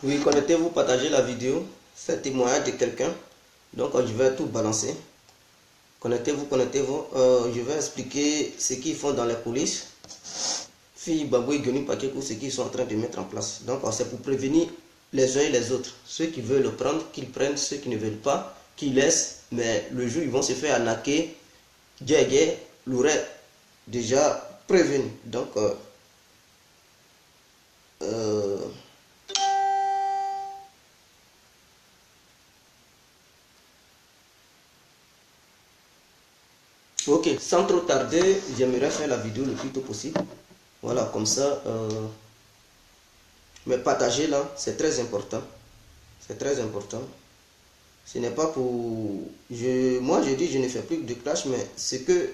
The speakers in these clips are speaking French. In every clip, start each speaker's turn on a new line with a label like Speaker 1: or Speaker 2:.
Speaker 1: Oui, connectez-vous, partagez la vidéo. C'est témoignage de quelqu'un. Donc, je vais tout balancer. Connectez-vous, connectez-vous. Je vais expliquer ce qu'ils font dans les polices. Fille Babou et Goni Pakekou, ce qu'ils sont en train de mettre en place. Donc, c'est pour prévenir les uns et les autres. Ceux qui veulent le prendre, qu'ils prennent. Ceux qui ne veulent pas, qu'ils laissent. Mais le jour, ils vont se faire arnaquer. Djegé l'aurait déjà prévenu. Donc, ok, sans trop tarder, j'aimerais faire la vidéo le plus tôt possible. Voilà, comme ça. Mais partager là, c'est très important. C'est très important. Ce n'est pas pour... Moi, je dis, je ne fais plus de clash, mais ce que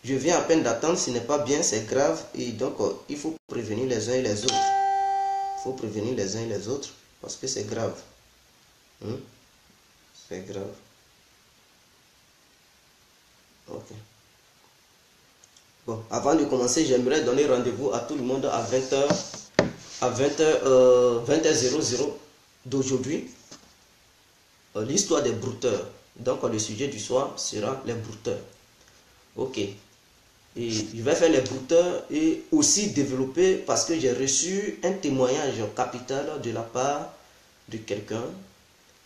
Speaker 1: je viens à peine d'attendre, ce n'est pas bien, c'est grave. Et donc, il faut prévenir les uns et les autres. Il faut prévenir les uns et les autres, parce que c'est grave. C'est grave. Ok. Bon, avant de commencer, j'aimerais donner rendez-vous à tout le monde à 20h, à 20h00 d'aujourd'hui. L'histoire des brouteurs. Donc, le sujet du soir sera les brouteurs. Ok. Et je vais faire les brouteurs et aussi développer, parce que j'ai reçu un témoignage capital de la part de quelqu'un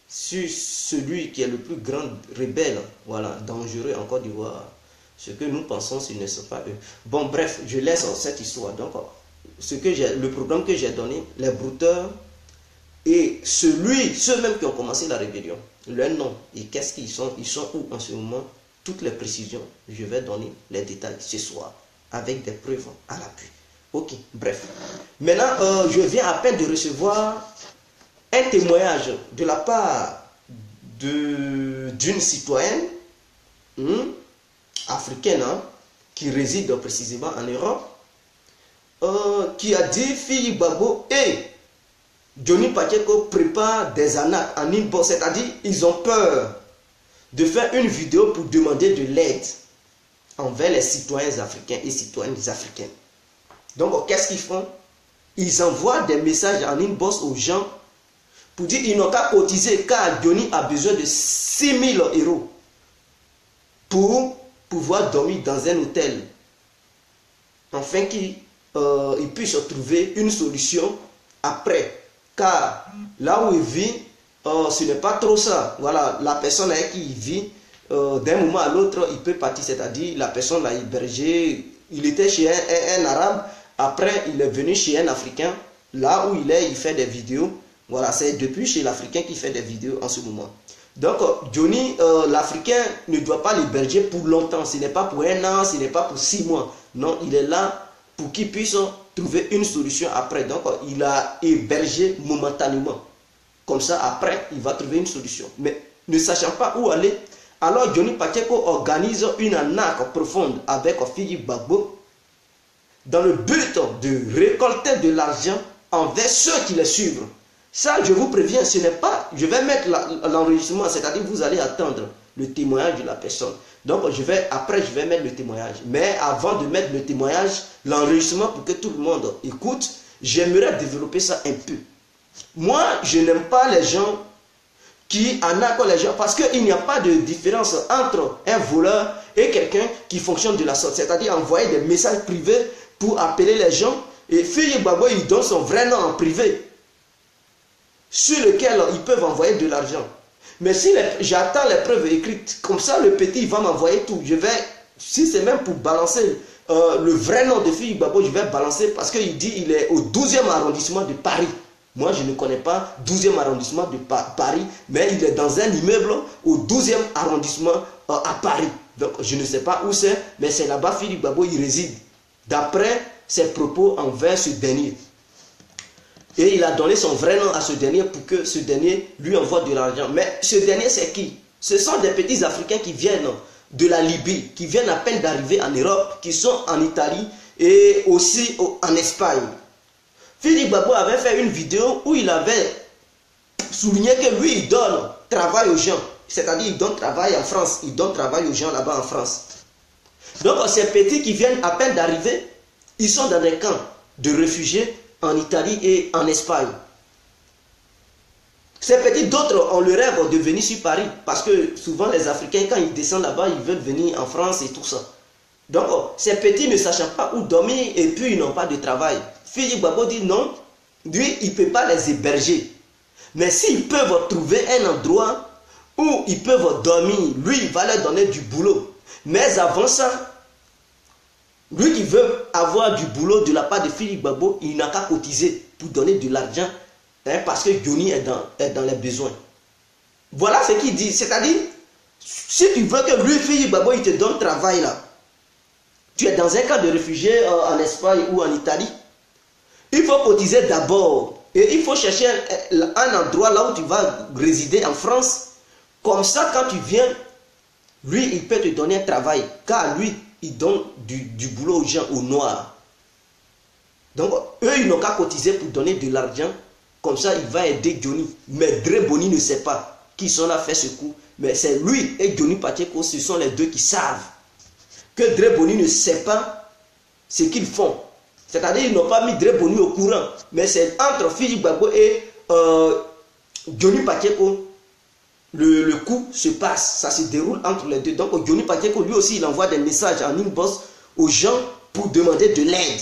Speaker 1: sur celui qui est le plus grand rebelle, voilà, dangereux en Côte d'Ivoire. Ce que nous pensons, ce ne sont pas eux. Bon, bref, je laisse cette histoire. Donc, le programme que j'ai donné, les brouteurs et ceux-mêmes qui ont commencé la rébellion, leur nom et qu'est-ce qu'ils sont, ils sont où en ce moment, toutes les précisions, je vais donner les détails ce soir, avec des preuves à l'appui. Ok, bref. Maintenant, je viens à peine de recevoir un témoignage de la part d'une citoyenne africaine qui réside précisément en Europe, qui a dit, fille Babo et Johnny Pacheco prépare des arnaques en inbox, c'est-à-dire ils ont peur de faire une vidéo pour demander de l'aide envers les citoyens africains et citoyennes africaines. Donc, qu'est-ce qu'ils font? Ils envoient des messages en inbox aux gens pour dire qu'ils n'ont qu'à cotiser car Johnny a besoin de 6 000 € pour pouvoir dormir dans un hôtel, afin qu'il puisse trouver une solution après. Car là où il vit, ce n'est pas trop ça. Voilà, la personne là qui vit, d'un moment à l'autre, il peut partir. C'est-à-dire, la personne l'a hébergé, il était chez un arabe, après il est venu chez un africain. Là où il est, il fait des vidéos. Voilà, c'est depuis chez l'Africain qu'il fait des vidéos en ce moment. Donc, Johnny, l'Africain ne doit pas l'héberger pour longtemps. Ce n'est pas pour 1 an, ce n'est pas pour 6 mois. Non, il est là pour qu'il puisse trouver une solution après. Donc, il a hébergé momentanément. Comme ça, après, il va trouver une solution. Mais ne sachant pas où aller, alors Johnny Pacheco organise une arnaque profonde avec Philippe Gbagbo dans le but de récolter de l'argent envers ceux qui les suivent. Ça, je vous préviens, ce n'est pas... Je vais mettre l'enregistrement, c'est-à-dire vous allez attendre le témoignage de la personne. Donc, après, je vais mettre le témoignage. Mais avant de mettre le témoignage, l'enregistrement pour que tout le monde écoute, j'aimerais développer ça un peu. Moi, je n'aime pas les gens qui arnaquent les gens parce qu'il n'y a pas de différence entre un voleur et quelqu'un qui fonctionne de la sorte. C'est-à-dire envoyer des messages privés pour appeler les gens. Et Philippe Gbagbo, il donne son vrai nom en privé, sur lequel ils peuvent envoyer de l'argent. Mais si j'attends les preuves écrites, comme ça le petit il va m'envoyer tout. Si c'est même pour balancer le vrai nom de Philippe Gbagbo, je vais balancer parce qu'il dit il est au 12e arrondissement de Paris. Moi je ne connais pas 12e arrondissement de Paris, mais il est dans un immeuble au 12e arrondissement à Paris. Donc je ne sais pas où c'est, mais c'est là-bas Philippe Gbagbo il réside. D'après ses propos envers ce dernier. Et il a donné son vrai nom à ce dernier pour que ce dernier lui envoie de l'argent. Mais ce dernier, c'est qui? Ce sont des petits Africains qui viennent de la Libye, qui viennent à peine d'arriver en Europe, qui sont en Italie et aussi en Espagne. Philippe Gbagbo avait fait une vidéo où il avait souligné que lui, il donne travail aux gens. C'est-à-dire, il donne travail en France. Il donne travail aux gens là-bas en France. Donc, ces petits qui viennent à peine d'arriver, ils sont dans des camps de réfugiés en Italie et en Espagne. Ces petits, d'autres ont le rêve de venir sur Paris. Parce que souvent les Africains, quand ils descendent là-bas, ils veulent venir en France et tout ça. Donc, ces petits ne sachant pas où dormir et puis ils n'ont pas de travail. Philippe Gbagbo dit non, lui, il ne peut pas les héberger. Mais s'ils peuvent trouver un endroit où ils peuvent dormir, lui, il va leur donner du boulot. Mais avant ça, lui qui veut avoir du boulot de la part de Philippe Gbagbo, il n'a qu'à cotiser pour donner de l'argent, hein, parce que Johnny est dans les besoins. Voilà ce qu'il dit. C'est-à-dire, si tu veux que lui, Philippe Gbagbo, il te donne travail là, tu es dans un camp de réfugiés en Espagne ou en Italie, il faut cotiser d'abord. Et il faut chercher un endroit là où tu vas résider en France. Comme ça, quand tu viens, lui, il peut te donner un travail. Car lui, il donne du boulot aux gens, aux noirs. Donc, eux, ils n'ont qu'à cotiser pour donner de l'argent. Comme ça, il va aider Johnny. Mais Dre Boni ne sait pas qui sont là fait ce coup. Mais c'est lui et Johnny Pacheco, ce sont les deux qui savent que Dre Boni ne sait pas ce qu'ils font. C'est-à-dire qu'ils n'ont pas mis Dre Boni au courant. Mais c'est entre Philippe Gbagbo et Johnny Pacheco. Le coup se passe. Ça se déroule entre les deux. Donc Johnny Pacheco, lui aussi, il envoie des messages en inbox aux gens pour demander de l'aide.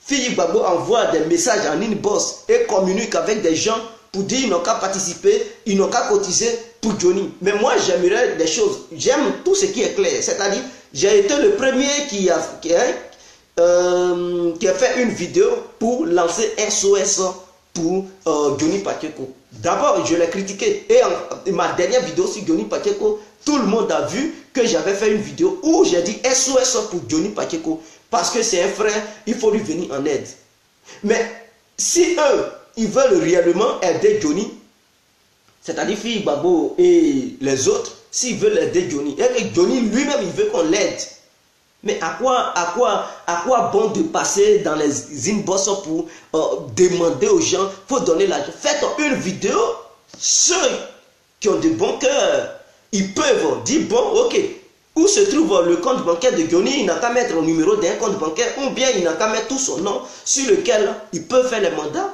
Speaker 1: Philippe Gbagbo envoie des messages en inbox et communique avec des gens pour dire qu'ils n'ont qu'à participer, ils n'ont qu'à cotiser pour Johnny. Mais moi, j'aimerais des choses. J'aime tout ce qui est clair. C'est-à-dire, j'ai été le premier qui a fait une vidéo pour lancer SOS pour Johnny Pacheco. D'abord, je l'ai critiqué. Et ma dernière vidéo sur Johnny Pacheco, tout le monde a vu que j'avais fait une vidéo où j'ai dit SOS pour Johnny Pacheco. Parce que c'est un frère, il faut lui venir en aide. Mais si eux, ils veulent réellement aider Johnny, c'est-à-dire Philippe Gbagbo et les autres, s'ils veulent aider Johnny, et que Johnny lui-même, il veut qu'on l'aide. Mais à quoi bon de passer dans les inbox pour demander aux gens, faut donner l'argent. Faites une vidéo, ceux qui ont de bons cœurs, ils peuvent dire, bon, ok, où se trouve le compte bancaire de Johnny, il n'a qu'à mettre le numéro d'un compte bancaire, ou bien il n'a qu'à mettre tout son nom, sur lequel il peut faire les mandats.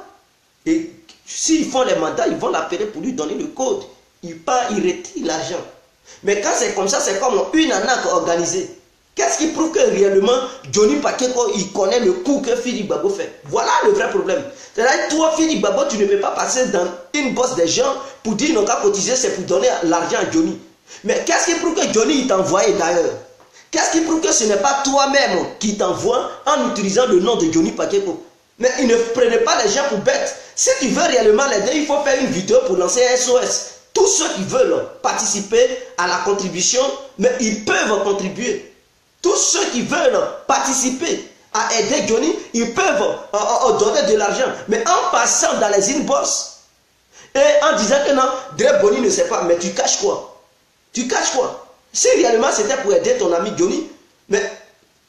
Speaker 1: Et s'ils font les mandats, ils vont l'appeler pour lui donner le code. Il part, il retire l'argent. Mais quand c'est comme ça, c'est comme une arnaque organisée. Qu'est-ce qui prouve que réellement Johnny Pacheco, il connaît le coup que Philippe Gbagbo fait? Voilà le vrai problème. C'est-à-dire, toi, Philippe Gbagbo, tu ne peux pas passer dans une bosse des gens pour dire non qu'à cotiser, c'est pour donner l'argent à Johnny. Mais qu'est-ce qui prouve que Johnny t'a envoyé d'ailleurs? Qu'est-ce qui prouve que ce n'est pas toi-même qui t'envoie en utilisant le nom de Johnny Pacheco? Mais ils ne prenaient pas les gens pour bêtes. Si tu veux réellement l'aider, il faut faire une vidéo pour lancer un SOS. Tous ceux qui veulent participer à la contribution, mais ils peuvent contribuer. Tous ceux qui veulent participer à aider Johnny, ils peuvent donner de l'argent. Mais en passant dans les inbox et en disant que non, Dre Boni ne sait pas, mais tu caches quoi? Tu caches quoi? Si réellement c'était pour aider ton ami Johnny, mais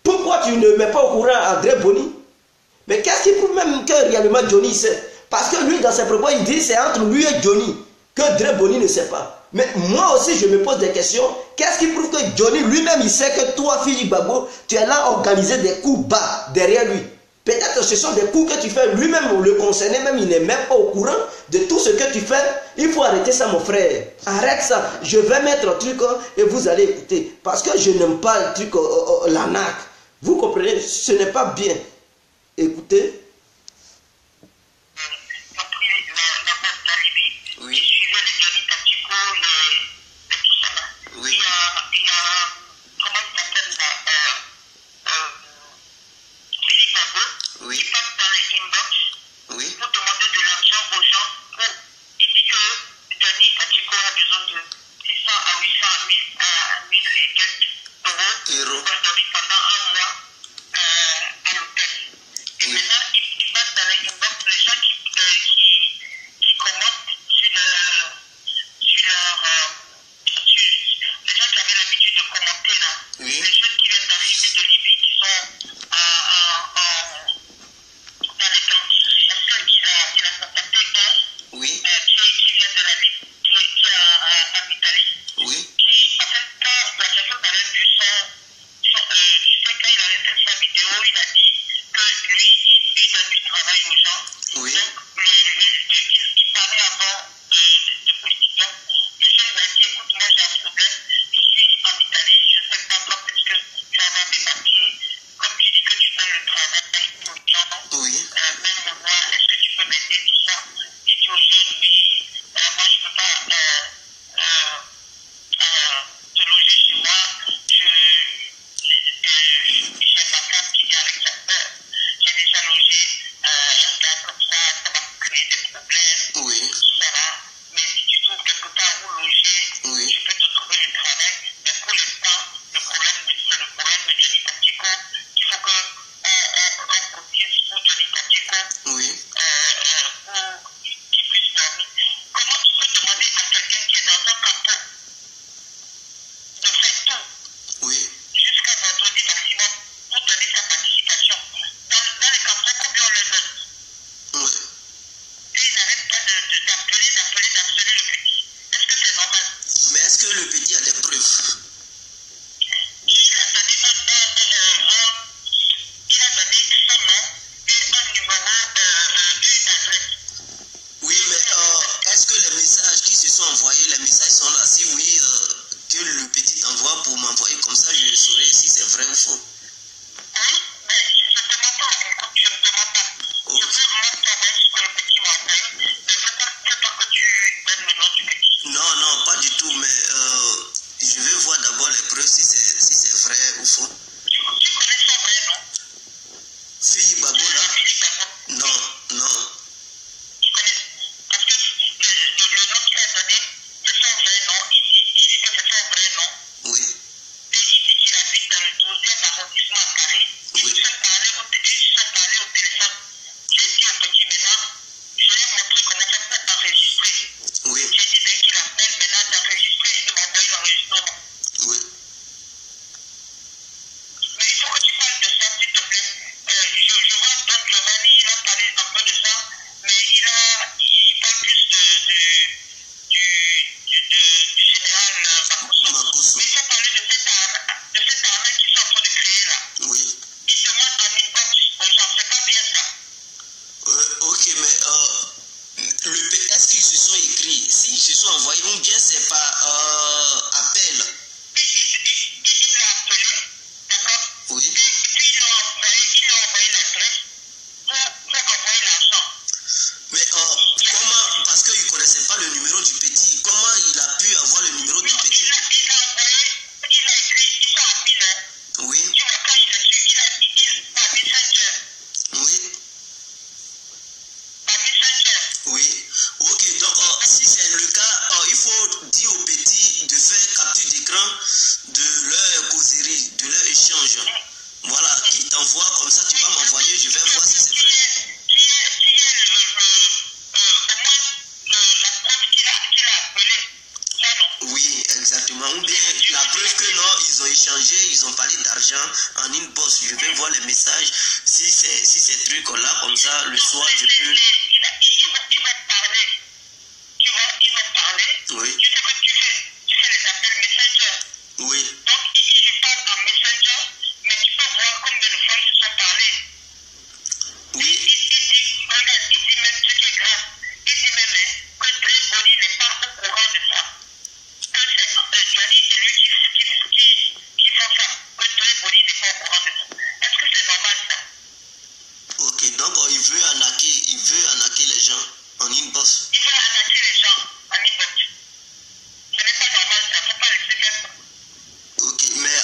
Speaker 1: pourquoi tu ne mets pas au courant à Dre Boni? Mais qu'est-ce qui prouve même que réellement Johnny sait? Parce que lui, dans ses propos, il dit c'est entre lui et Johnny que Dre Boni ne sait pas. Mais moi aussi, je me pose des questions. Qu'est-ce qui prouve que Johnny lui-même, il sait que toi, Philippe Gbagbo, tu es là à organiser des coups bas derrière lui? Peut-être que ce sont des coups que tu fais lui-même, le concerné même, il n'est même pas au courant de tout ce que tu fais. Il faut arrêter ça, mon frère. Arrête ça. Je vais mettre un truc et vous allez écouter. Parce que je n'aime pas le truc, l'arnaque. Vous comprenez? Ce n'est pas bien. Écoutez.
Speaker 2: l'argent en inbox. Je vais voir les messages. Si ces trucs-là, comme ça, le soir, je peux...
Speaker 3: Il va parler. Tu vois, il va parler.
Speaker 2: Oui.
Speaker 3: Tu sais ce que tu fais? Tu fais les appels Messenger.
Speaker 2: Oui.
Speaker 3: Donc, il parle en Messenger, mais tu peux voir combien de fois ils se sont parlé.
Speaker 2: Oui.
Speaker 3: Il dit, regarde, il dit même ce qui est grave. Il dit même que Tripoli n'est pas au courant de ça. Que c'est Johnny et lui qui font ça. Que Tripoli n'est pas au courant de ça. Est-ce que c'est normal ça?
Speaker 2: Ok, donc il veut arnaquer les gens en inbox.
Speaker 3: Il veut arnaquer les gens en inbox. Ce n'est pas normal ça. Il ne faut pas laisser faire ça.
Speaker 2: Ok, mais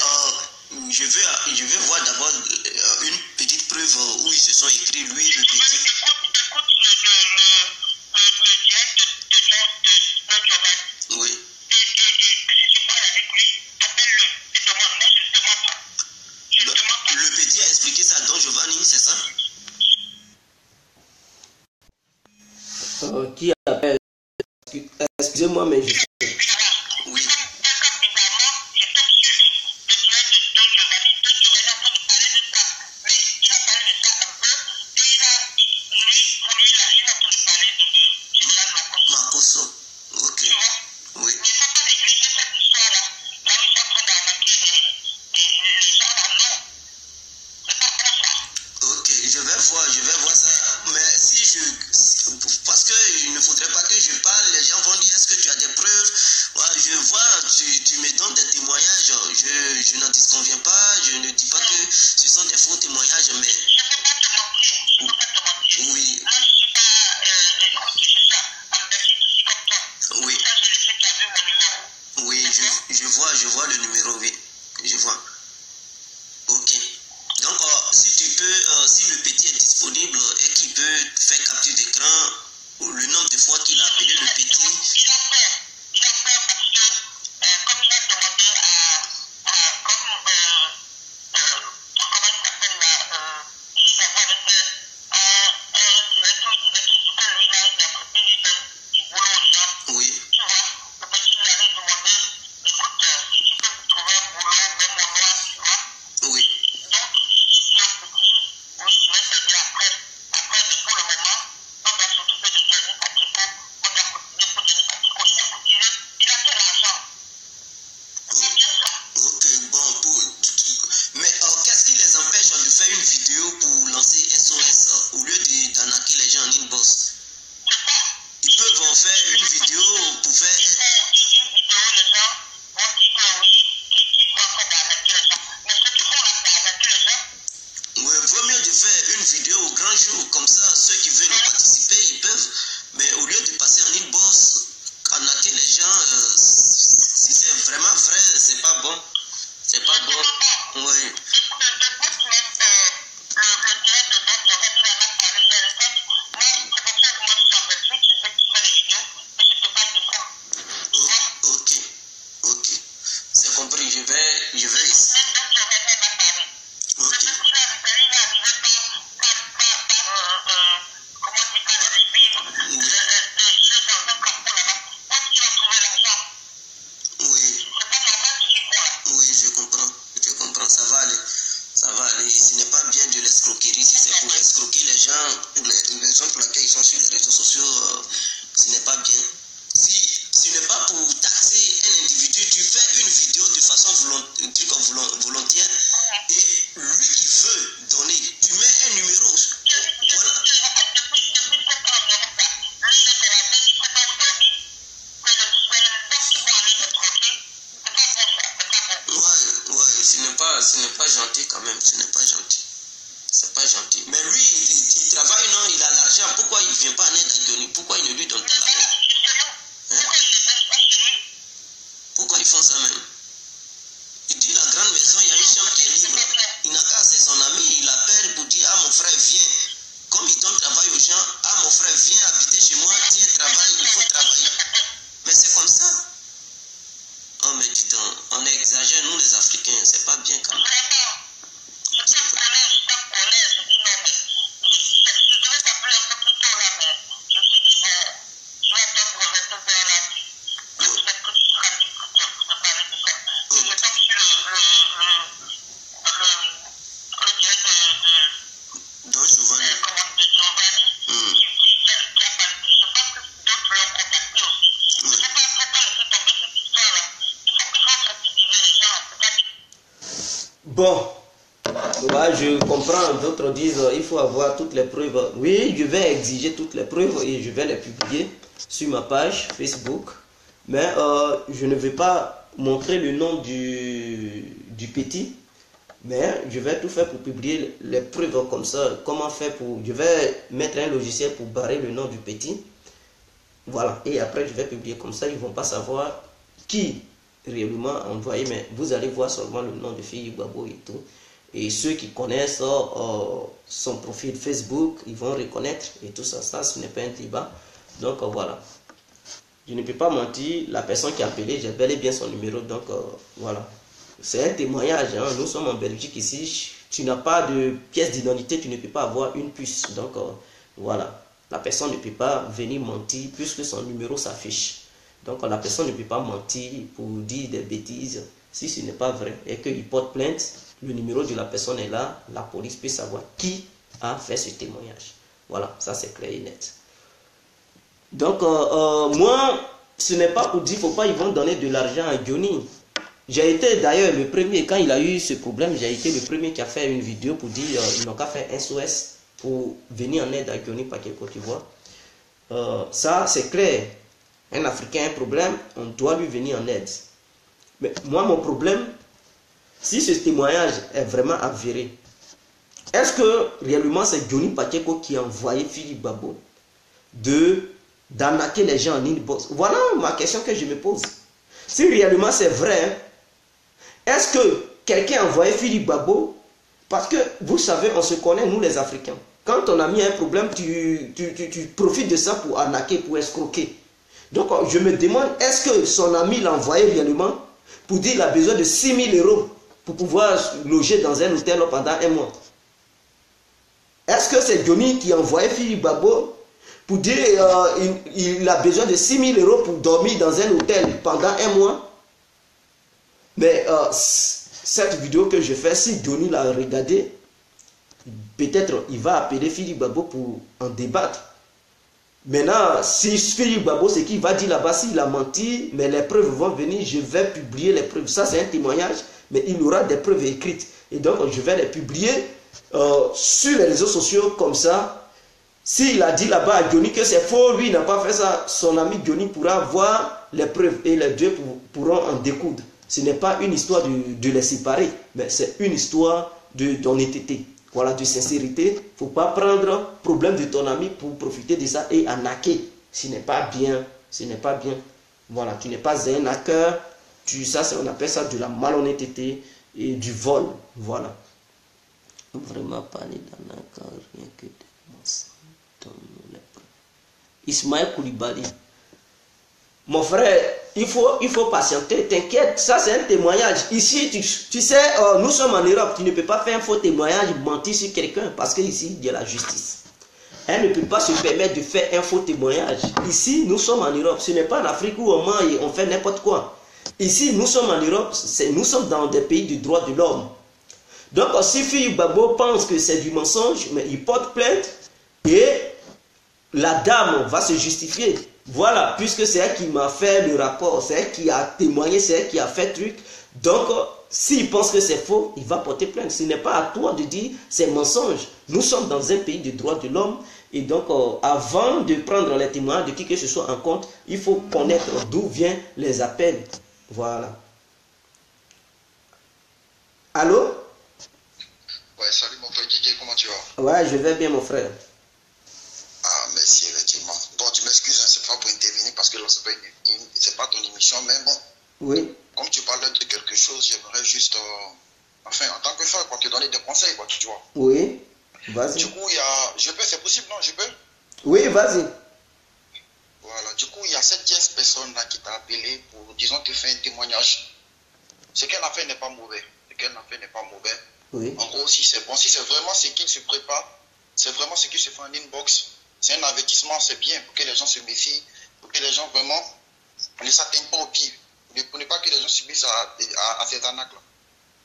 Speaker 2: je vais voir d'abord une petite preuve où ils se sont écrits, lui, le petit.
Speaker 3: Écoute le direct de Giovanni.
Speaker 2: Oui.
Speaker 3: Et si tu parles avec lui, appelle-le et demande. Moi, je ne demande pas. Je ne demande pas.
Speaker 2: Le petit a expliqué ça à Don Giovanni, c'est ça?
Speaker 1: Qui appelle? Excusez-moi, mais je...
Speaker 2: Oui.
Speaker 3: Comme bizarrement, je tombe sur le direct de Don Giovanni. Don Giovanni a entendu parler de ça. Mais il a parlé de ça un peu. Et il a entendu parler de Général Makosso.
Speaker 2: Makosso. Ok.
Speaker 3: Tu vois?
Speaker 2: Oui.
Speaker 3: Mais il ne faut pas négliger cette histoire-là. Là où ils sont en train d'arnaquer les gens là, non. C'est pas bon ça.
Speaker 2: Ok, je vais voir ça. Mais parce qu'il ne faudrait pas que je parle, les gens vont dire est-ce que tu as des preuves? Ouais, je vois, tu me donnes des témoignages, je n'en disconviens pas, je ne dis pas que ce sont des faux témoignages, mais
Speaker 3: Je ne peux pas te mentir. Je ne peux pas te mentir.
Speaker 2: oui,
Speaker 3: Moi, je ne suis pas. Écoute, je suis en Belgique ici comme toi.
Speaker 2: oui,
Speaker 3: Ça, je le sais, tu as vu mon numéro.
Speaker 2: oui, je vois le numéro, oui, je vois. Ok. Donc, si le petit est disponible et qu'il peut faire capture d'écran, le nombre de fois qu'il a appelé le petit.
Speaker 3: Il a peur. Il a peur parce que, comme il a demandé comment il s'appelle là, il va voir avec que lui là, il a préféré du boulot aux gens.
Speaker 2: Oui,
Speaker 3: Tu vois, le petit lui avait demandé, écoute, si tu peux me trouver un boulot, même au noir, tu vois.
Speaker 2: oui.
Speaker 3: Donc, il dit au petit, oui, je vais t'aider après. Après, mais pour le moment, on va s'occuper de Johnny Patiko. On doit cotiser pour Johnny Patiko. Il a cotisé, il a fait l'argent. C'est bien ça.
Speaker 2: Ok, bon, mais qu'est-ce qui les empêche de faire une vidéo pour lancer SOS au lieu d'arnaquer les gens en inbox?
Speaker 3: C'est ça.
Speaker 2: Ils peuvent en faire une vidéo pour faire...
Speaker 3: Une vidéo, les gens vont dire que oui, ils doivent faire arnaquer les gens. Mais ceux qui font arnaquer les gens,
Speaker 2: Ouais, vaut mieux de faire une vidéo au grand jour, comme ça, ceux qui veulent en participer, ils peuvent. Mais au lieu de passer en inbox, arnaquer les gens, si c'est vraiment vrai, c'est pas bon. C'est pas bon. Oui.
Speaker 3: écoute, le direct de Don Giovanni, il en a parlé hier et ça. Moi, c'est parce que moi, je suis en Belgique, je sais que tu fais les vidéos, et je te parle de ça.
Speaker 2: Ok. Ok. C'est compris, je vais essayer.
Speaker 3: Même Don Giovanni en a parlé. Le
Speaker 2: Ok.
Speaker 3: petit là, il est arrivé comment on dit, par les villes, il est dans un carton là-bas. Où est-ce qu'il a trouvé l'argent?
Speaker 2: Oui.
Speaker 3: C'est pas normal ce qu'il faut là.
Speaker 2: Oui, je comprends. Je comprends. Ça va aller. Ça va aller. Ce n'est pas bien de l'escroquerie. Si c'est pour escroquer les gens, les raisons pour lesquelles ils sont sur les réseaux sociaux, ce n'est pas bien. Si ce n'est pas pour taxer un individu, tu fais une vidéo de façon volontaire et lui qui veut donner, tu mets un numéro. Voilà.
Speaker 3: Depuis 7 ans, on dirait ça. Lui, il est dans la tête, il ne peut pas dormir. C'est les gens qui vont aller le troquer. C'est pas bon ça, c'est pas bon.
Speaker 2: Ouais, ce n'est pas gentil quand même, ce n'est pas gentil. C'est pas gentil. Mais lui, il travaille, non, il a l'argent. Pourquoi il ne vient pas en aide à Johnny? Pourquoi il ne lui donne pas l'argent?
Speaker 3: Pourquoi il ne laisse pas chez lui?
Speaker 2: Pourquoi ils font ça même? Il dit la grande maison, il y a une chambre qui est libre. Il n'a qu'à, c'est son ami, il appelle pour dire ah mon frère viens. Comme il donne travail aux gens, ah mon frère viens habiter chez moi, tiens travaille, il faut travailler. Mais c'est comme ça. Oh mais dis donc, on exagère nous les Africains, c'est pas bien quand même.
Speaker 3: Vraiment, je t'appelais, je dis non, mais je devais t'appeler un peu plus tôt là, mais je me suis dit, bon, je vais attendre 22 heures là, peut-être que tu seras libre pour te parler de ça.
Speaker 1: Bon, ouais, je comprends, d'autres disent il faut avoir toutes les preuves. Oui, je vais exiger toutes les preuves et je vais les publier sur ma page Facebook. Mais je ne vais pas montrer le nom du petit. Mais je vais tout faire pour publier les preuves comme ça. Comment faire pour... Je vais mettre un logiciel pour barrer le nom du petit. Voilà. Et après, je vais publier comme ça. Ils ne vont pas savoir qui réellement a envoyé. Mais vous allez voir seulement le nom de Fili Gbagbo et tout. Et ceux qui connaissent son profil Facebook, ils vont reconnaître. Et tout ça, ce n'est pas un débat. Donc voilà. Je ne peux pas mentir. La personne qui a appelé, j'ai bel et bien son numéro. Donc voilà. C'est un témoignage, hein. Nous sommes en Belgique ici, tu n'as pas de pièce d'identité, tu ne peux pas avoir une puce. Donc voilà, la personne ne peut pas venir mentir puisque son numéro s'affiche. Donc la personne ne peut pas mentir pour dire des bêtises si ce n'est pas vrai et qu'il porte plainte, le numéro de la personne est là, la police peut savoir qui a fait ce témoignage. Voilà, ça c'est clair et net. Donc moi, ce n'est pas pour dire, faut pas ils vont donner de l'argent à Johnny. J'ai été d'ailleurs le premier, quand il a eu ce problème, j'ai été le premier qui a fait une vidéo pour dire ils n'ont qu'à faire un SOS pour venir en aide à Johnny Paquet Côte d'Ivoire. Ça, c'est clair. Un Africain a un problème, on doit lui venir en aide. Mais moi, mon problème, si ce témoignage est vraiment avéré, est-ce que réellement c'est Johnny Paquet Côte qui a envoyé Philippe Gbagbo d'arnaquer les gens en inbox? Voilà ma question que je me pose. Si réellement c'est vrai, est-ce que quelqu'un a envoyé Philippe Gbagbo? Parce que vous savez, on se connaît, nous les Africains. Quand on a mis un problème, tu profites de ça pour arnaquer, pour escroquer. Donc je me demande, est-ce que son ami l'a envoyé réellement pour dire qu'il a besoin de 6 000 € pour pouvoir loger dans un hôtel pendant un mois? Est-ce que c'est Johnny qui a envoyé Philippe Gbagbo pour dire qu'il a besoin de 6 000 € pour dormir dans un hôtel pendant un mois? Mais cette vidéo que je fais, si Johnny l'a regardé, peut-être il va appeler Philippe Gbagbo pour en débattre. Maintenant, si Philippe Gbagbo, c'est qu'il va dire là-bas, s'il a menti, mais les preuves vont venir, je vais publier les preuves. Ça, c'est un témoignage, mais il aura des preuves écrites. Et donc, je vais les publier sur les réseaux sociaux comme ça. S'il a dit là-bas à Johnny que c'est faux, lui, il n'a pas fait ça, son ami Johnny pourra voir les preuves et les deux pourront en découdre. Ce n'est pas une histoire de les séparer, mais c'est une histoire d'honnêteté. Voilà, de sincérité. Il ne faut pas prendre le problème de ton ami pour profiter de ça et arnaquer. Ce n'est pas bien. Ce n'est pas bien. Voilà, tu n'es pas un hacker. On appelle ça de la malhonnêteté et du vol. Voilà. Vraiment parler d'arnaque, rien que de mensonge. Ismaël Koulibaly. Mon frère, il faut patienter, t'inquiète, ça c'est un témoignage. Ici, tu sais, nous sommes en Europe, tu ne peux pas faire un faux témoignage, mentir sur quelqu'un, parce qu'ici, il y a la justice. Elle ne peut pas se permettre de faire un faux témoignage. Ici, nous sommes en Europe, ce n'est pas en Afrique où on ment et on fait n'importe quoi. Ici, nous sommes en Europe, nous sommes dans des pays du droit de l'homme. Donc, si Philippe Gbagbo pense que c'est du mensonge, mais il porte plainte et la dame va se justifier. Voilà, puisque c'est elle qui m'a fait le rapport, c'est elle qui a témoigné, c'est elle qui a fait le truc. Donc, s'il pense que c'est faux, il va porter plainte. Ce n'est pas à toi de dire c'est mensonge. Nous sommes dans un pays de droits de l'homme. Et donc, avant de prendre les témoignages de qui que ce soit en compte, il faut connaître d'où viennent les appels. Voilà. Allô?
Speaker 4: Ouais, salut mon frère Didier, comment tu vas?
Speaker 1: Ouais, je vais bien mon frère.
Speaker 4: Ah, merci, effectivement. Bon, tu m'excuses, hein, c'est pas pour intervenir parce que là, c'est pas ton émission, mais bon.
Speaker 1: Oui.
Speaker 4: Comme tu parlais de quelque chose, j'aimerais juste, enfin, en tant que frère, quoi, te donner des conseils, quoi, tu vois.
Speaker 1: Oui, vas-y.
Speaker 4: Du coup, c'est possible, non, je peux?
Speaker 1: Oui, vas-y.
Speaker 4: Voilà, du coup, il y a cette tierce personne-là qui t'a appelé pour, disons, te faire un témoignage. Ce qu'elle a fait n'est pas mauvais.
Speaker 1: Oui.
Speaker 4: En gros, si c'est bon, si c'est vraiment ce qu'il se prépare, c'est vraiment ce qu'il se fait en inbox, c'est un avertissement, c'est bien pour que les gens se méfient, pour que les gens vraiment ne s'atteignent pas au pire, pour ne pas que les gens subissent à ces arnaques-là.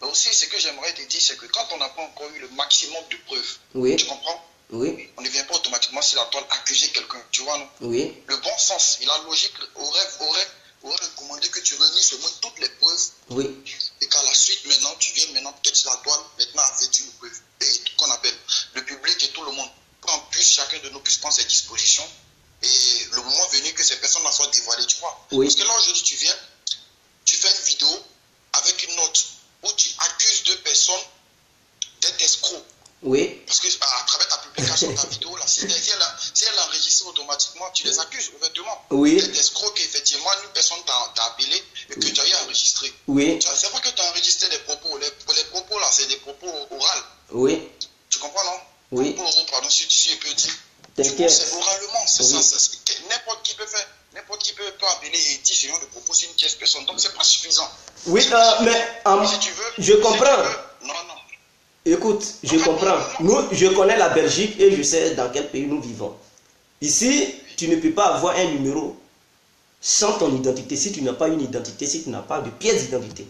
Speaker 4: Mais aussi, ce que j'aimerais te dire, c'est que quand on n'a pas encore eu le maximum de preuves,
Speaker 1: oui.
Speaker 4: Tu comprends?
Speaker 1: Oui.
Speaker 4: On ne vient pas automatiquement sur la toile accuser quelqu'un, tu vois, non?
Speaker 1: Oui.
Speaker 4: Le bon sens et la logique aurait recommandé que tu réunisses au moins toutes les preuves.
Speaker 1: Oui.
Speaker 4: Et qu'à la suite, maintenant, tu viennes maintenant peut-être la douane maintenant a vêtu qu'on appelle le public et tout le monde. Qu'on puisse, chacun de nous puisse prendre ses dispositions et le moment venu que ces personnes soient dévoilées, tu vois.
Speaker 1: Oui.
Speaker 4: Parce que là aujourd'hui tu viens, tu fais une vidéo avec une note où tu accuses deux personnes d'être escrocs.
Speaker 1: Oui.
Speaker 4: Parce que à travers ta publication de ta vidéo, là, si elle enregistre automatiquement, tu les accuses ouvertement.
Speaker 1: Oui.
Speaker 4: D'être escrocs, qu'effectivement une personne t'a appelé et que tu as eu enregistré.
Speaker 1: Oui.
Speaker 4: C'est vrai que tu as enregistré les propos. Les propos là, c'est des propos oraux.
Speaker 1: Oui.
Speaker 4: Tu comprends, non?
Speaker 1: Oui.
Speaker 4: Propos oraux, pardon, si je peux dire.
Speaker 1: T'inquiète.
Speaker 4: C'est oralement, c'est
Speaker 1: Oui.
Speaker 4: ça. N'importe qui peut faire. N'importe qui peut appeler et dire ce genre de propos sur une tierce personne. Donc c'est pas suffisant.
Speaker 1: Oui, mais
Speaker 4: Si tu veux,
Speaker 1: je comprends.
Speaker 4: non.
Speaker 1: Écoute, je comprends. Je connais la Belgique et je sais dans quel pays nous vivons. Ici, tu ne peux pas avoir un numéro sans ton identité. Si tu n'as pas une identité, si tu n'as pas de pièce d'identité.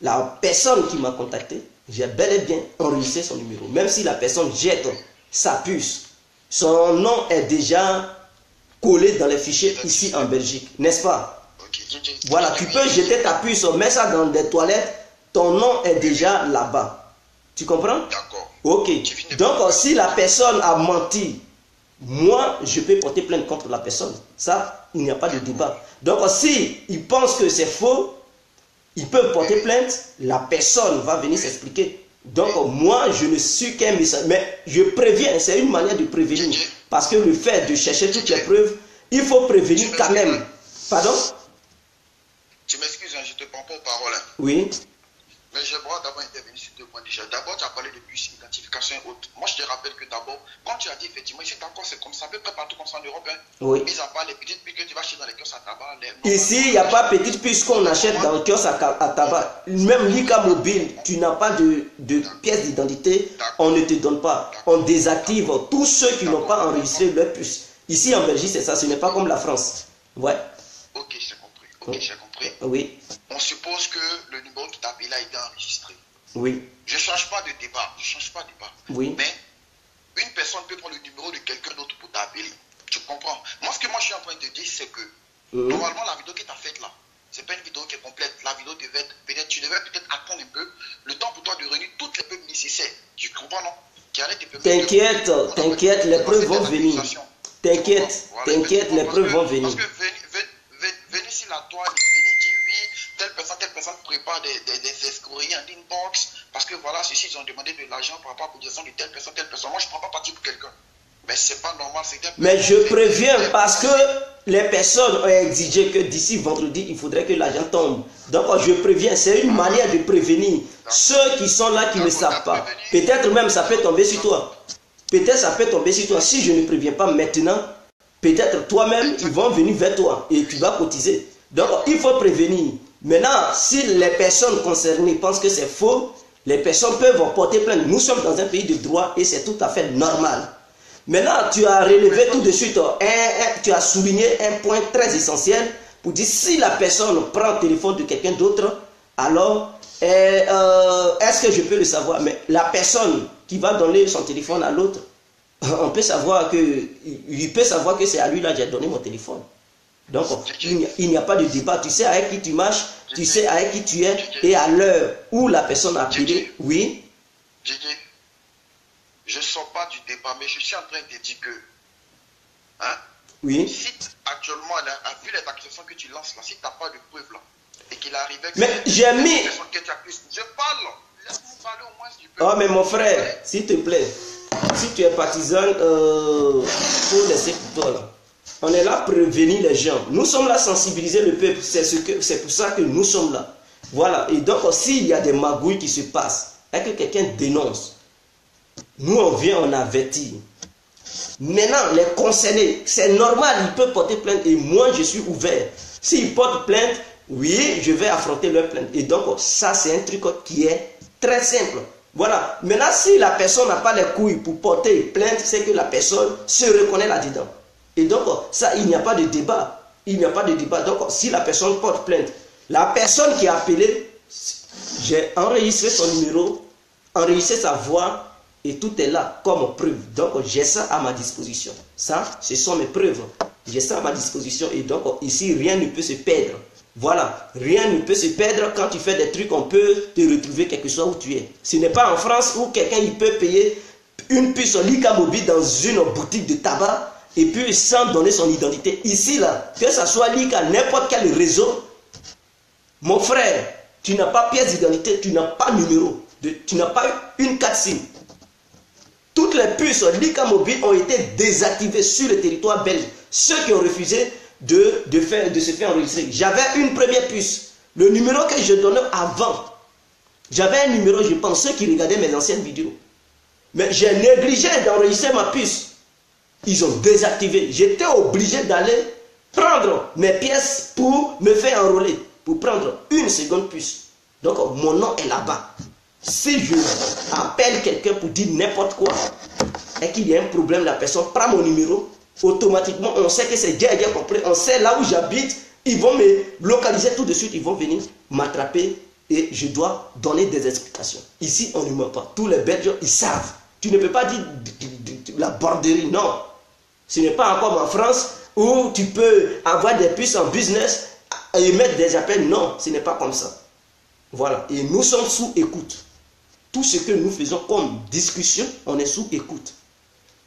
Speaker 1: La personne qui m'a contacté, j'ai bel et bien enregistré son numéro. Même si la personne jette sa puce, son nom est déjà collé dans les fichiers ici en Belgique, n'est-ce pas? Voilà, tu peux jeter ta puce, mets ça dans des toilettes, ton nom est déjà là-bas. Tu comprends?
Speaker 4: D'accord.
Speaker 1: Ok. Donc, si la personne a menti, moi, je peux porter plainte contre la personne. Ça, il n'y a pas de débat. Donc, si il pense que c'est faux, il peut porter plainte, la personne va venir s'expliquer. Donc, moi, je ne suis qu'un message. Mais je préviens, c'est une manière de prévenir. Parce que le fait de chercher toutes les preuves, il faut prévenir quand même. Pardon?
Speaker 4: Tu m'excuses, hein, je ne te prends pas aux paroles. Hein.
Speaker 1: Oui.
Speaker 4: Mais j'aimerais d'abord intervenir sur deux points déjà. D'abord, tu as parlé de puces, identification et autres. Moi, je te rappelle que d'abord, quand tu as dit effectivement, ici, d'accord, c'est comme ça, à peu près partout comme ça en Europe. Hein.
Speaker 1: Oui.
Speaker 4: Mis à part les petites puces que tu vas acheter dans les kiosques à tabac.
Speaker 1: Ici, il n'y a pas petite puce qu'on achète dans le kiosque à tabac. Même l'ICA mobile, tu n'as pas de pièce d'identité, on ne te donne pas. On désactive tous ceux qui n'ont pas enregistré leur puce. Ici, en Belgique, c'est ça, ce n'est pas comme la France. Ouais.
Speaker 4: Ok, j'ai compris. Ok, j'ai compris.
Speaker 1: Oui.
Speaker 4: On suppose que le numéro qui t'a appelé a été enregistré.
Speaker 1: Oui.
Speaker 4: Je ne change pas de débat.
Speaker 1: Oui.
Speaker 4: Mais une personne peut prendre le numéro de quelqu'un d'autre pour t'appeler. Tu comprends? Moi, ce que moi je suis en train de dire, c'est que normalement, la vidéo que tu as faite là, ce n'est pas une vidéo qui est complète. La vidéo devait être, tu devais peut-être attendre un peu le temps pour toi de réunir toutes les preuves nécessaires. Tu comprends, non?
Speaker 1: T'inquiète, les preuves vont venir. T'inquiète, les preuves vont venir.
Speaker 4: Parce que venir sur la toile, venir dire oui, telle personne prépare des escroqueries en inbox, parce que voilà, ceux-ci ils ont demandé de l'argent par rapport à la position de telle personne. Moi, je ne prends pas parti pour quelqu'un. Mais c'est pas normal.
Speaker 1: Mais je préviens parce que les personnes ont exigé que d'ici vendredi, il faudrait que l'argent tombe. Donc, je préviens, c'est une manière de prévenir ceux qui sont là qui ne savent pas. Peut-être même ça peut tomber sur toi. Si je ne préviens pas maintenant, peut-être toi-même, ils vont venir vers toi et tu vas cotiser. Donc, il faut prévenir. Maintenant, si les personnes concernées pensent que c'est faux, les personnes peuvent porter plainte. Nous sommes dans un pays de droit et c'est tout à fait normal. Maintenant, tu as relevé tout de suite, tu as souligné un point très essentiel pour dire si la personne prend le téléphone de quelqu'un d'autre, alors est-ce que je peux le savoir? Mais la personne qui va donner son téléphone à l'autre, on peut savoir que, il peut savoir que c'est à lui là que j'ai donné mon téléphone. Donc, il n'y a pas de débat. Tu sais avec qui tu marches, tu sais avec qui tu es, et à l'heure où la personne a appelé, oui.
Speaker 4: Je ne sors pas du débat, mais je suis en train de dire que, hein,
Speaker 1: oui.
Speaker 4: Si actuellement, vu les accusations que tu lances là, si tu n'as pas de preuves là, et qu'il arrivait que
Speaker 1: mais j'ai mis.
Speaker 4: Je parle, laisse-moi parler au moins du
Speaker 1: peuple. Oh, mais mon frère, s'il te plaît, si tu es partisan, faut laisser pour toi là. On est là pour prévenir les gens. Nous sommes là sensibiliser le peuple. C'est pour ça que nous sommes là. Voilà. Et donc, s'il y a des magouilles qui se passent et que quelqu'un dénonce, nous on vient, on avertit. Maintenant, les concernés, c'est normal, ils peuvent porter plainte et moi je suis ouvert. S'ils portent plainte, oui, je vais affronter leur plainte. Et donc, ça c'est un truc qui est très simple. Voilà. Maintenant, si la personne n'a pas les couilles pour porter plainte, c'est que la personne se reconnaît là-dedans. Et donc, ça, il n'y a pas de débat. Il n'y a pas de débat. Donc, si la personne porte plainte, la personne qui a appelé, j'ai enregistré son numéro, enregistré sa voix, et tout est là comme preuve. Donc, j'ai ça à ma disposition. Ça, ce sont mes preuves. J'ai ça à ma disposition. Et donc, ici, rien ne peut se perdre. Voilà, rien ne peut se perdre quand tu fais des trucs, on peut te retrouver quelque soit où tu es. Ce n'est pas en France où quelqu'un il peut payer une puce Lika Mobile dans une boutique de tabac et puis sans donner son identité. Ici, là, que ce soit Lika, n'importe quel réseau, mon frère, tu n'as pas pièce d'identité, tu n'as pas numéro, tu n'as pas une carte SIM. Toutes les puces Lika Mobile ont été désactivées sur le territoire belge. Ceux qui ont refusé de se faire enregistrer. J'avais une première puce. Le numéro que je donnais avant, j'avais un numéro, je pense, ceux qui regardaient mes anciennes vidéos. Mais j'ai négligé d'enregistrer ma puce. Ils ont désactivé. J'étais obligé d'aller prendre mes pièces pour me faire enrôler. Pour prendre une seconde puce. Donc mon nom est là-bas. Si je appelle quelqu'un pour dire n'importe quoi et qu'il y a un problème, la personne prend mon numéro, automatiquement on sait que c'est déjà compris, on sait là où j'habite, ils vont me localiser tout de suite, ils vont venir m'attraper et je dois donner des explications. Ici on ne ment pas, tous les Belges ils savent. Tu ne peux pas dire la borderie, non. Ce n'est pas encore en France où tu peux avoir des puces en business et mettre des appels, non, ce n'est pas comme ça. Voilà, et nous sommes sous écoute. Tout ce que nous faisons comme discussion, on est sous écoute.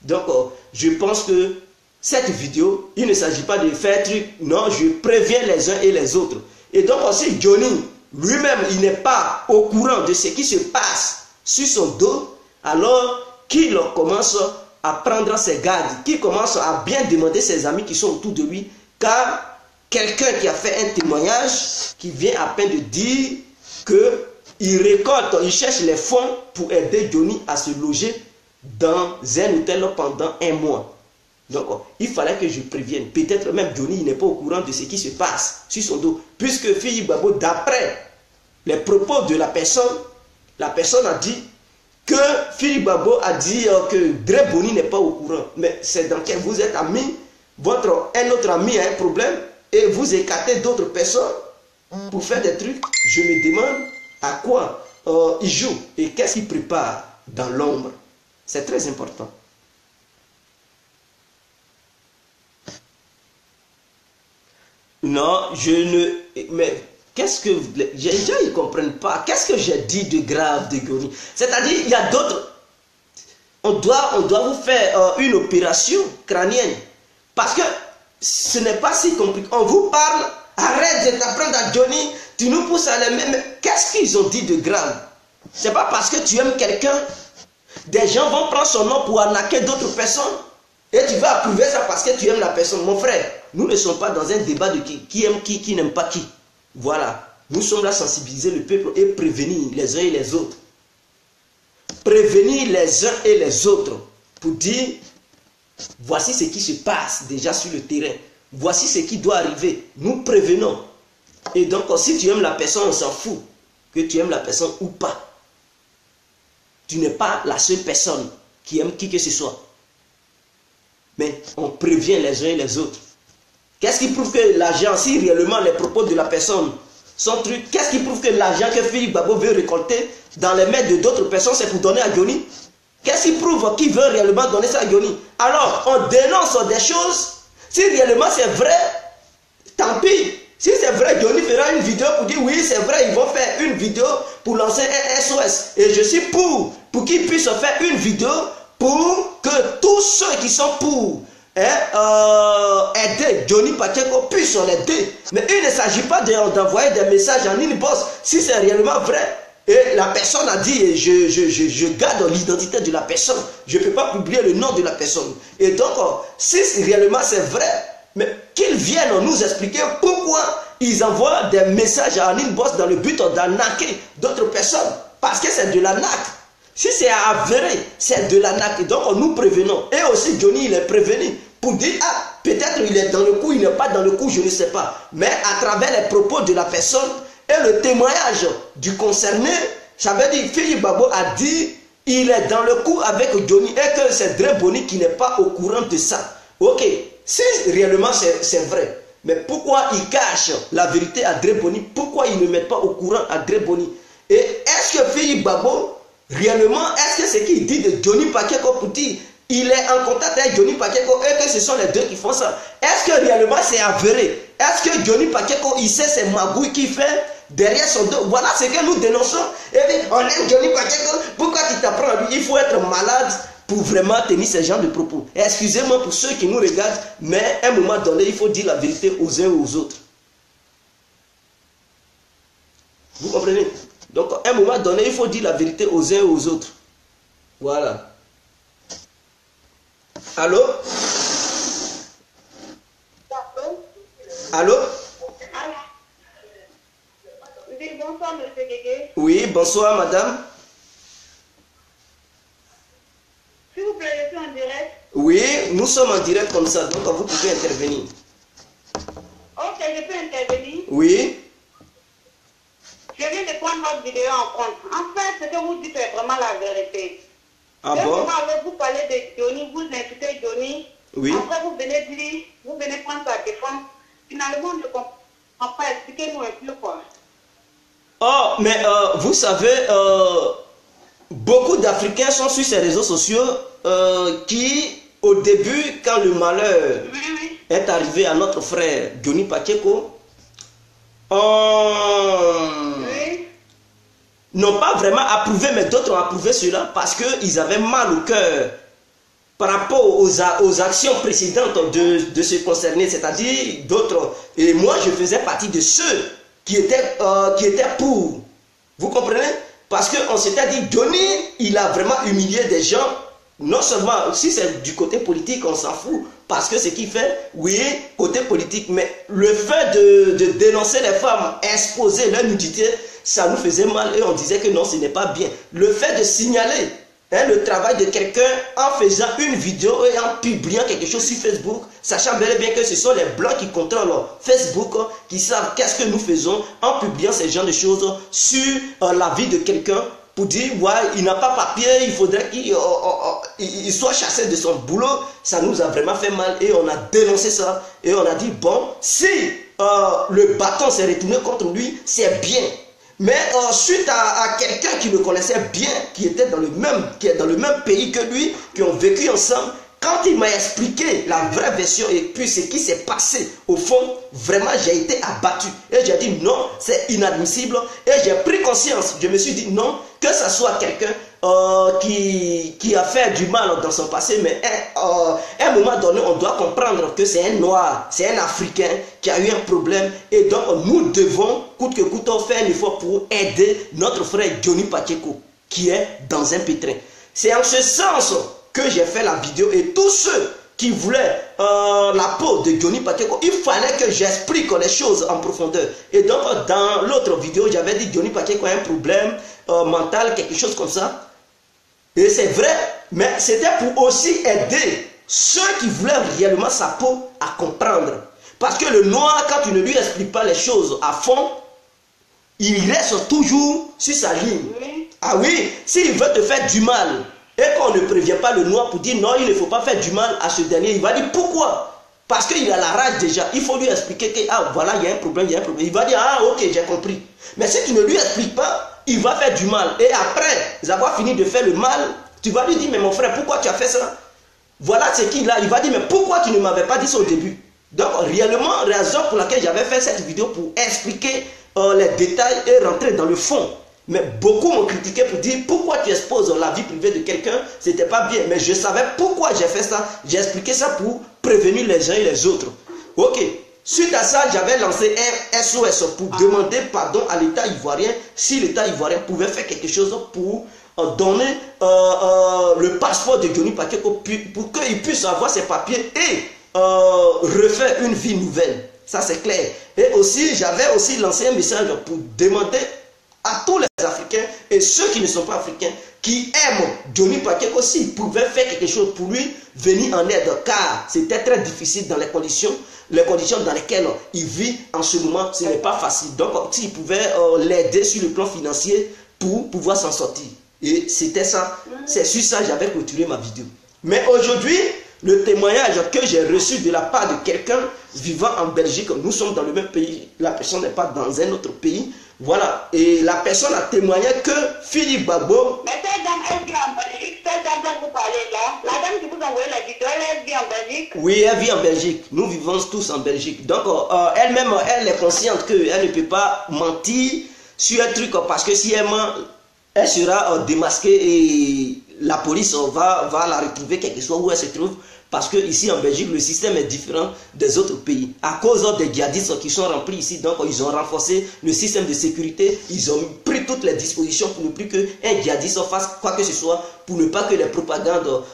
Speaker 1: Donc, je pense que cette vidéo, il ne s'agit pas de faire truc. Non, je préviens les uns et les autres. Et donc aussi, Johnny, lui-même, il n'est pas au courant de ce qui se passe sur son dos, alors qu'il commence à prendre ses gardes, qu'il commence à bien demander ses amis qui sont autour de lui, car quelqu'un qui a fait un témoignage, qui vient à peine de dire que il récolte, il cherche les fonds pour aider Johnny à se loger dans un hôtel pendant un mois. Donc, il fallait que je prévienne. Peut-être même Johnny n'est pas au courant de ce qui se passe sur son dos. Puisque Philippe Babo, d'après les propos de la personne a dit que Philippe Babo a dit que Dre Boni n'est pas au courant. Mais c'est dans quel vous êtes amis, un autre ami a un problème et vous écartez d'autres personnes pour faire des trucs. Je me demande à quoi il joue et qu'est-ce qu'il prépare dans l'ombre. C'est très important. Non, je ne... Mais qu'est-ce que... Les gens, ils ne comprennent pas. Qu'est-ce que j'ai dit de grave de Johnny? C'est-à-dire, il y a d'autres... On doit vous faire une opération crânienne. Parce que ce n'est pas si compliqué. On vous parle, arrête de t'apprendre à Johnny, tu nous pousses à les mêmes. Qu'est-ce qu'ils ont dit de grave? C'est pas parce que tu aimes quelqu'un, des gens vont prendre son nom pour arnaquer d'autres personnes. Et tu vas approuver ça parce que tu aimes la personne. Mon frère, nous ne sommes pas dans un débat de qui aime qui n'aime pas qui. Voilà. Nous sommes là sensibiliser le peuple et prévenir les uns et les autres. Prévenir les uns et les autres pour dire, voici ce qui se passe déjà sur le terrain. Voici ce qui doit arriver. Nous prévenons. Et donc, si tu aimes la personne, on s'en fout. Que tu aimes la personne ou pas. Tu n'es pas la seule personne qui aime qui que ce soit. Mais on prévient les uns et les autres. Qu'est-ce qui prouve que l'argent, si réellement les propos de la personne sont trucs, qu'est-ce qui prouve que l'argent que Philippe Babo veut récolter dans les mains de d'autres personnes, c'est pour donner à Johnny? Qu'est-ce qui prouve qu'il veut réellement donner ça à Johnny? Alors, on dénonce des choses. Si réellement c'est vrai, tant pis. Si c'est vrai, Johnny fera une vidéo pour dire oui, c'est vrai, ils vont faire une vidéo pour lancer un SOS. Et je suis pour qu'ils puissent faire une vidéo pour que tous ceux qui sont pour aider Johnny Pacheco puissent l'aider. Mais il ne s'agit pas d'envoyer des messages en inbox si c'est réellement vrai. Et la personne a dit, je garde l'identité de la personne. Je ne peux pas publier le nom de la personne. Et donc, si réellement c'est vrai, mais qu'ils viennent nous expliquer pourquoi ils envoient des messages en inbox dans le but d'arnaquer d'autres personnes. Parce que c'est de l'arnaque. Si c'est avéré, c'est de l'arnaque. Et donc, nous prévenons. Et aussi, Johnny, il est prévenu pour dire, ah, peut-être il est dans le coup, il n'est pas dans le coup, je ne sais pas. Mais à travers les propos de la personne et le témoignage du concerné, ça veut dire, Philippe Babo a dit, il est dans le coup avec Johnny et que c'est Dre Boni qui n'est pas au courant de ça. Ok, si réellement c'est vrai, mais pourquoi il cache la vérité à Dre Boni? Pourquoi il ne met pas au courant à Dre Boni? Et est-ce que Philippe Babo, réellement, est-ce que ce qu'il dit de Johnny Pacheco pour dire il est en contact avec Johnny Pacheco et que ce sont les deux qui font ça? Est-ce que réellement c'est avéré? Est-ce que Johnny Pacheco, il sait ces magouilles qu'il fait derrière son dos? Voilà ce que nous dénonçons. Et puis, on aime Johnny Pacheco. Pourquoi tu t'apprends à lui? Il faut être malade pour vraiment tenir ce genre de propos. Excusez-moi pour ceux qui nous regardent, mais à un moment donné, il faut dire la vérité aux uns et aux autres. Vous comprenez? Donc, à un moment donné, il faut dire la vérité aux uns et aux autres. Voilà. Allô? Allô?
Speaker 3: Oui, bonsoir, monsieur Guégué.
Speaker 1: Oui, bonsoir, madame.
Speaker 3: S'il vous plaît, je suis en direct.
Speaker 1: Oui, nous sommes en direct comme ça, donc vous pouvez intervenir.
Speaker 3: Ok, je peux intervenir.
Speaker 1: Oui.
Speaker 3: Je viens de prendre votre vidéo en compte. En fait, ce que vous dites est vraiment la vérité.
Speaker 1: Ah bon?
Speaker 3: Vous parlez de Johnny, vous insultez Johnny.
Speaker 1: Oui.
Speaker 3: Après, vous venez dire, vous venez prendre sa défense. Finalement, on ne comprend pas. Expliquez-nous un peu quoi.
Speaker 1: Oh, mais vous savez, beaucoup d'Africains sont sur ces réseaux sociaux qui, au début, quand le malheur est arrivé à notre frère Johnny Pacheco, n'ont pas vraiment approuvé, mais d'autres ont approuvé cela parce qu'ils avaient mal au cœur par rapport aux actions précédentes de se concerner, c'est-à-dire d'autres. Et moi, je faisais partie de ceux qui étaient pour. Vous comprenez? Parce qu'on s'était dit, Johnny, il a vraiment humilié des gens. Non seulement, si c'est du côté politique, on s'en fout. Parce que ce qu'il fait, oui, côté politique. Mais le fait de dénoncer les femmes, exposer leur nudité, ça nous faisait mal. Et on disait que non, ce n'est pas bien. Le fait de signaler le travail de quelqu'un en faisant une vidéo et en publiant quelque chose sur Facebook, sachant bel et bien que ce sont les blancs qui contrôlent Facebook, qui savent qu'est-ce que nous faisons en publiant ce genre de choses sur la vie de quelqu'un pour dire, ouais, il n'a pas papier, il faudrait qu'il soit chassé de son boulot. Ça nous a vraiment fait mal et on a dénoncé ça. Et on a dit, bon, si le bâton s'est retourné contre lui, c'est bien. Mais suite à quelqu'un qui le connaissait bien, qui est dans le même pays que lui, qui ont vécu ensemble, quand il m'a expliqué la vraie version et puis ce qui s'est passé, au fond, vraiment j'ai été abattu. Et j'ai dit non, c'est inadmissible. Et j'ai pris conscience, je me suis dit non, que ce soit quelqu'un qui a fait du mal dans son passé, mais à un moment donné, on doit comprendre que c'est un noir, c'est un Africain qui a eu un problème. Et donc, nous devons, coûte que coûte, faire un effort pour aider notre frère Johnny Pacheco, qui est dans un pétrin. C'est en ce sens que j'ai fait la vidéo. Et tous ceux qui voulaient la peau de Johnny Pacheco, il fallait que j'explique les choses en profondeur. Et donc, dans l'autre vidéo, j'avais dit Johnny Pacheco a un problème mental, quelque chose comme ça. Et c'est vrai, mais c'était pour aussi aider ceux qui voulaient réellement sa peau à comprendre. Parce que le noir, quand tu ne lui expliques pas les choses à fond, il reste toujours sur sa ligne. Ah oui, s'il veut te faire du mal, et qu'on ne prévient pas le noir pour dire non, il ne faut pas faire du mal à ce dernier, il va dire pourquoi? Parce qu'il a la rage déjà. Il faut lui expliquer que ah voilà, il y a un problème, il y a un problème. Il va dire ah ok, j'ai compris. Mais si tu ne lui expliques pas, il va faire du mal. Et après avoir fini de faire le mal, tu vas lui dire mais mon frère, pourquoi tu as fait ça? Voilà ce qu'il a. Il va dire mais pourquoi tu ne m'avais pas dit ça au début? Donc réellement, raison pour laquelle j'avais fait cette vidéo pour expliquer les détails et rentrer dans le fond. Mais beaucoup m'ont critiqué pour dire pourquoi tu exposes la vie privée de quelqu'un, c'était pas bien. Mais je savais pourquoi j'ai fait ça. J'ai expliqué ça pour prévenir les uns et les autres. Ok. Suite à ça, j'avais lancé un SOS pour demander pardon à l'État ivoirien si l'État ivoirien pouvait faire quelque chose pour donner le passeport de Johnny Pacheco pour qu'il puisse avoir ses papiers et refaire une vie nouvelle. Ça c'est clair. Et aussi, j'avais aussi lancé un message pour demander à tous les Africains et ceux qui ne sont pas Africains, qui aiment Johnny Pacheco, s'ils pouvaient faire quelque chose pour lui, venir en aide, car c'était très difficile dans les conditions dans lesquelles il vit en ce moment, ce n'est pas facile. Donc, s'ils pouvaient l'aider sur le plan financier pour pouvoir s'en sortir. Et c'était ça, c'est sur ça que j'avais clôturé ma vidéo. Mais aujourd'hui, le témoignage que j'ai reçu de la part de quelqu'un vivant en Belgique, nous sommes dans le même pays, la personne n'est pas dans un autre pays. Voilà, et la personne a témoigné que Philippe Gbagbo...
Speaker 3: Mais cette dame est en Belgique, cette dame dame vous parlez là, la dame qui vous a envoyé la vidéo, elle vit en Belgique?
Speaker 1: Oui, elle vit en Belgique. Nous vivons tous en Belgique. Donc, elle-même, elle est consciente qu'elle ne peut pas mentir sur un truc parce que si elle ment, elle sera démasquée et la police va la retrouver quelque soit où elle se trouve. Parce que ici en Belgique, le système est différent des autres pays. À cause des djihadistes qui sont remplis ici, donc ils ont renforcé le système de sécurité. Ils ont pris toutes les dispositions pour ne plus qu'un djihadiste fasse quoi que ce soit, pour ne pas que les propagandes,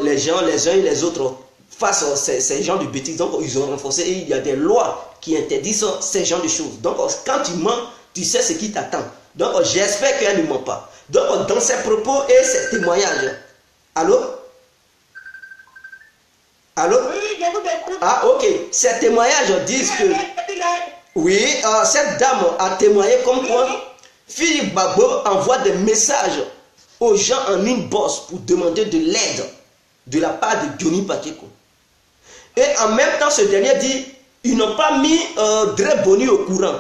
Speaker 1: les gens, les uns et les autres, fassent ces genres de bêtises. Donc ils ont renforcé et il y a des lois qui interdisent ces genres de choses. Donc quand tu mens, tu sais ce qui t'attend. Donc j'espère qu'elle ne ment pas. Donc dans ses propos et ses témoignages. Allô? Allô?
Speaker 3: Oui, je vous écoute.
Speaker 1: Ah, ok. Ces témoignages disent que... Oui, cette dame a témoigné comme quoi Philippe Gbagbo envoie des messages aux gens en inbox pour demander de l'aide de la part de Johnny Pacheco. Et en même temps, ce dernier dit, ils n'ont pas mis Dre Boni au courant.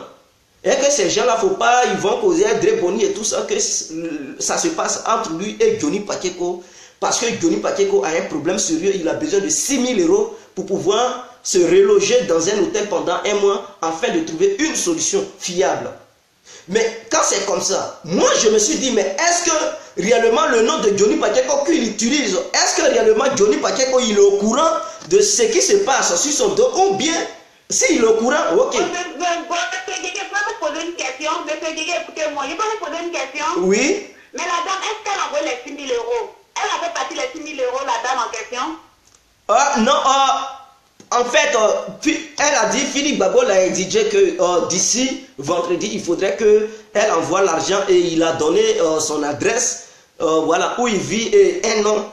Speaker 1: Et que ces gens-là, faut pas, ils vont causer Dre Boni et tout ça, que ça se passe entre lui et Johnny Pacheco. Parce que Johnny Pacheco a un problème sérieux, il a besoin de 6 000 € pour pouvoir se reloger dans un hôtel pendant un mois afin de trouver une solution fiable. Mais quand c'est comme ça, moi je me suis dit, mais est-ce que réellement le nom de Johnny Pacheco qu'il utilise, est-ce que réellement Johnny Pacheco il est au courant de ce qui se passe sur son dos ou bien s'il est au courant, ok.
Speaker 3: Je peux vous poser une question, écoutez-moi, je peux vous poser une question.
Speaker 1: Oui.
Speaker 3: Mais la dame, est-ce qu'elle a envoyé les 6 000 €? Elle a fait partie les 6 000 €, la dame en question?
Speaker 1: Non, en fait, elle a dit, Philippe Gbagbo l'a indiqué que d'ici vendredi, il faudrait qu'elle envoie l'argent et il a donné son adresse, voilà, où il vit et un nom,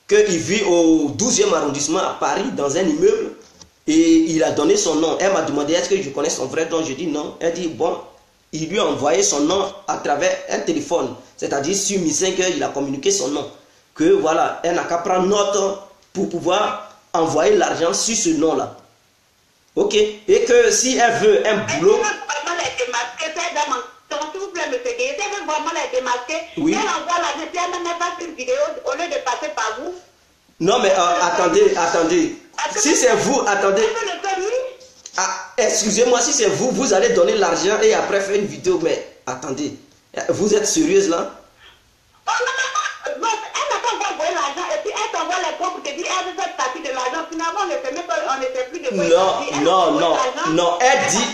Speaker 1: qu'il vit au 12e arrondissement à Paris, dans un immeuble, et il a donné son nom. Elle m'a demandé, est-ce que je connais son vrai nom? Je dis non. Elle dit, bon, il lui a envoyé son nom à travers un téléphone, c'est-à-dire sur Mi 5, il a communiqué son nom. Que voilà, elle n'a qu'à prendre note pour pouvoir envoyer l'argent sur ce nom-là. Ok? Et que si elle veut un boulot...
Speaker 3: S'il vous plaît, monsieur Gueye, si elle veut vraiment la démasquer,
Speaker 1: oui.
Speaker 3: Elle envoie l'argent, si elle ne met pas une vidéo au lieu de passer par vous.
Speaker 1: Non, mais attendez. Si c'est vous, attendez. Ah, excusez-moi, si c'est vous, vous allez donner l'argent et après faire une vidéo. Mais attendez, vous êtes sérieuse là?
Speaker 3: Oh non, elle n'a pas encore envoyé l'argent et puis elle t'envoie les points pour te dire elle veut faire partie de l'argent. Finalement, on ne sait même pas, on ne sait plus de quoi.
Speaker 1: Non, elle dit.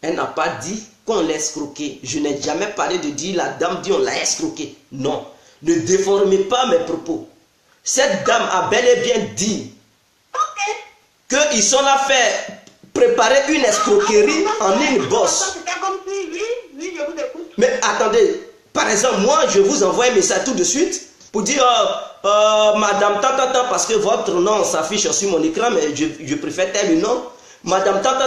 Speaker 1: Elle n'a pas dit qu'on l'a escroqué. Je n'ai jamais parlé de dire la dame dit on l'a escroqué. Non, ne déformez pas mes propos. Cette dame a bel et bien dit qu'ils sont là faire préparer une escroquerie en inbox. Mais attendez, par exemple, moi je vous envoie un message tout de suite pour dire madame tant, parce que votre nom s'affiche sur mon écran, mais je préfère tel nom. Madame tant,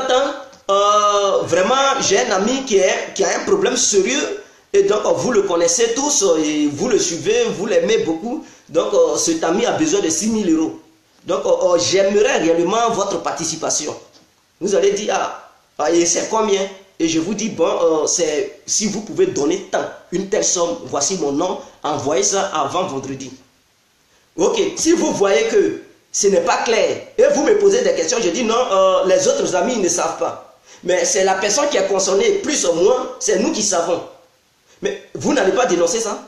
Speaker 1: vraiment j'ai un ami qui a un problème sérieux. Et donc vous le connaissez tous et vous le suivez, vous l'aimez beaucoup. Donc cet ami a besoin de 6 000 €. Donc j'aimerais réellement votre participation. Vous allez dire, et c'est combien? Et je vous dis, bon, si vous pouvez donner tant, une telle somme, voici mon nom, envoyez ça avant vendredi. Ok, si vous voyez que ce n'est pas clair, et vous me posez des questions, je dis non, les autres amis ne savent pas. Mais c'est la personne qui est concernée, plus ou moins, c'est nous qui savons. Mais vous n'allez pas dénoncer ça?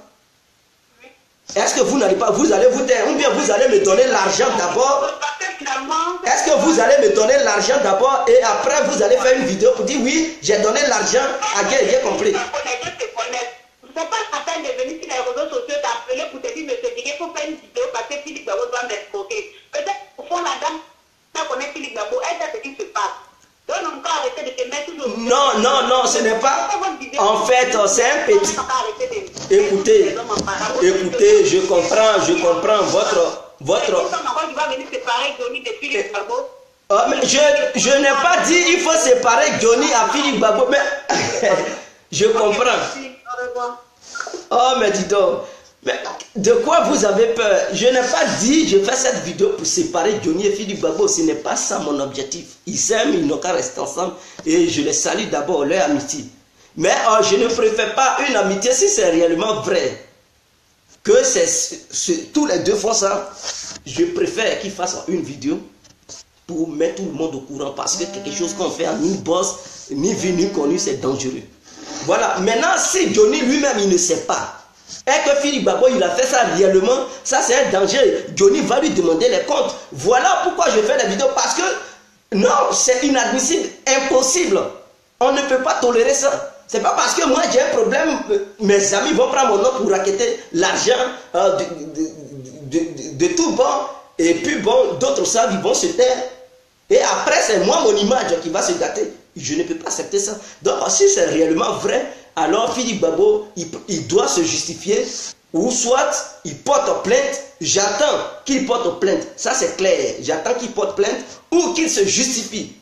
Speaker 1: Est-ce que vous n'allez pas, vous allez vous taire, ou bien vous allez me donner l'argent d'abord? Est-ce que vous allez me donner l'argent d'abord et après vous allez faire une vidéo pour dire oui, j'ai donné l'argent à Guerre complet?
Speaker 3: C'est pas la peine de venir sur les réseaux sociaux t'appeler pour te dire, monsieur Gueye, il faut faire une vidéo parce que Philippe Gbagbo doit m'escroquer. Peut-être au fond la dame, ça connaît Philippe Gbagbo, elle sait ce qui se passe. Donc on peut arrêter de te mettre toujours.
Speaker 1: Non, ce n'est pas. En fait, c'est un petit. Écoutez, je comprends votre. Mais je n'ai pas dit il faut séparer Johnny à Philippe Gbagbo, mais je comprends. Oh, mais dis donc, mais de quoi vous avez peur? Je n'ai pas dit je fais cette vidéo pour séparer Johnny et Philippe Gbagbo, ce n'est pas ça mon objectif. Ils s'aiment, ils n'ont qu'à rester ensemble et je les salue d'abord, leur amitié. Mais je ne préfère pas une amitié si c'est réellement vrai. Que tous les deux font ça. Je préfère qu'ils fassent une vidéo pour mettre tout le monde au courant. Parce que quelque chose qu'on fait ni boss, ni vu, ni connu, c'est dangereux. Voilà. Maintenant, si Johnny lui-même, il ne sait pas. Et que Philippe Babo, il a fait ça réellement, ça c'est un danger. Johnny va lui demander les comptes. Voilà pourquoi je fais la vidéo. Parce que, non, c'est inadmissible, impossible. On ne peut pas tolérer ça. C'est pas parce que moi j'ai un problème, mes amis vont prendre mon nom pour racketter l'argent de tout bon. Et puis bon, d'autres savent, ils vont se taire. Et après, c'est moi, mon image qui va se gâter. Je ne peux pas accepter ça. Donc, si c'est réellement vrai, alors Philippe Babo, il doit se justifier. Ou soit, il porte plainte. J'attends qu'il porte plainte. Ça, c'est clair. J'attends qu'il porte plainte ou qu'il se justifie.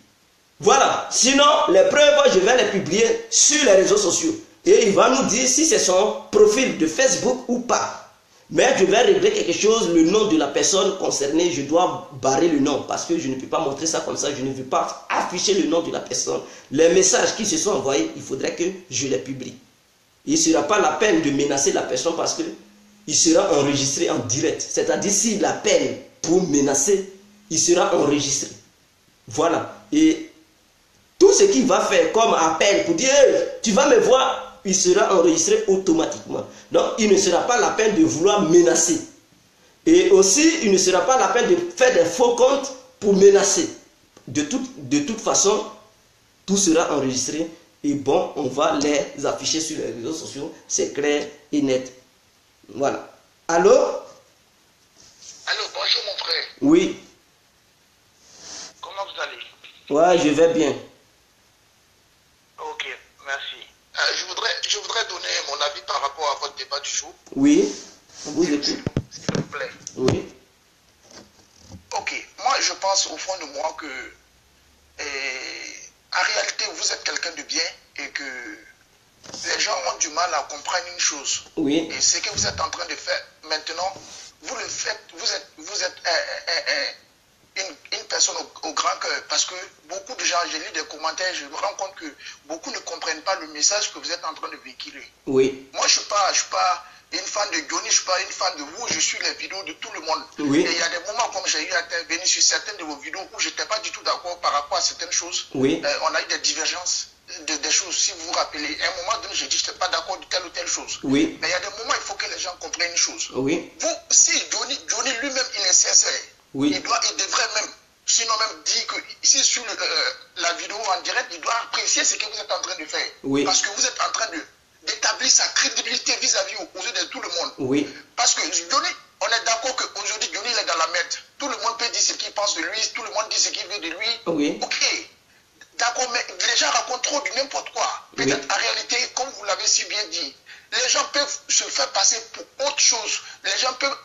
Speaker 1: Voilà. Sinon, les preuves, je vais les publier sur les réseaux sociaux. Et il va nous dire si c'est son profil de Facebook ou pas. Mais je vais régler quelque chose, le nom de la personne concernée, je dois barrer le nom parce que je ne peux pas montrer ça comme ça, je ne veux pas afficher le nom de la personne. Les messages qui se sont envoyés, il faudrait que je les publie. Il ne sera pas la peine de menacer la personne parce qu'il sera enregistré en direct. C'est-à-dire s'il appelle pour menacer, il sera enregistré. Voilà. Et tout ce qu'il va faire comme appel pour dire hey, tu vas me voir, il sera enregistré automatiquement. Donc, il ne sera pas la peine de vouloir menacer. Et aussi, il ne sera pas la peine de faire des faux comptes pour menacer. De toute façon, tout sera enregistré. Et bon, on va les afficher sur les réseaux sociaux. C'est clair et net. Voilà. Allô?
Speaker 4: Allô, bonjour mon frère.
Speaker 1: Oui.
Speaker 4: Comment vous allez?
Speaker 1: Ouais, je vais bien.
Speaker 4: Ok, merci. Je voudrais donner mon avis par rapport à votre débat du jour.
Speaker 1: Oui, on vous écoute.
Speaker 4: S'il vous plaît.
Speaker 1: Oui.
Speaker 4: Ok, moi je pense au fond de moi que en réalité vous êtes quelqu'un de bien et que les gens ont du mal à comprendre une chose.
Speaker 1: Oui.
Speaker 4: Et ce que vous êtes en train de faire maintenant, vous le faites, vous êtes une personne au grand cœur, parce que beaucoup de gens, j'ai lu des commentaires, je me rends compte que beaucoup ne comprennent pas le message que vous êtes en train de véhiculer.
Speaker 1: Oui.
Speaker 4: Moi, je ne suis pas une fan de Johnny, je ne suis pas une fan de vous, je suis les vidéos de tout le monde.
Speaker 1: Oui.
Speaker 4: Et il y a des moments comme j'ai eu à intervenir sur certaines de vos vidéos où je n'étais pas du tout d'accord par rapport à certaines choses.
Speaker 1: Oui.
Speaker 4: On a eu des divergences, des choses, si vous vous rappelez. À un moment donné, j'ai dit que je n'étais pas d'accord de telle ou telle chose.
Speaker 1: Oui.
Speaker 4: Mais il y a des moments, il faut que les gens comprennent une chose.
Speaker 1: Oui.
Speaker 4: Vous, si Johnny lui-même, il est sincère,
Speaker 1: oui.
Speaker 4: il devrait même, sinon même dire que ici sur la vidéo en direct, il doit apprécier ce que vous êtes en train de faire.
Speaker 1: Oui.
Speaker 4: Parce que vous êtes en train d'établir sa crédibilité vis-à-vis aux yeux de tout le monde.
Speaker 1: Oui.
Speaker 4: Parce que Johnny, on est d'accord qu'aujourd'hui, Johnny il est dans la merde. Tout le monde peut dire ce qu'il pense de lui, tout le monde dit ce qu'il veut de lui.
Speaker 1: Oui.
Speaker 4: Ok. D'accord, mais les gens racontent trop de n'importe quoi. Peut-être
Speaker 1: oui.
Speaker 4: en réalité, comme vous l'avez si bien dit, les gens peuvent se faire passer pour autre chose. Les gens peuvent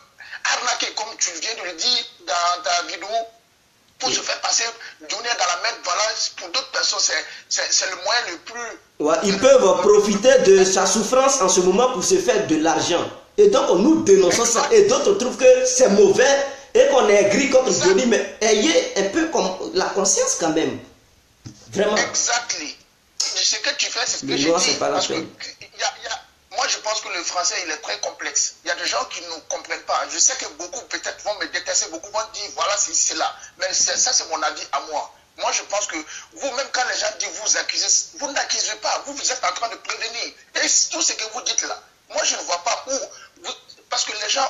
Speaker 4: arnaquer, comme tu viens de le dire dans ta vidéo, pour se faire passer, Johnny dans la merde. Voilà, pour d'autres personnes, c'est le moyen le plus...
Speaker 1: Ouais, ils peuvent profiter de sa souffrance en ce moment pour se faire de l'argent. Et donc, nous dénonçons ça. Et d'autres trouvent que c'est mauvais et qu'on est gris contre Johnny. Mais ayez un peu comme la conscience quand même. Vraiment.
Speaker 4: Exactly. Ce que tu fais, c'est ce que
Speaker 1: je
Speaker 4: dis.
Speaker 1: Pas
Speaker 4: parce que moi, je pense que le français, il est très complexe. Il y a des gens qui ne comprennent pas. Je sais que beaucoup, peut-être, vont me détester. Beaucoup vont dire, voilà, c'est là. Mais ça, c'est mon avis à moi. Moi, je pense que vous, même quand les gens disent vous accusez, vous n'accusez pas. Vous êtes en train de prévenir. Et tout ce que vous dites là, moi, je ne vois pas où. Parce que les gens,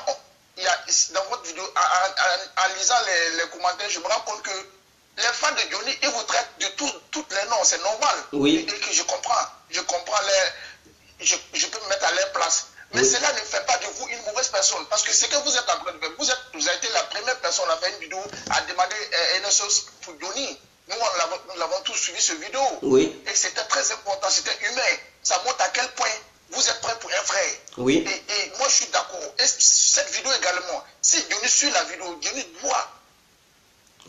Speaker 4: dans votre vidéo, en lisant les commentaires, je me rends compte que les fans de Johnny, ils vous traitent de tous les noms, c'est normal.
Speaker 1: Oui.
Speaker 4: Et que je comprends je peux me mettre à leur place. Mais oui. Cela ne fait pas de vous une mauvaise personne. Parce que ce que vous êtes en train de faire, vous avez été la première personne à faire une vidéo, à demander NSOS pour Johnny. Nous l'avons tous suivi cette vidéo.
Speaker 1: Oui.
Speaker 4: Et c'était très important, c'était humain. Ça montre à quel point vous êtes prêts pour un frère.
Speaker 1: Oui.
Speaker 4: Et moi je suis d'accord. Et cette vidéo également, si Johnny suit la vidéo, Johnny doit,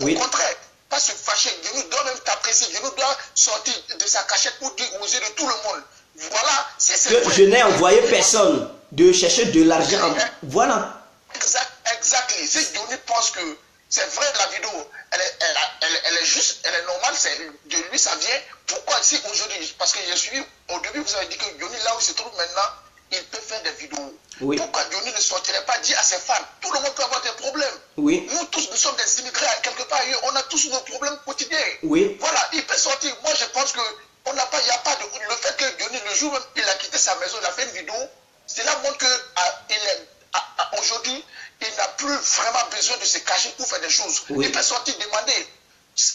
Speaker 4: au contraire, pas se fâcher. Johnny doit même t'apprécier. Johnny doit sortir de sa cachette pour dire aux yeux de tout le monde. Voilà, c'est
Speaker 1: que je n'ai envoyé personne de chercher de l'argent. Voilà.
Speaker 4: Exactement. Si Johnny pense que c'est vrai, la vidéo, elle est juste, elle est normale, de lui ça vient. Pourquoi si aujourd'hui, parce que je suis, au début vous avez dit que Johnny, là où il se trouve maintenant, il peut faire des vidéos.
Speaker 1: Oui.
Speaker 4: Pourquoi Johnny ne sortirait pas dire à ses fans, tout le monde peut avoir des problèmes.
Speaker 1: Oui.
Speaker 4: Nous tous, nous sommes des immigrés quelque part ailleurs, on a tous nos problèmes quotidiens.
Speaker 1: Oui.
Speaker 4: Voilà, il peut sortir. Moi je pense que il n'y a pas de. Le fait que Johnny, le jour même il a quitté sa maison, il a fait une vidéo, cela montre que aujourd'hui, il n'a plus vraiment besoin de se cacher pour faire des choses.
Speaker 1: Oui.
Speaker 4: Il peut sortir demander.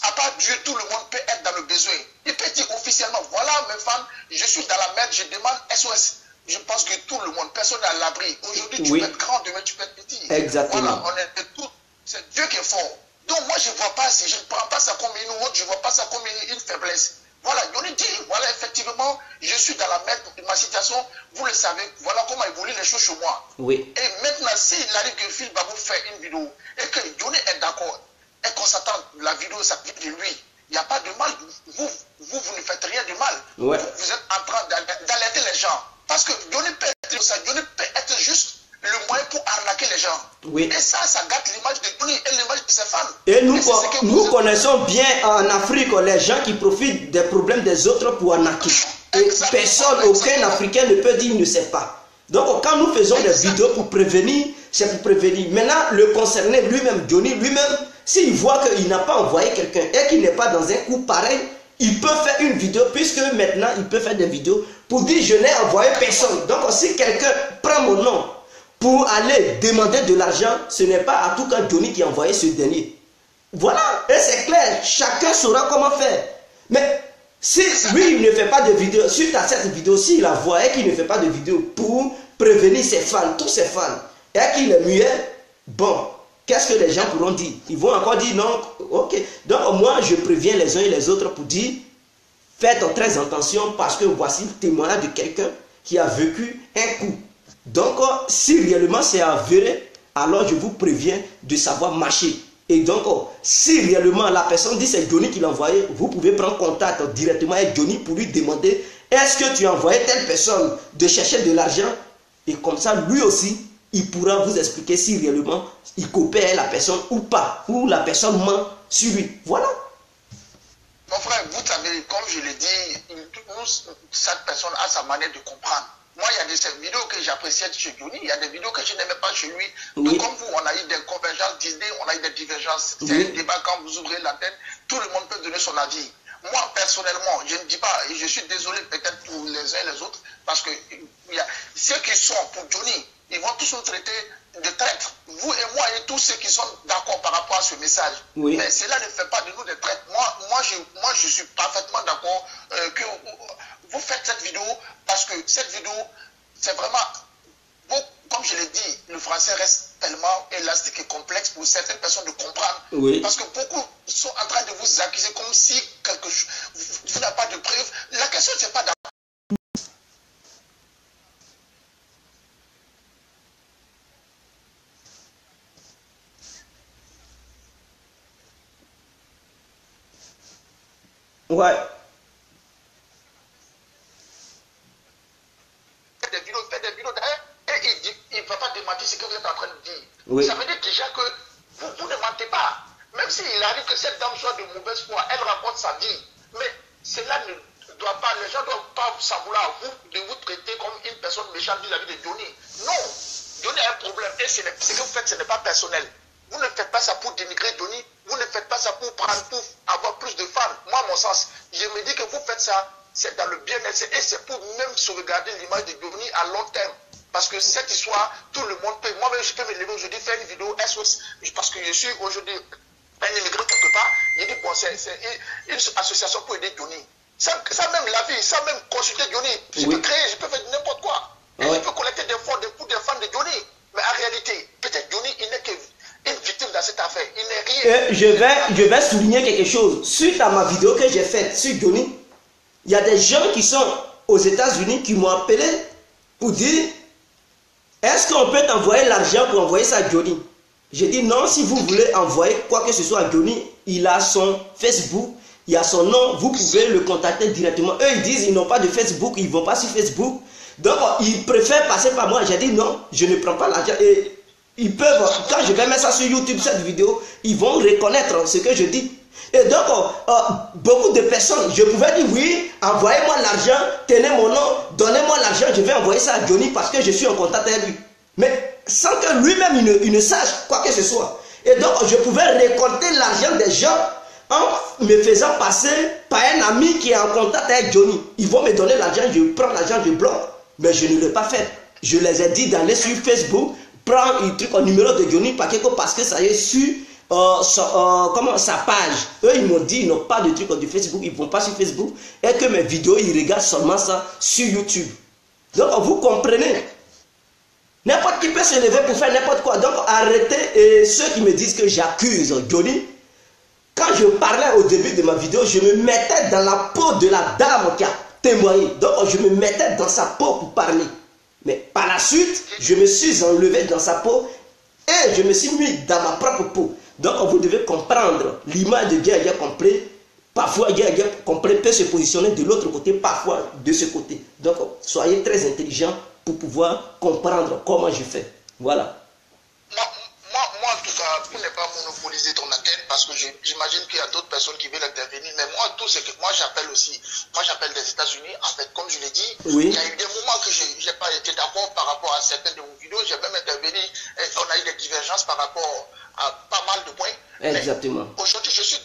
Speaker 4: À part Dieu, tout le monde peut être dans le besoin. Il peut dire officiellement, voilà mes fans, je suis dans la merde, je demande SOS. Je pense que tout le monde, personne n'est à l'abri. Aujourd'hui, tu peux être grand, demain tu peux être petit.
Speaker 1: Exactement.
Speaker 4: Voilà, on est tous. C'est Dieu qui est fort. Donc moi, je ne vois pas, je ne prends pas ça comme une honte, je ne vois pas ça comme une faiblesse. Voilà, Johnny dit, voilà, effectivement, je suis dans la merde, ma situation, vous le savez, voilà comment évoluent les choses chez moi.
Speaker 1: Oui.
Speaker 4: Et maintenant, s'il arrive que Phil Babou fait une vidéo et que Johnny est d'accord, et qu'on s'attend, la vidéo s'applique de lui, il n'y a pas de mal. Vous ne faites rien de mal.
Speaker 1: Ouais.
Speaker 4: Vous êtes en train d'alerter les gens. Parce que Johnny peut être juste le moyen pour arnaquer les gens.
Speaker 1: Oui.
Speaker 4: Et ça gâte l'image de Johnny et l'image de ses fans.
Speaker 1: Et nous connaissons bien en Afrique les gens qui profitent des problèmes des autres pour arnaquer. Et personne, aucun Africain ne peut dire qu'il ne sait pas. Donc quand nous faisons des vidéos pour prévenir, c'est pour prévenir. Maintenant, le concerné lui-même, Johnny lui-même, s'il voit qu'il n'a pas envoyé quelqu'un et qu'il n'est pas dans un coup pareil, il peut faire une vidéo, puisque maintenant il peut faire des vidéos pour dire je n'ai envoyé personne. Donc si quelqu'un prend mon nom pour aller demander de l'argent, ce n'est pas à tout cas Johnny qui a envoyé ce dernier. Voilà, et c'est clair, chacun saura comment faire. Mais si lui il ne fait pas de vidéo, suite à cette vidéo, s'il a envoyé qu'il ne fait pas de vidéo pour prévenir ses fans, tous ses fans, et qu'il est muet, bon, qu'est-ce que les gens pourront dire? Ils vont encore dire non, ok. Donc moi je préviens les uns et les autres pour dire, faites très attention parce que voici le témoignage de quelqu'un qui a vécu un coup. Donc si réellement c'est avéré, alors je vous préviens de savoir marcher. Et donc si réellement la personne dit c'est Johnny qui l'a envoyé, vous pouvez prendre contact directement avec Johnny pour lui demander est-ce que tu as envoyé telle personne de chercher de l'argent? Et comme ça lui aussi il pourra vous expliquer si réellement il coopère la personne ou pas, ou la personne ment sur lui. Voilà.
Speaker 4: Mon frère, vous savez, comme je l'ai dit, chaque personne a sa manière de comprendre. Moi, il y a des vidéos que j'appréciais chez Johnny, il y a des vidéos que je n'aimais pas chez lui.
Speaker 1: Oui.
Speaker 4: Donc, comme vous, on a eu des convergences d'idées, on a eu des divergences. C'est
Speaker 1: Oui.
Speaker 4: un débat, quand vous ouvrez la tête, tout le monde peut donner son avis. Moi, personnellement, je ne dis pas, et je suis désolé peut-être pour les uns et les autres, parce que ceux qui sont pour Johnny, ils vont tous nous traiter de traîtres. Vous et moi et tous ceux qui sont d'accord par rapport à ce message.
Speaker 1: Oui.
Speaker 4: Mais cela ne fait pas de nous des traîtres. Moi, je suis parfaitement d'accord que vous faites cette vidéo parce que cette vidéo, c'est vraiment, comme je l'ai dit, le français reste tellement élastique et complexe pour certaines personnes de comprendre.
Speaker 1: Oui.
Speaker 4: Parce que beaucoup sont en train de vous accuser comme si quelque chose, vous n'avez pas de preuves. La question, c'est pas d'accord.
Speaker 1: Ouais.
Speaker 4: Fait des vidéos et il ne va pas démentir ce que vous êtes en train de dire.
Speaker 1: Oui.
Speaker 4: Ça veut dire déjà que vous ne mentez pas. Même s'il arrive que cette dame soit de mauvaise foi, elle raconte sa vie. Mais cela ne doit pas, les gens ne doivent pas s'en vouloir de vous traiter comme une personne méchante vis-à-vis de Johnny. Non, Johnny a un problème et ce que vous faites, ce n'est pas personnel. Vous ne faites pas ça pour dénigrer Johnny, vous ne faites pas ça pour avoir plus de fans. Moi, à mon sens, je me dis que vous faites ça, c'est dans le bien-être et c'est pour même sauvegarder l'image de Johnny à long terme. Parce que cette histoire, tout le monde peut. Moi-même, je peux me lever aujourd'hui, faire une vidéo SOS, parce que je suis aujourd'hui un immigré quelque part. Je dis, bon, c'est une association pour aider Johnny. Ça même la vie, ça même consulter Johnny. Je peux créer, je peux faire n'importe quoi. Et je peux collecter des fonds pour des fans de Johnny. Mais en réalité, peut-être Johnny, il n'est qu'une victime dans cette affaire. Il n'est rien.
Speaker 1: Je vais souligner quelque chose. Suite à ma vidéo que j'ai faite sur Johnny, il y a des gens qui sont aux États-Unis qui m'ont appelé pour dire est-ce qu'on peut t'envoyer l'argent pour envoyer ça à Johnny? J'ai dit non, si vous voulez envoyer quoi que ce soit à Johnny, il a son Facebook, il a son nom, vous pouvez le contacter directement. Eux, ils disent ils n'ont pas de Facebook, ils ne vont pas sur Facebook. Donc, ils préfèrent passer par moi. J'ai dit non, je ne prends pas l'argent. Et ils peuvent, quand je vais mettre ça sur YouTube, cette vidéo, ils vont reconnaître ce que je dis. Et donc, beaucoup de personnes, je pouvais dire oui, envoyez-moi l'argent, tenez mon nom, donnez-moi l'argent, je vais envoyer ça à Johnny parce que je suis en contact avec lui. Mais sans que lui-même il ne sache quoi que ce soit. Et donc, je pouvais récolter l'argent des gens en me faisant passer par un ami qui est en contact avec Johnny. Ils vont me donner l'argent, je prends l'argent, je bloque. Mais je ne l'ai pas fait. Je les ai dit d'aller sur Facebook, prendre un truc au numéro de Johnny Pakeko parce que ça y est sur sa page. Eux, ils m'ont dit, ils n'ont pas de truc du Facebook, ils ne vont pas sur Facebook. Et que mes vidéos, ils regardent seulement ça sur YouTube. Donc, vous comprenez. N'importe qui peut se lever pour faire n'importe quoi. Donc, arrêtez. Et ceux qui me disent que j'accuse Johnny, quand je parlais au début de ma vidéo, je me mettais dans la peau de la dame qui a témoigné. Donc, je me mettais dans sa peau pour parler. Mais par la suite, je me suis enlevé dans sa peau et je me suis mis dans ma propre peau. Donc, vous devez comprendre l'image de Guerrier complet. Parfois, Guerrier complet peut se positionner de l'autre côté, parfois de ce côté. Donc, soyez très intelligents pour pouvoir comprendre comment je fais. Voilà.
Speaker 4: Moi, en tout cas, pour ne pas monopoliser ton antenne, parce que j'imagine qu'il y a d'autres personnes qui veulent intervenir, mais moi, tout ce que moi j'appelle aussi, moi j'appelle des États-Unis, en fait, comme je l'ai dit,
Speaker 1: oui.
Speaker 4: Il y a eu des moments que je n'ai pas été d'accord par rapport à certaines de vos vidéos, j'ai même intervenu, et on a eu des divergences par rapport à pas mal de points.
Speaker 1: Exactement.
Speaker 4: Aujourd'hui, je suis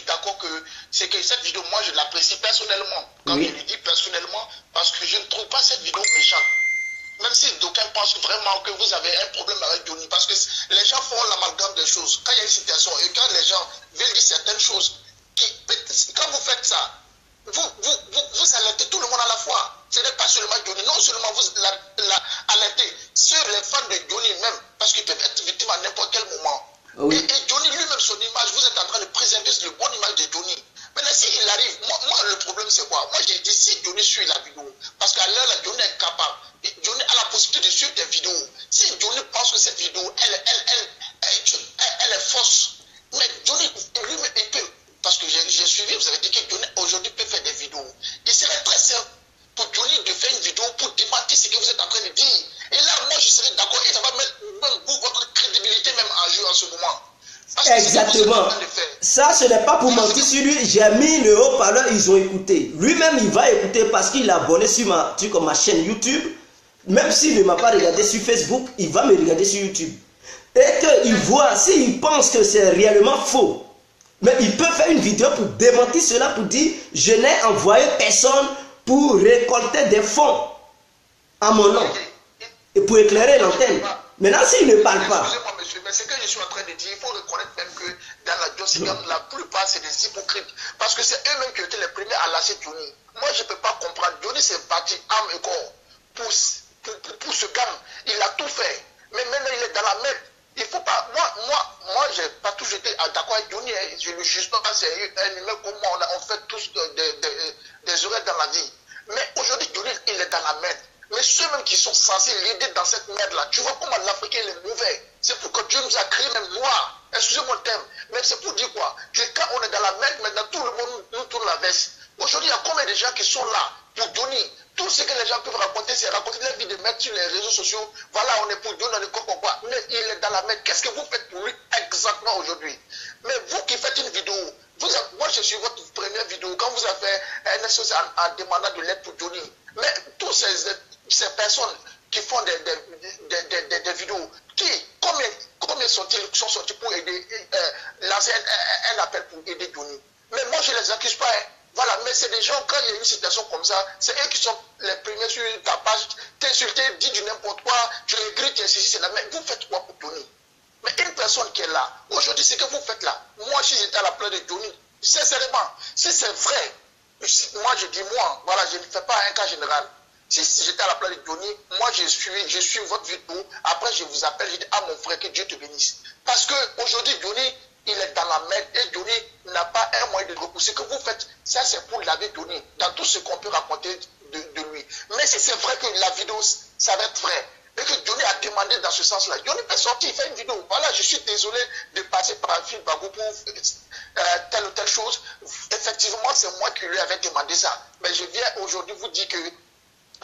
Speaker 4: d'accord que c'est que cette vidéo, moi je l'apprécie personnellement, comme
Speaker 1: oui.
Speaker 4: je l'ai dit personnellement, parce que je ne trouve pas cette vidéo méchante. Même si d'aucuns pensent vraiment que vous avez un problème avec Johnny, parce que les gens font l'amalgame des choses. Quand il y a une situation et quand les gens veulent dire certaines choses, quand vous faites ça, vous alertez tout le monde à la fois. Ce n'est pas seulement Johnny, non seulement vous alertez sur les fans de Johnny même, parce qu'ils peuvent être victimes à n'importe quel moment. Oui. Et Johnny lui-même, son image, vous êtes en train de présenter le bon image de Johnny. Maintenant, s'il arrive, moi, le problème c'est quoi? Moi, j'ai dit, si Johnny suit la vidéo, parce qu'à l'heure, Johnny est capable, Johnny a la possibilité de suivre des vidéos. Si Johnny pense que cette vidéo, elle est fausse, mais Johnny, lui-même, il peut, parce que j'ai suivi, vous avez dit que Johnny, aujourd'hui, peut faire des vidéos. Il serait très simple pour Johnny de faire une vidéo pour démentir ce que vous êtes en train de dire. Et là, moi, je serais d'accord, et ça va mettre même votre crédibilité même en jeu en ce moment.
Speaker 1: Exactement. Ça, ce n'est pas pour mentir sur lui. J'ai mis le haut-parleur, ils ont écouté. Lui-même, il va écouter parce qu'il est abonné sur ma chaîne YouTube. Même s'il ne m'a pas regardé sur Facebook, il va me regarder sur YouTube. Et qu'il voit, s'il pense que c'est réellement faux, mais il peut faire une vidéo pour démentir cela, pour dire je n'ai envoyé personne pour récolter des fonds à mon nom et pour éclairer l'antenne. Maintenant, s'il ne parle pas.
Speaker 4: Excusez-moi, monsieur, mais ce que je suis en train de dire, il faut reconnaître même que dans la Johnny, la plupart, c'est des hypocrites. Parce que c'est eux-mêmes qui étaient les premiers à lâcher Johnny. Moi, je ne peux pas comprendre. Johnny s'est battu âme et corps pour ce gamme. Il a tout fait. Mais maintenant, il est dans la merde. Il faut pas. Moi, je n'ai pas toujours été d'accord avec Johnny. Je ne le juge pas. C'est un humain comme moi. On fait tous des erreurs dans la vie. Mais aujourd'hui, Johnny, il est dans la merde. Mais ceux-mêmes qui sont censés l'aider dans cette merde-là, tu vois comment l'Africain est mauvais. C'est pour que Dieu nous a créé même noirs. Excusez-moi le terme. Mais c'est pour dire quoi? Que quand on est dans la merde, maintenant tout le monde nous tourne la veste. Aujourd'hui, il y a combien de gens qui sont là pour Johnny? Tout ce que les gens peuvent raconter, c'est raconter leur vie de mettre sur les réseaux sociaux. Voilà, on est pour Johnny, on est quoi. Mais il est dans la merde. Qu'est-ce que vous faites pour lui exactement aujourd'hui? Mais vous qui faites une vidéo, moi je suis votre première vidéo, quand vous avez fait un SOS en demandant de l'aide pour Johnny. Mais tous ces personnes qui font des vidéos, combien sont sortis pour aider, lancer un appel pour aider Johnny? Mais moi je ne les accuse pas. Voilà, mais c'est des gens, quand il y a une situation comme ça, c'est eux qui sont les premiers sur ta page, t'insulter, dis du n'importe quoi, tu regrettes, tu insistes, c'est là. Mais vous faites quoi pour Johnny? Mais une personne qui est là, aujourd'hui, ce que vous faites là, moi, si j'étais à la place de Johnny, sincèrement, si c'est vrai, moi je dis moi, voilà, je ne fais pas un cas général. Si j'étais à la place de Johnny, moi je suis votre vidéo, après je vous appelle, je dis à mon frère que Dieu te bénisse. Parce qu'aujourd'hui, Johnny, il est dans la merde et Johnny n'a pas un moyen de repousser. Ce que vous faites, ça c'est pour laver Johnny, dans tout ce qu'on peut raconter de lui. Mais si c'est vrai que la vidéo, ça va être vrai, et que Johnny a demandé dans ce sens-là, Johnny peut sortir, il fait une vidéo. Voilà, je suis désolé de passer par un film Bagou pour telle ou telle chose. Effectivement, c'est moi qui lui avais demandé ça. Mais je viens aujourd'hui vous dire que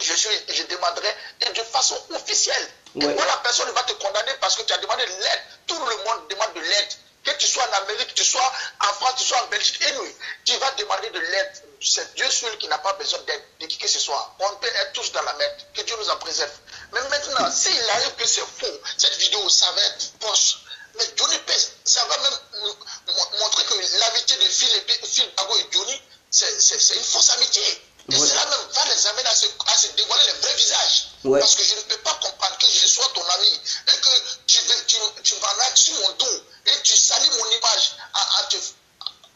Speaker 4: je demanderai et de façon officielle Et quand la personne va te condamner parce que tu as demandé de l'aide, tout le monde demande de l'aide. Que tu sois en Amérique, que tu sois en France, que tu sois en Belgique, et nous, tu vas demander de l'aide. C'est Dieu seul qui n'a pas besoin d'aide, de qui que ce soit. On peut être tous dans la merde. Que Dieu nous en préserve. Mais maintenant, s'il arrive que c'est faux, cette vidéo, ça va être poche. Mais Johnny Pest, ça va même montrer que l'amitié de Phil Bago et Johnny, c'est une fausse amitié. Et cela même va les amener à se dévoiler les vrais visages. Parce que je ne peux pas comprendre que je sois ton ami et que tu m'en as sur mon dos et tu salis mon image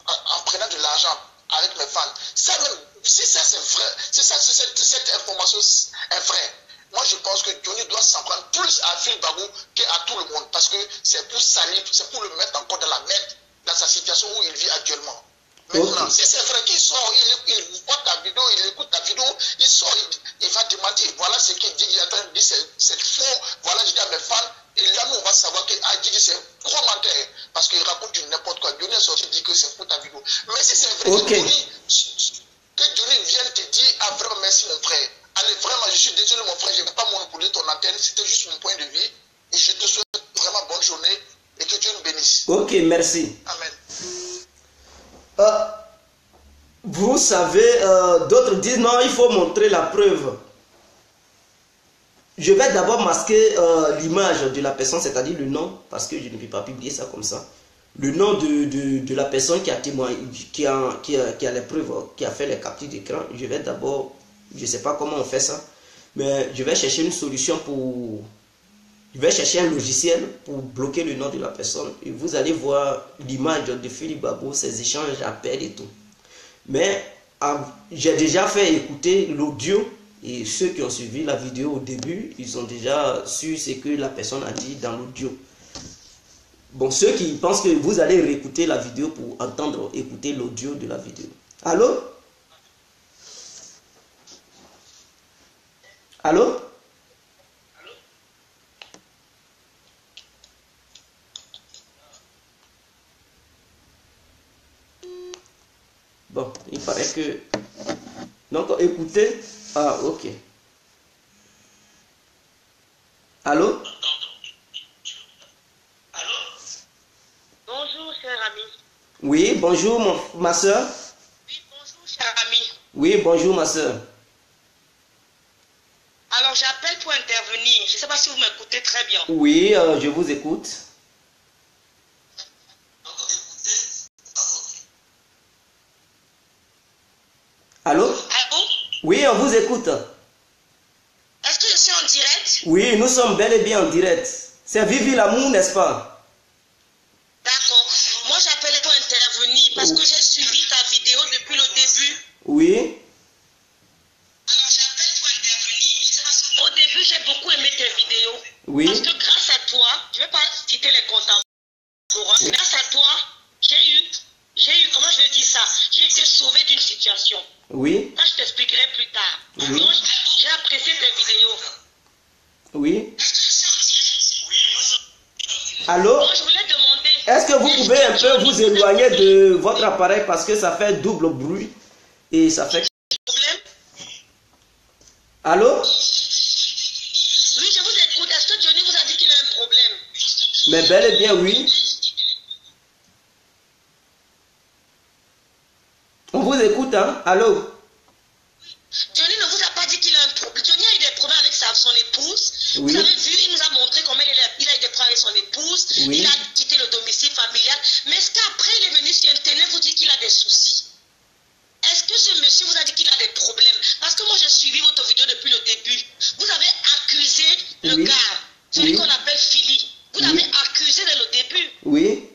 Speaker 4: en prenant de l'argent avec mes fans. Ça même, si ça c'est vrai, si cette information est vraie, moi je pense que Johnny doit s'en prendre plus à Phil Bago qu'à tout le monde. Parce que c'est pour salir, c'est pour le mettre encore dans la merde, dans sa situation où il vit actuellement. Maintenant, si c'est vrai qu'il sort, il voit ta vidéo, il écoute ta vidéo, il sort, il va demander, voilà ce qu'il dit, il est en train de dire, c'est faux, voilà, je dis à mes fans, et là, nous, on va savoir que Didi, c'est gros menteur, parce qu'il raconte du n'importe quoi. Johnny est sorti, il dit que c'est pour ta vidéo. Mais si c'est vrai que Johnny vienne te dire, ah, vraiment, merci, mon frère. Allez, vraiment, je suis désolé, mon frère, je ne vais pas monopoliser ton antenne, c'était juste mon point de vue, et je te souhaite vraiment bonne journée, et que Dieu nous bénisse.
Speaker 1: Ok, merci.
Speaker 4: Amen.
Speaker 1: Vous savez, d'autres disent non, il faut montrer la preuve. Je vais d'abord masquer l'image de la personne, c'est-à-dire le nom, parce que je ne peux pas publier ça comme ça. Le nom de la personne qui a témoigné, qui a les preuves, qui a fait les captures d'écran. Je vais d'abord, je ne sais pas comment on fait ça, mais je vais chercher une solution pour... Je vais chercher un logiciel pour bloquer le nom de la personne. Et vous allez voir l'image de Philippe Babo, ses échanges, appels et tout. Mais j'ai déjà fait écouter l'audio. Et ceux qui ont suivi la vidéo au début, ils ont déjà su ce que la personne a dit dans l'audio. Bon, ceux qui pensent que vous allez réécouter la vidéo pour entendre, écouter l'audio de la vidéo. Allô? Allô? Bon, il paraît que... Donc, écoutez... Ah, ok. Allô?
Speaker 3: Bonjour, cher ami.
Speaker 1: Oui, bonjour, ma soeur.
Speaker 3: Oui, bonjour, cher ami.
Speaker 1: Oui, bonjour, ma soeur.
Speaker 3: Alors, j'appelle pour intervenir. Je ne sais pas si vous m'écoutez très bien.
Speaker 1: Oui, je vous écoute. Allô?
Speaker 3: Allô?
Speaker 1: Oui, on vous écoute.
Speaker 3: Est-ce que je suis en direct?
Speaker 1: Oui, nous sommes bel et bien en direct. C'est Vivi l'amour, n'est-ce pas?
Speaker 3: D'accord. Moi, j'appelais pour intervenir parce que j'ai suivi ta vidéo depuis le début.
Speaker 1: Oui.
Speaker 3: Alors, j'appelle pour intervenir. Au début, j'ai beaucoup aimé tes vidéos.
Speaker 1: Oui.
Speaker 3: Parce que grâce à toi, je ne vais pas citer les contemporains, grâce à toi, j'ai eu, comment je vais dire ça? J'ai été sauvé d'une situation.
Speaker 1: Oui.
Speaker 3: Ça, je t'expliquerai plus tard.
Speaker 1: Oui.
Speaker 3: Donc, j'ai apprécié tes vidéos.
Speaker 1: Oui. Allô?
Speaker 3: Donc, je voulais demander...
Speaker 1: Est-ce que vous pouvez un peu vous éloigner de votre appareil parce que ça fait double bruit et ça fait...
Speaker 3: Problème?
Speaker 1: Allô?
Speaker 3: Oui, je vous écoute. Est-ce que Johnny vous a dit qu'il a un problème?
Speaker 1: Mais bel et bien oui. On vous écoute, hein? Allô?
Speaker 3: Johnny ne vous a pas dit qu'il a un problème. Johnny a eu des problèmes avec son épouse.
Speaker 1: Oui.
Speaker 3: Vous avez vu, il nous a montré comment il a eu des problèmes avec son épouse.
Speaker 1: Oui.
Speaker 3: Il a quitté le domicile familial. Mais est-ce qu'après, il est venu sur Internet vous dire qu'il a des soucis? Est-ce que ce monsieur vous a dit qu'il a des problèmes? Parce que moi, j'ai suivi votre vidéo depuis le début. Vous avez accusé le
Speaker 1: Oui.
Speaker 3: gars, celui
Speaker 1: Oui.
Speaker 3: qu'on appelle Philly. Vous
Speaker 1: Oui.
Speaker 3: l'avez accusé dès le début.
Speaker 1: Oui.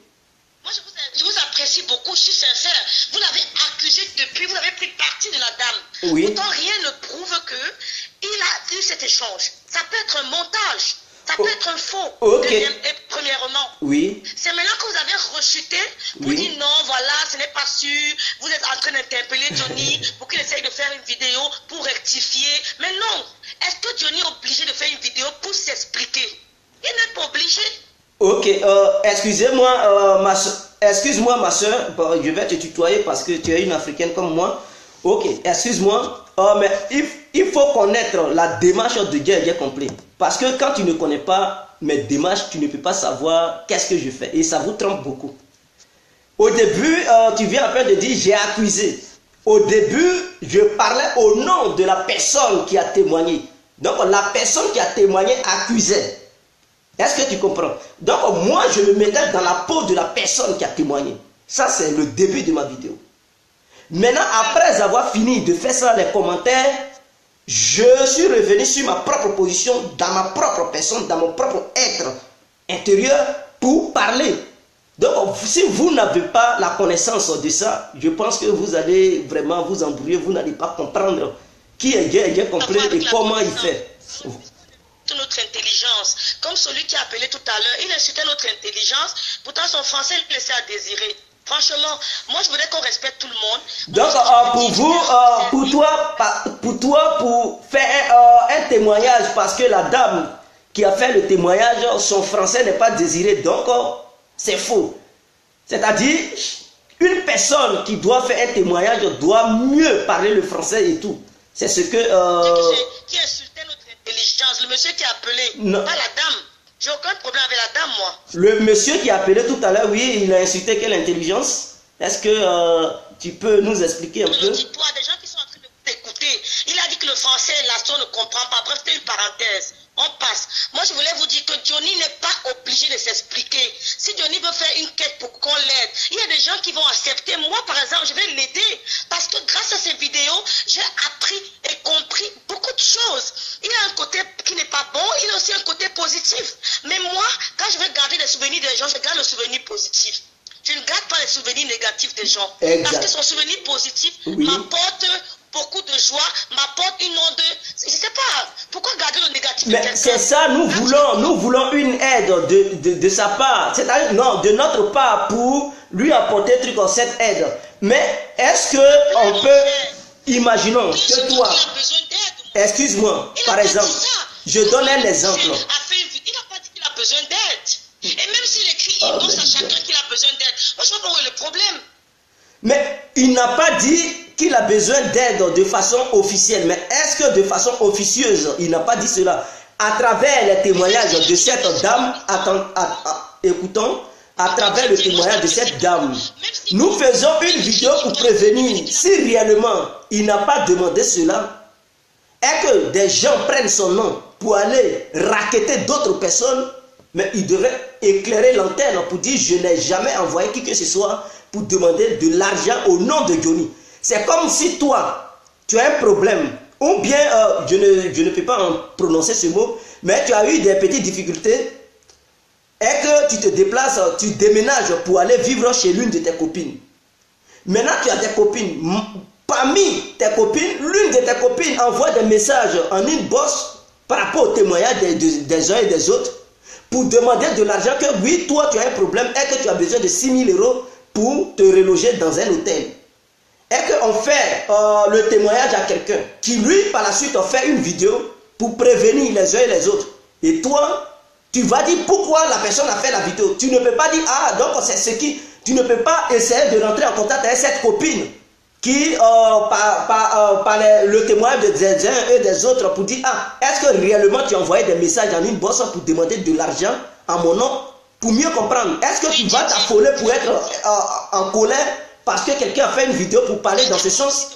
Speaker 3: Moi, je vous apprécie beaucoup, je suis sincère. Vous l'avez accusé depuis, vous avez pris parti de la dame.
Speaker 1: Oui.
Speaker 3: Pourtant, rien ne prouve qu'il a eu cet échange. Ça peut être un montage, ça peut être un faux.
Speaker 1: Ok.
Speaker 3: Et premièrement,
Speaker 1: Oui.
Speaker 3: c'est maintenant que vous avez rechuté pour
Speaker 1: Oui.
Speaker 3: dire non, voilà, ce n'est pas sûr. Vous êtes en train d'interpeller Johnny pour qu'il essaye de faire une vidéo pour rectifier. Mais non, est-ce que Johnny est obligé de faire une vidéo pour s'expliquer? Il n'est pas obligé.
Speaker 1: Ok, excusez-moi, excuse-moi ma soeur, bon, je vais te tutoyer parce que tu es une africaine comme moi. Ok, excuse-moi, mais il faut connaître la démarche de Dieu complet. Parce que quand tu ne connais pas mes démarches, tu ne peux pas savoir qu'est-ce que je fais. Et ça vous trompe beaucoup. Au début, tu viens après de dire j'ai accusé. Au début, je parlais au nom de la personne qui a témoigné. Donc la personne qui a témoigné accusait. Est-ce que tu comprends? Donc moi, je me mettais dans la peau de la personne qui a témoigné. Ça, c'est le début de ma vidéo. Maintenant, après avoir fini de faire ça, les commentaires, je suis revenu sur ma propre position, dans ma propre personne, dans mon propre être intérieur, pour parler. Donc, si vous n'avez pas la connaissance de ça, je pense que vous allez vraiment vous embrouiller, vous n'allez pas comprendre qui est Dieu complet et comment il fait.
Speaker 3: Notre intelligence, comme celui qui a appelé tout à l'heure, il insultait notre intelligence, pourtant son français il laissait à désirer. Franchement, moi je voudrais qu'on respecte tout le monde.
Speaker 1: Donc pour vous, pour toi, pour faire un témoignage, parce que la dame qui a fait le témoignage, son français n'est pas désiré, donc c'est faux. C'est-à-dire, une personne qui doit faire un témoignage doit mieux parler le français et tout. C'est ce que...
Speaker 3: Qui insultait notre intelligence, le monsieur qui a appelé,
Speaker 1: non.
Speaker 3: Pas la dame. J'ai aucun problème avec la dame, moi.
Speaker 1: Le monsieur qui a appelé tout à l'heure, oui, il a insulté quelle intelligence? Est-ce que tu peux nous expliquer un peu?
Speaker 3: Dis-toi, des gens qui sont en train de t'écouter. Il a dit que le français, la ne comprend pas. Bref, c'était une parenthèse. On passe. Moi, je voulais vous dire que Johnny n'est pas obligé de s'expliquer. Si Johnny veut faire une quête pour qu'on l'aide, il y a des gens qui vont accepter. Moi, par exemple, je vais l'aider. Parce que grâce à ces vidéos, j'ai appris et compris beaucoup de choses. Il y a un côté qui n'est pas bon, il y a aussi un côté positif. Mais moi, quand je vais garder les souvenirs des gens, je garde le souvenir positif. Je ne garde pas les souvenirs négatifs des gens.
Speaker 1: Exact.
Speaker 3: Parce que son souvenir positif
Speaker 1: oui.
Speaker 3: m'apporte beaucoup de joie, m'apporte une onde de... Je ne sais pas, pourquoi garder le négatif de
Speaker 1: Mais
Speaker 3: quelqu'un?
Speaker 1: c'est ça, nous voulons une aide de sa part. C'est-à-dire, non, de notre part pour lui apporter truc en cette aide. Mais est-ce qu'on peut... Imaginons que toi... Excuse-moi, par exemple, je donne un exemple.
Speaker 3: Il n'a pas dit qu'il a besoin d'aide. Et même s'il écrit, il pense à chacun qu'il a besoin d'aide. Moi, je ne vois pas où est le problème.
Speaker 1: Mais il n'a pas dit qu'il a besoin d'aide de façon officielle. Mais est-ce que de façon officieuse, il n'a pas dit cela? À travers les témoignages de cette dame, écoutons, à travers le témoignage de cette dame, nous faisons une vidéo pour prévenir. Si réellement il n'a pas demandé cela, et que des gens prennent son nom pour aller racketter d'autres personnes, mais il devrait éclairer l'antenne pour dire je n'ai jamais envoyé qui que ce soit pour demander de l'argent au nom de Johnny. C'est comme si toi, tu as un problème, ou bien, je ne peux pas en prononcer ce mot, mais tu as eu des petites difficultés et que tu te déplaces, tu déménages pour aller vivre chez l'une de tes copines. Maintenant, tu as des copines. Parmi tes copines, l'une de tes copines envoie des messages en inbox par rapport au témoignage des uns et des autres pour demander de l'argent que oui, toi, tu as un problème et que tu as besoin de 6 000 € pour te reloger dans un hôtel. Et qu'on fait le témoignage à quelqu'un qui, lui, par la suite, fait une vidéo pour prévenir les uns et les autres. Et toi, tu vas dire pourquoi la personne a fait la vidéo. Tu ne peux pas dire, ah, donc c'est ce qui... Tu ne peux pas essayer de rentrer en contact avec cette copine qui, par le témoignage des uns et des autres, pour dire, ah, est-ce que réellement tu as envoyé des messages en une bosse pour demander de l'argent à mon nom? Pour mieux comprendre, est-ce que tu vas t'affoler pour être en colère parce que quelqu'un a fait une vidéo pour parler dans ce sens?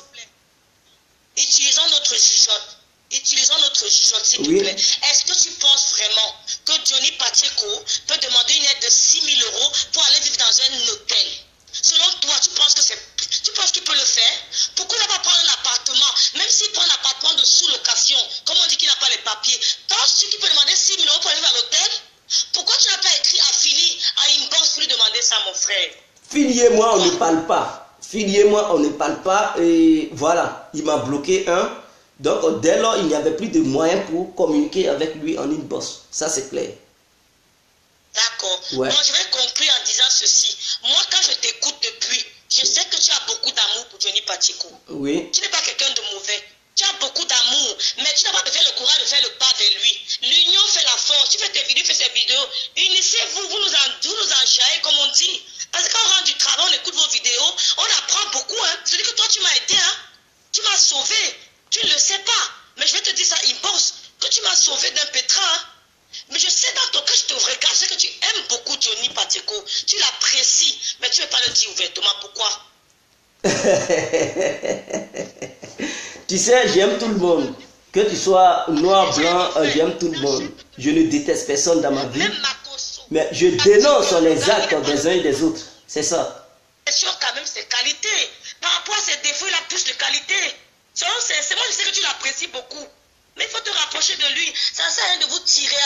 Speaker 3: Utilisons notre jugeote. Utilisons notre jugeote, s'il te plaît. Est-ce que tu penses vraiment que Johnny Pacheco peut demander une aide de 6 000 € pour aller vivre dans un hôtel? Selon toi, tu penses qu'il peut le faire? Pourquoi il ne va pas prendre un appartement? Même s'il prend un appartement de sous-location, comme on dit qu'il n'a pas les papiers, penses-tu qu'il peut demander 6 000 € pour aller dans l'hôtel? Pourquoi tu n'as pas écrit à Philly, à Inbox pour lui demander ça, mon frère?
Speaker 1: Philly et moi, on ne parle pas. Philly et moi, on ne parle pas. Et voilà, il m'a bloqué un. Donc, dès lors, il n'y avait plus de moyens pour communiquer avec lui en inbox. Ça, c'est clair.
Speaker 3: D'accord.
Speaker 1: Ouais.
Speaker 3: Bon, je vais conclure en disant ceci. Moi, quand je t'écoute depuis, je sais que tu as beaucoup d'amour pour Johnny Pacheco.
Speaker 1: Oui.
Speaker 3: Tu n'es pas quelqu'un de mauvais. Tu as beaucoup d'amour, mais tu n'as pas fait le courage de faire le pas vers lui. L'union fait la force. Tu fais tes vidéos, fais ses vidéos. Unissez-vous, vous nous enjaillez, comme on dit. Parce que quand on rentre du travail, on écoute vos vidéos, on apprend beaucoup. Hein. C'est-à-dire que toi, tu m'as aidé. Hein. Tu m'as sauvé. Tu ne le sais pas. Mais je vais te dire ça, inbox. que tu m'as sauvé d'un pétrin. Mais je sais dans ton cœur, je te regarde, je sais que tu aimes beaucoup Johnny Pacheco. Tu l'apprécies, mais tu ne veux pas le dire ouvertement. Pourquoi?
Speaker 1: Tu sais, j'aime tout le monde. Que tu sois noir, blanc, j'aime tout le monde. Je ne déteste personne dans ma vie. Mais je dénonce les actes des uns et des autres. C'est ça.
Speaker 3: C'est sûr quand même ses qualités. Par rapport à ses défauts, il a plus de qualités. C'est moi, je sais que tu l'apprécies beaucoup. Mais il faut te rapprocher de lui. Ça ne sert à rien de vous tirer.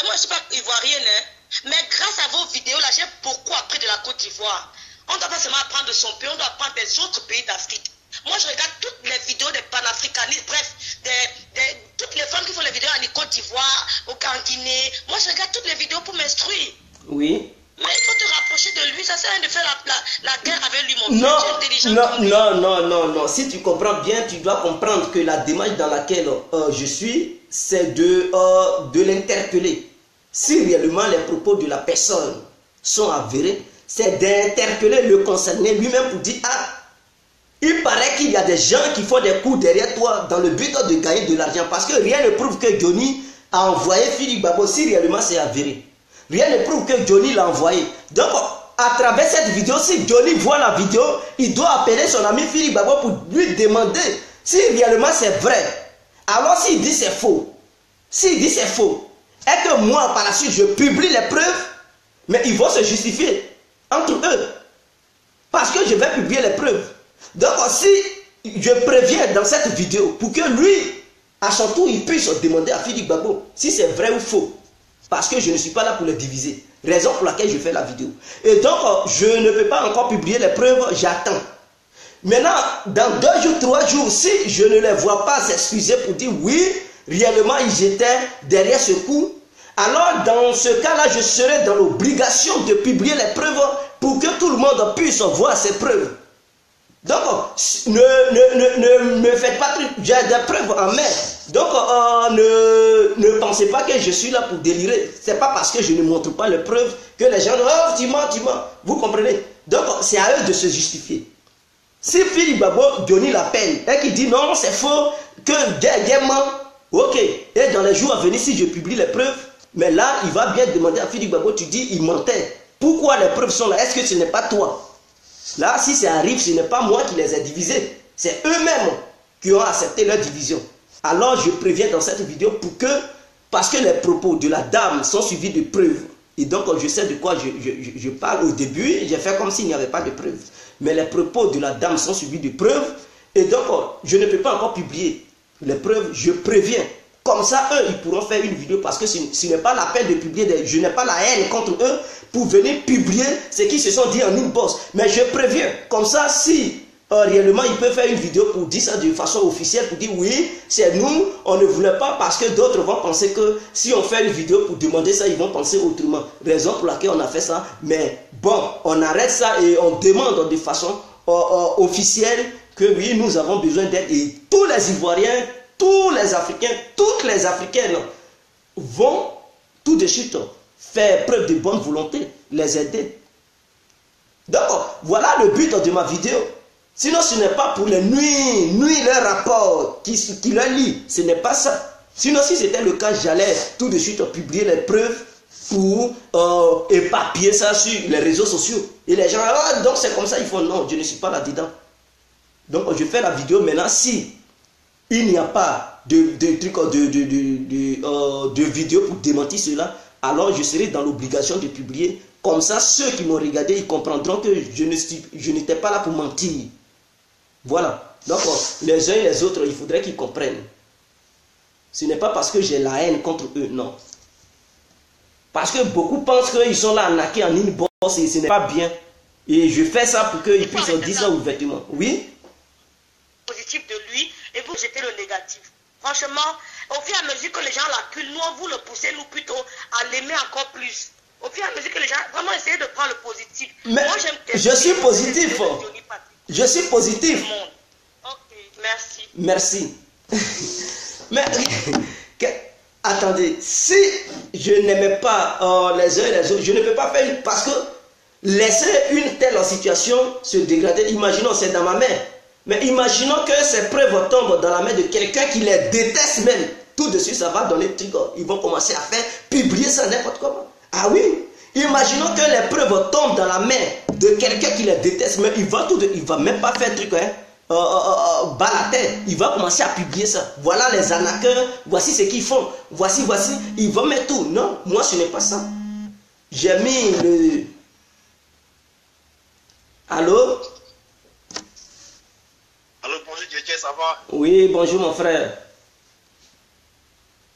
Speaker 3: Moi, je ne suis pas ivoirienne. Hein. Mais grâce à vos vidéos, là, j'ai beaucoup appris de la Côte d'Ivoire. On ne doit pas seulement apprendre de son pays, on doit apprendre des autres pays d'Afrique. Moi, je regarde toutes les vidéos des panafricanistes, bref, toutes les femmes qui font les vidéos en Côte d'Ivoire, en Guinée. Moi, je regarde toutes les vidéos pour m'instruire.
Speaker 1: Oui.
Speaker 3: Mais il faut te rapprocher de lui, ça sert à rien de faire la guerre avec lui, mon
Speaker 1: Non. Si tu comprends bien, tu dois comprendre que la démarche dans laquelle je suis, c'est de l'interpeller. Si réellement les propos de la personne sont avérés, c'est d'interpeller le concerné lui-même pour dire, ah, il paraît qu'il y a des gens qui font des coups derrière toi dans le but de gagner de l'argent. Parce que rien ne prouve que Johnny a envoyé Philippe Babo si réellement c'est avéré. Rien ne prouve que Johnny l'a envoyé. Donc, à travers cette vidéo, si Johnny voit la vidéo, il doit appeler son ami Philippe Babo pour lui demander si réellement c'est vrai. Alors, s'il dit c'est faux, et que moi, par la suite, je publie les preuves, mais ils vont se justifier entre eux. Parce que je vais publier les preuves. Donc, si je préviens dans cette vidéo pour que lui, à son tour, il puisse demander à Philippe Babo si c'est vrai ou faux. Parce que je ne suis pas là pour les diviser. Raison pour laquelle je fais la vidéo. Et donc, je ne peux pas encore publier les preuves, j'attends. Maintenant, dans 2 jours, 3 jours, si je ne les vois pas s'excuser pour dire oui, réellement ils étaient derrière ce coup, alors dans ce cas-là, je serai dans l'obligation de publier les preuves pour que tout le monde puisse voir ces preuves. Donc, ne me faites pas j'ai des preuves en main. Donc, ne pensez pas que je suis là pour délirer. Ce n'est pas parce que je ne montre pas les preuves que les gens disent, oh, tu mens. Vous comprenez? Donc, c'est à eux de se justifier. Si Philippe Babo, Johnny l'appelle et qu'il dit non, c'est faux, que gaiement, ok. Et dans les jours à venir, si je publie les preuves, mais là, il va bien demander à Philippe Babo, tu dis, il mentait. Pourquoi les preuves sont là? Est-ce que ce n'est pas toi? Là, si ça arrive, ce n'est pas moi qui les ai divisés. C'est eux-mêmes qui ont accepté leur division. Alors, je préviens dans cette vidéo pour que, parce que les propos de la dame sont suivis de preuves. Et donc, je sais de quoi je parle au début. J'ai fait comme s'il n'y avait pas de preuves. Mais les propos de la dame sont suivis de preuves. Et donc, je ne peux pas encore publier les preuves. Je préviens. Comme ça, eux, ils pourront faire une vidéo parce que ce n'est pas la peine de publier. Je n'ai pas la haine contre eux pour venir publier ce qu'ils se sont dit en inbox. Mais je préviens. Comme ça, si réellement ils peuvent faire une vidéo pour dire ça de façon officielle, pour dire oui, c'est nous, on ne voulait pas parce que d'autres vont penser que si on fait une vidéo pour demander ça, ils vont penser autrement. Raison pour laquelle on a fait ça. Mais bon, on arrête ça et on demande de façon officielle que oui, nous avons besoin d'aide. Et tous les Ivoiriens, tous les Africains, toutes les Africaines vont tout de suite faire preuve de bonne volonté, les aider. Donc, voilà le but de ma vidéo. Sinon, ce n'est pas pour les nuire leur rapport qui leur lie. Ce n'est pas ça. Sinon, si c'était le cas, j'allais tout de suite publier les preuves pour éparpiller ça sur les réseaux sociaux. Et les gens, ah, donc c'est comme ça, ils font non, je ne suis pas là-dedans. Donc, je fais la vidéo maintenant. Si il n'y a pas de vidéo pour démentir cela, alors je serai dans l'obligation de publier. Comme ça, ceux qui m'ont regardé, ils comprendront que je n'étais pas là pour mentir. Voilà. Donc, les uns et les autres, il faudrait qu'ils comprennent. Ce n'est pas parce que j'ai la haine contre eux, non. Parce que beaucoup pensent qu'ils sont là naqués en inbox et ce n'est pas bien. Et je fais ça pour qu'ils puissent dire ça ouvertement. Oui?
Speaker 3: Positif de lui et vous jetez le négatif. Franchement, au fur et à mesure que les gens l'acculent, nous, vous le poussez, nous plutôt à l'aimer encore plus. Au fur et à mesure que les gens, vraiment essayez de prendre le positif.
Speaker 1: Mais moi, je suis positif. Je suis positif.
Speaker 3: Ok, merci.
Speaker 1: Merci. Mais, attendez, si je n'aimais pas les uns et les autres, je ne peux pas faire parce que laisser une telle situation se dégrader, imaginons, c'est dans ma main. Mais imaginons que ces preuves tombent dans la main de quelqu'un qui les déteste même. tout de suite, ça va donner le truc. Ils vont commencer à faire, publier ça n'importe comment. Ah oui, imaginons que les preuves tombent dans la main de quelqu'un qui les déteste, mais il va même pas faire truc, bas la tête. Il va commencer à publier ça. Voilà les arnaqueurs, voici ce qu'ils font. Voici, ils vont mettre tout. Non, moi ce n'est pas ça. J'ai mis le... Allô?
Speaker 4: Allô, bonjour Djedje, ça va?
Speaker 1: Oui, bonjour mon frère.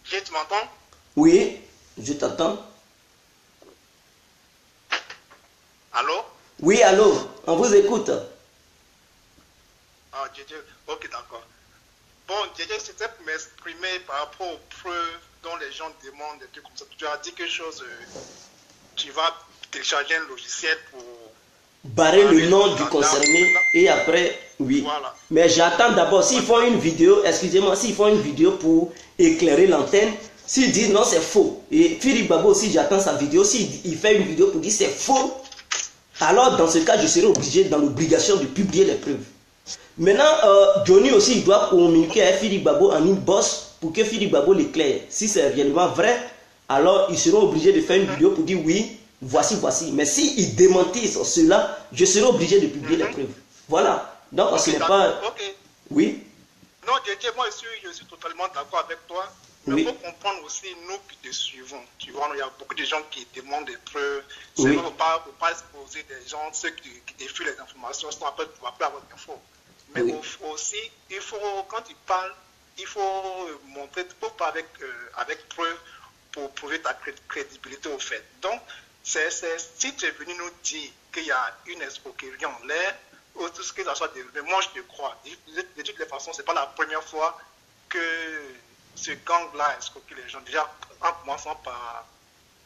Speaker 4: Tu m'entends?
Speaker 1: Oui, je t'attends.
Speaker 4: Allô?
Speaker 1: Oui, allô, on vous écoute.
Speaker 4: Ah, Djedje, ok, d'accord. Bon, Djedje, c'était pour m'exprimer par rapport aux preuves dont les gens demandent des trucs comme ça. Tu as dit quelque chose, tu vas télécharger un logiciel pour...
Speaker 1: Barrer le nom du concerné et après, oui.
Speaker 4: Voilà.
Speaker 1: Mais j'attends d'abord, s'ils font une vidéo, excusez-moi, s'ils font une vidéo pour éclairer l'antenne, s'ils disent non, c'est faux. Et Philippe Babo aussi, j'attends sa vidéo. S'il fait une vidéo pour dire c'est faux, alors dans ce cas, je serai obligé, dans l'obligation de publier les preuves. Maintenant, Johnny aussi, il doit communiquer avec Philippe Babo en inbox pour que Philippe Babo l'éclaire. Si c'est réellement vrai, alors ils seront obligés de faire une vidéo pour dire oui, voici. Mais s'ils démentissent cela, je serai obligé de publier les preuves. Voilà. Donc, ce n'est pas...
Speaker 4: Ok.
Speaker 1: Oui.
Speaker 4: Non, Djedje, moi je suis totalement d'accord avec toi. Mais il faut comprendre aussi, nous qui te suivons. Tu vois, il y a beaucoup de gens qui demandent des preuves. Il ne faut pas exposer des gens, ceux qui défient les informations, sinon après, tu ne vas pas avoir d'infos. Mais aussi, il faut, quand tu parles, il faut montrer, il faut parler avec preuve pour prouver ta crédibilité au fait. Donc, si tu es venu nous dire qu'il y a une escroquerie en l'air, ou tout ce que ça soit dérivé, moi je te crois. De toutes les façons, ce n'est pas la première fois que ce gang-là a escroqué les gens. Déjà, en commençant par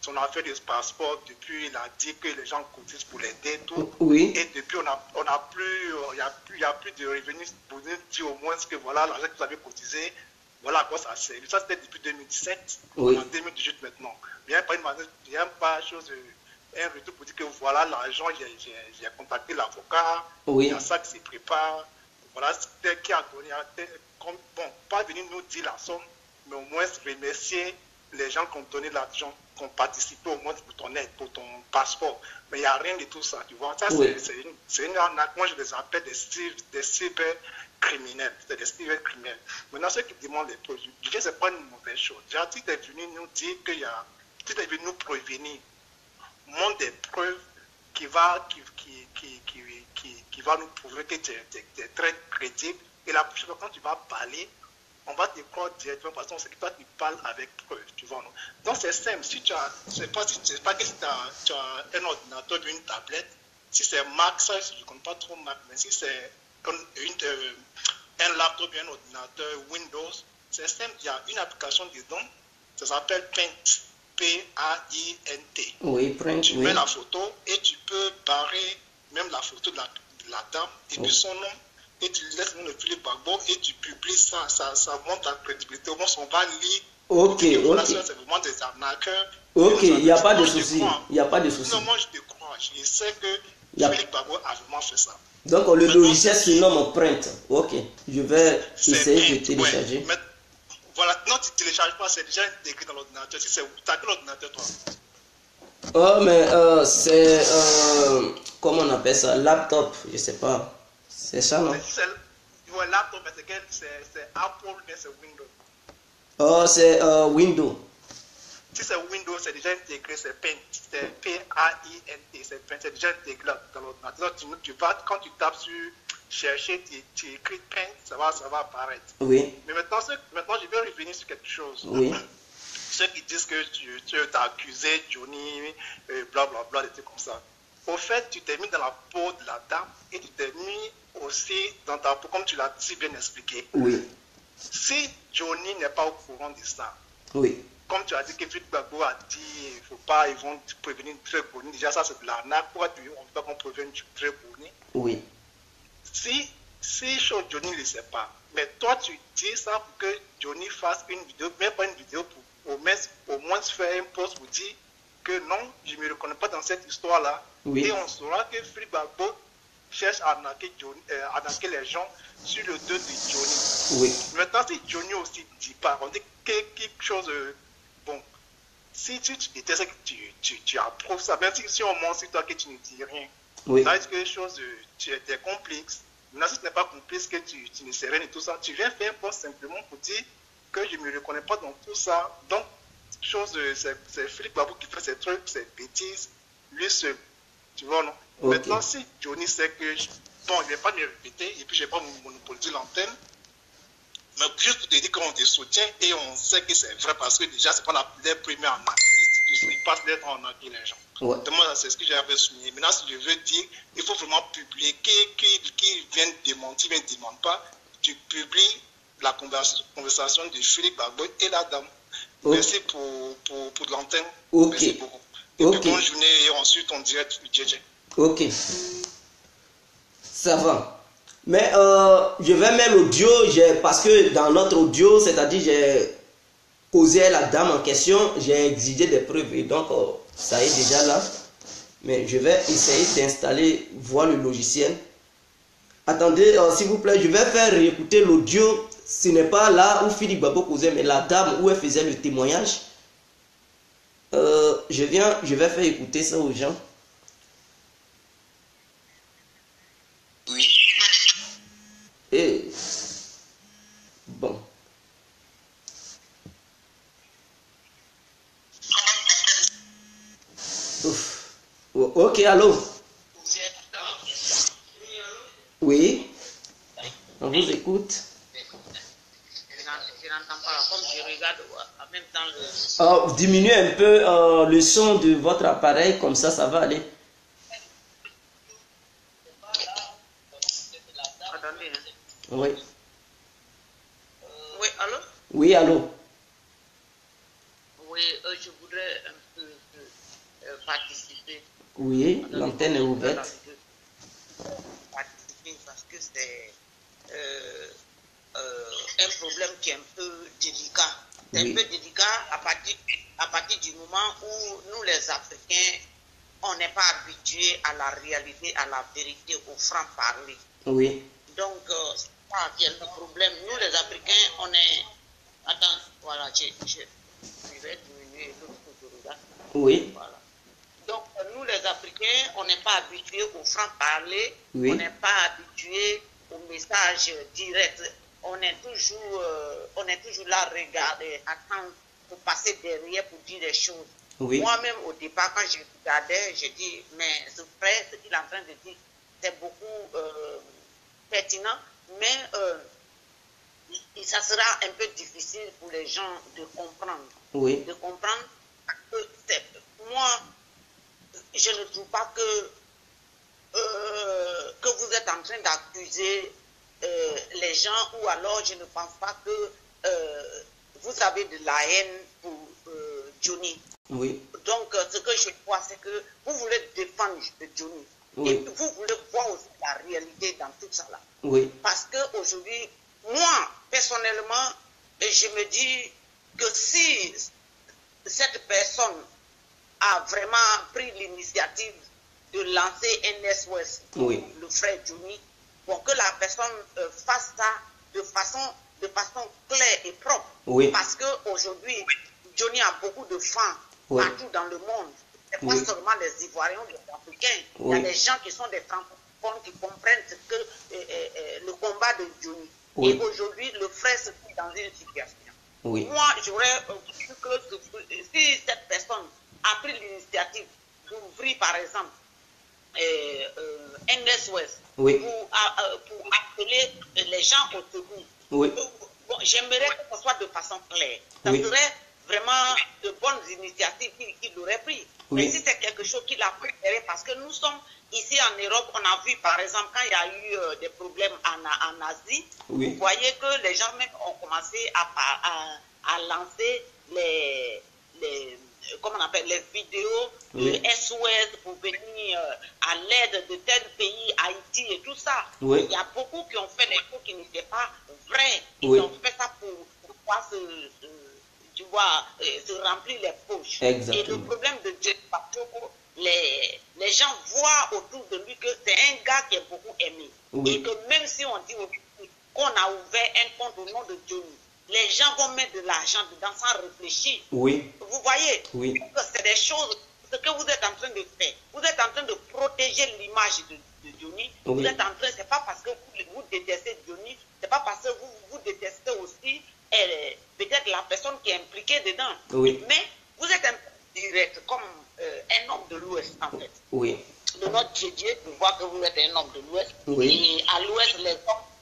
Speaker 4: son affaire de passeport, depuis il a dit que les gens cotisent pour l'aider, tout.
Speaker 1: Oui.
Speaker 4: Et depuis, il n'y a plus de revenus pour nous dire au moins que voilà, l'argent que vous avez cotisé, voilà à quoi ça sert. Ça, c'était depuis 2017, en 2018 maintenant. Il n'y a pas un retour pour dire que voilà, l'argent, j'ai contacté l'avocat, il y a ça qui se prépare, voilà, c'était qui a donné, bon, pas venir nous dire la somme, mais au moins remercier les gens qui ont donné l'argent, qui ont participé au moins pour ton aide, pour ton passeport. Mais il n'y a rien de tout ça, tu vois. Ça, c'est une arnaque. Moi, je les appelle des cybercriminels. C'est des cybercriminels. Maintenant, ceux qui demandent les preuves, je dis que ce n'est pas une mauvaise chose. Déjà, si tu es venu nous dire qu'il y a, si tu es venu nous prévenir, montre des preuves qui va nous prouver que tu es très crédible. Et la prochaine fois, quand tu vas parler, on va te croire directement parce qu'on sait que toi, tu parles avec preuve, tu vois, non? Donc, c'est simple. Si tu as, c'est pas que si tu as un ordinateur ou une tablette, si c'est Mac, ça, je ne connais pas trop Mac, mais si c'est un laptop ou un ordinateur Windows, c'est simple. Il y a une application dedans, ça s'appelle Paint. P-A-I-N-T.
Speaker 1: Oui, Paint.
Speaker 4: Tu mets la photo et tu peux barrer même la photo de la dame et puis son nom. Et tu laisses le Philippe Babo et tu publies ça, ça montre ta crédibilité. Au moins, on va lire.
Speaker 1: Ok.
Speaker 4: C'est vraiment des arnaqueurs.
Speaker 1: Ok, il n'y a pas de souci. Il n'y a pas de souci.
Speaker 4: Non, moi, je te crois. Je sais que Philippe Babo a vraiment fait ça.
Speaker 1: Donc, le logiciel se nomme Print. Ok, je vais essayer de télécharger.
Speaker 4: Ouais. Voilà, non, tu ne télécharges pas, c'est déjà intégré dans l'ordinateur. Si tu as quel ordinateur, toi?
Speaker 1: Oh, mais c'est. Comment on appelle ça? Laptop, je ne sais pas. C'est ça, non?
Speaker 4: Ouais, laptop, mais c'est Apple, mais c'est Windows.
Speaker 1: Oh, c'est Windows.
Speaker 4: Si c'est Windows, c'est déjà intégré, c'est Paint. C'est P-A-I-N-T, c'est Paint, c'est déjà intégré dans l'ordinateur. Quand tu tapes sur chercher, tu écris Paint, ça va apparaître.
Speaker 1: Oui.
Speaker 4: Mais maintenant, je vais revenir sur quelque chose.
Speaker 1: Oui.
Speaker 4: Ceux qui disent que tu as accusé Johnny, blablabla, des trucs comme ça. Au fait, tu t'es mis dans la peau de la dame et tu t'es mis aussi dans ta peau, comme tu l'as si bien expliqué.
Speaker 1: Oui.
Speaker 4: Si Johnny n'est pas au courant de ça,
Speaker 1: oui.
Speaker 4: Comme tu as dit que Philippe Babo a dit, il faut pas, ils vont prévenir très Boni. Déjà, ça c'est de l'arnaque. Pourquoi on ne veut pas qu'on prévienne très Boni? Oui. Si Johnny ne le sait pas, mais toi tu dis ça pour que Johnny fasse une vidéo, même pas une vidéo, pour au moins faire un post pour dire que non, je ne me reconnais pas dans cette histoire-là. Oui. Et on saura que Philippe Babo cherche à arnaquer les gens sur le dos de Johnny. Oui. Maintenant, si Johnny aussi ne dit pas, on dit
Speaker 5: quelque chose. Bon, si tu détestes que tu approuves ça, même si on montre sur toi que tu ne dis rien,
Speaker 1: Oui.
Speaker 5: ça reste quelque chose, tu es complice. Maintenant, si tu n'es pas complice, que tu ne sais rien et tout ça, tu viens faire un poste simplement pour dire que je ne me reconnais pas dans tout ça. Donc, c'est Philippe Babou qui fait ces trucs, ces bêtises, lui seul. Tu vois, non?
Speaker 1: Ok.
Speaker 5: Maintenant, si Johnny sait que, bon, il ne va pas me répéter, et puis je ne vais pas monopoliser l'antenne, mais juste pour te dire qu'on te soutient et on sait que c'est vrai parce que déjà, c'est pas les premiers en acte. Ils passent d'être en acte, les gens.
Speaker 1: Ouais.
Speaker 5: Donc, moi, c'est ce que j'avais souligné. Maintenant, si je veux dire, il faut vraiment publier qui viennent démentir, ne démentent pas. Tu publies la conversation de Philippe Babou et la dame.
Speaker 1: Ok.
Speaker 5: Merci pour l'antenne.
Speaker 1: Ok.
Speaker 5: Merci beaucoup. Et
Speaker 1: Ok.
Speaker 5: puis, bonne journée et ensuite on dirait JJ.
Speaker 1: Ok. Ça va. Mais je vais mettre l'audio, parce que dans notre audio, c'est-à-dire j'ai posé à la dame en question, j'ai exigé des preuves et donc ça est déjà là. Mais je vais essayer d'installer, voir le logiciel. Attendez, s'il vous plaît, je vais faire réécouter l'audio. Ce n'est pas là où Philippe Babou causait, mais la dame où elle faisait le témoignage. Je vais faire écouter ça aux gens.
Speaker 2: Oui.
Speaker 1: Et bon. Ouf. Ok, allô? Oui, on vous écoute.
Speaker 6: Je n'entends pas, comme je regarde en même temps le...
Speaker 1: Diminuez un peu le son de votre appareil, comme ça va aller.
Speaker 6: Attendez, hein.
Speaker 1: Oui.
Speaker 6: Oui, allô?
Speaker 1: Oui, allô?
Speaker 6: Oui, je voudrais un peu participer.
Speaker 1: Oui, l'antenne est ouverte.
Speaker 6: Participer parce que c'est un problème qui est un peu délicat. C'est
Speaker 1: Oui.
Speaker 6: un peu délicat à partir du moment où nous, les Africains, on n'est pas habitués à la réalité, à la vérité, au franc-parler.
Speaker 1: Oui.
Speaker 6: Donc, c'est ça qui est le problème. Nous, les Africains, on est... Attends, voilà, je vais diminuer l'autre que je regarde.
Speaker 1: Oui.
Speaker 6: Voilà. Donc, nous, les Africains, on n'est pas habitués au franc-parler,
Speaker 1: Oui.
Speaker 6: on n'est pas habitués au message direct. On est toujours là à regarder, attendre pour passer derrière pour dire des choses.
Speaker 1: Oui.
Speaker 6: Moi-même, au départ, quand je regardais, je dis, mais ce frère, ce qu'il est en train de dire, c'est beaucoup pertinent, mais ça sera un peu difficile pour les gens de comprendre.
Speaker 1: Oui.
Speaker 6: De comprendre que moi, je ne trouve pas que vous êtes en train d'accuser les gens, ou alors je ne pense pas que vous avez de la haine pour Johnny.
Speaker 1: Oui.
Speaker 6: Donc, ce que je vois, c'est que vous voulez défendre Johnny.
Speaker 1: Oui.
Speaker 6: Et vous voulez voir aussi la réalité dans tout ça là.
Speaker 1: Oui.
Speaker 6: Parce qu'aujourd'hui, moi, personnellement, je me dis que si cette personne a vraiment pris l'initiative de lancer un SOS pour
Speaker 1: Oui.
Speaker 6: le frère Johnny, pour que la personne fasse ça de façon claire et propre.
Speaker 1: Oui.
Speaker 6: Parce qu'aujourd'hui, Johnny a beaucoup de fans
Speaker 1: Oui.
Speaker 6: partout dans le monde. Ce n'est
Speaker 1: Oui.
Speaker 6: pas seulement les Ivoiriens ou les Africains.
Speaker 1: Oui.
Speaker 6: Il y a des gens qui sont des francophones qui comprennent ce que le combat de Johnny.
Speaker 1: Oui.
Speaker 6: Et aujourd'hui, le frère se trouve dans une situation.
Speaker 1: Oui.
Speaker 6: Moi, j'aurais voulu que si cette personne a pris l'initiative d'ouvrir, par exemple, un SOS
Speaker 1: Oui.
Speaker 6: pour appeler les gens au secours.
Speaker 1: Oui.
Speaker 6: Bon, j'aimerais que ce soit de façon claire. Ça
Speaker 1: Oui.
Speaker 6: serait vraiment de bonnes initiatives qu'il aurait pris.
Speaker 1: Oui.
Speaker 6: Mais si c'est quelque chose qu'il a préféré, parce que nous sommes ici en Europe, on a vu par exemple quand il y a eu des problèmes en Asie,
Speaker 1: Oui.
Speaker 6: vous voyez que les gens même ont commencé à lancer les vidéos
Speaker 1: Oui.
Speaker 6: de SOS pour venir à l'aide de tel pays, Haïti et tout ça.
Speaker 1: Oui.
Speaker 6: Il y a beaucoup qui ont fait des choses qui n'étaient pas vraies. Ils
Speaker 1: Oui.
Speaker 6: ont fait ça pour pouvoir se remplir les poches.
Speaker 1: Exactement.
Speaker 6: Et le problème de Dieu, parce que les gens voient autour de lui que c'est un gars qui est beaucoup aimé.
Speaker 1: Oui.
Speaker 6: Et que même si on dit qu'on a ouvert un compte au nom de Johnny, les gens vont mettre de l'argent dedans sans réfléchir.
Speaker 1: Oui.
Speaker 6: Vous voyez,
Speaker 1: Oui.
Speaker 6: c'est des choses, ce que vous êtes en train de faire. Vous êtes en train de protéger l'image de Johnny.
Speaker 1: Oui.
Speaker 6: Vous êtes en train, c'est pas parce que vous détestez Johnny, c'est pas parce que vous détestez aussi peut-être la personne qui est impliquée dedans.
Speaker 1: Oui.
Speaker 6: Mais vous êtes un peu direct, comme un homme de l'Ouest, en fait.
Speaker 1: Oui.
Speaker 6: De notre Dieu, je vois que vous êtes un homme de l'Ouest.
Speaker 1: Oui.
Speaker 6: Et à l'Ouest,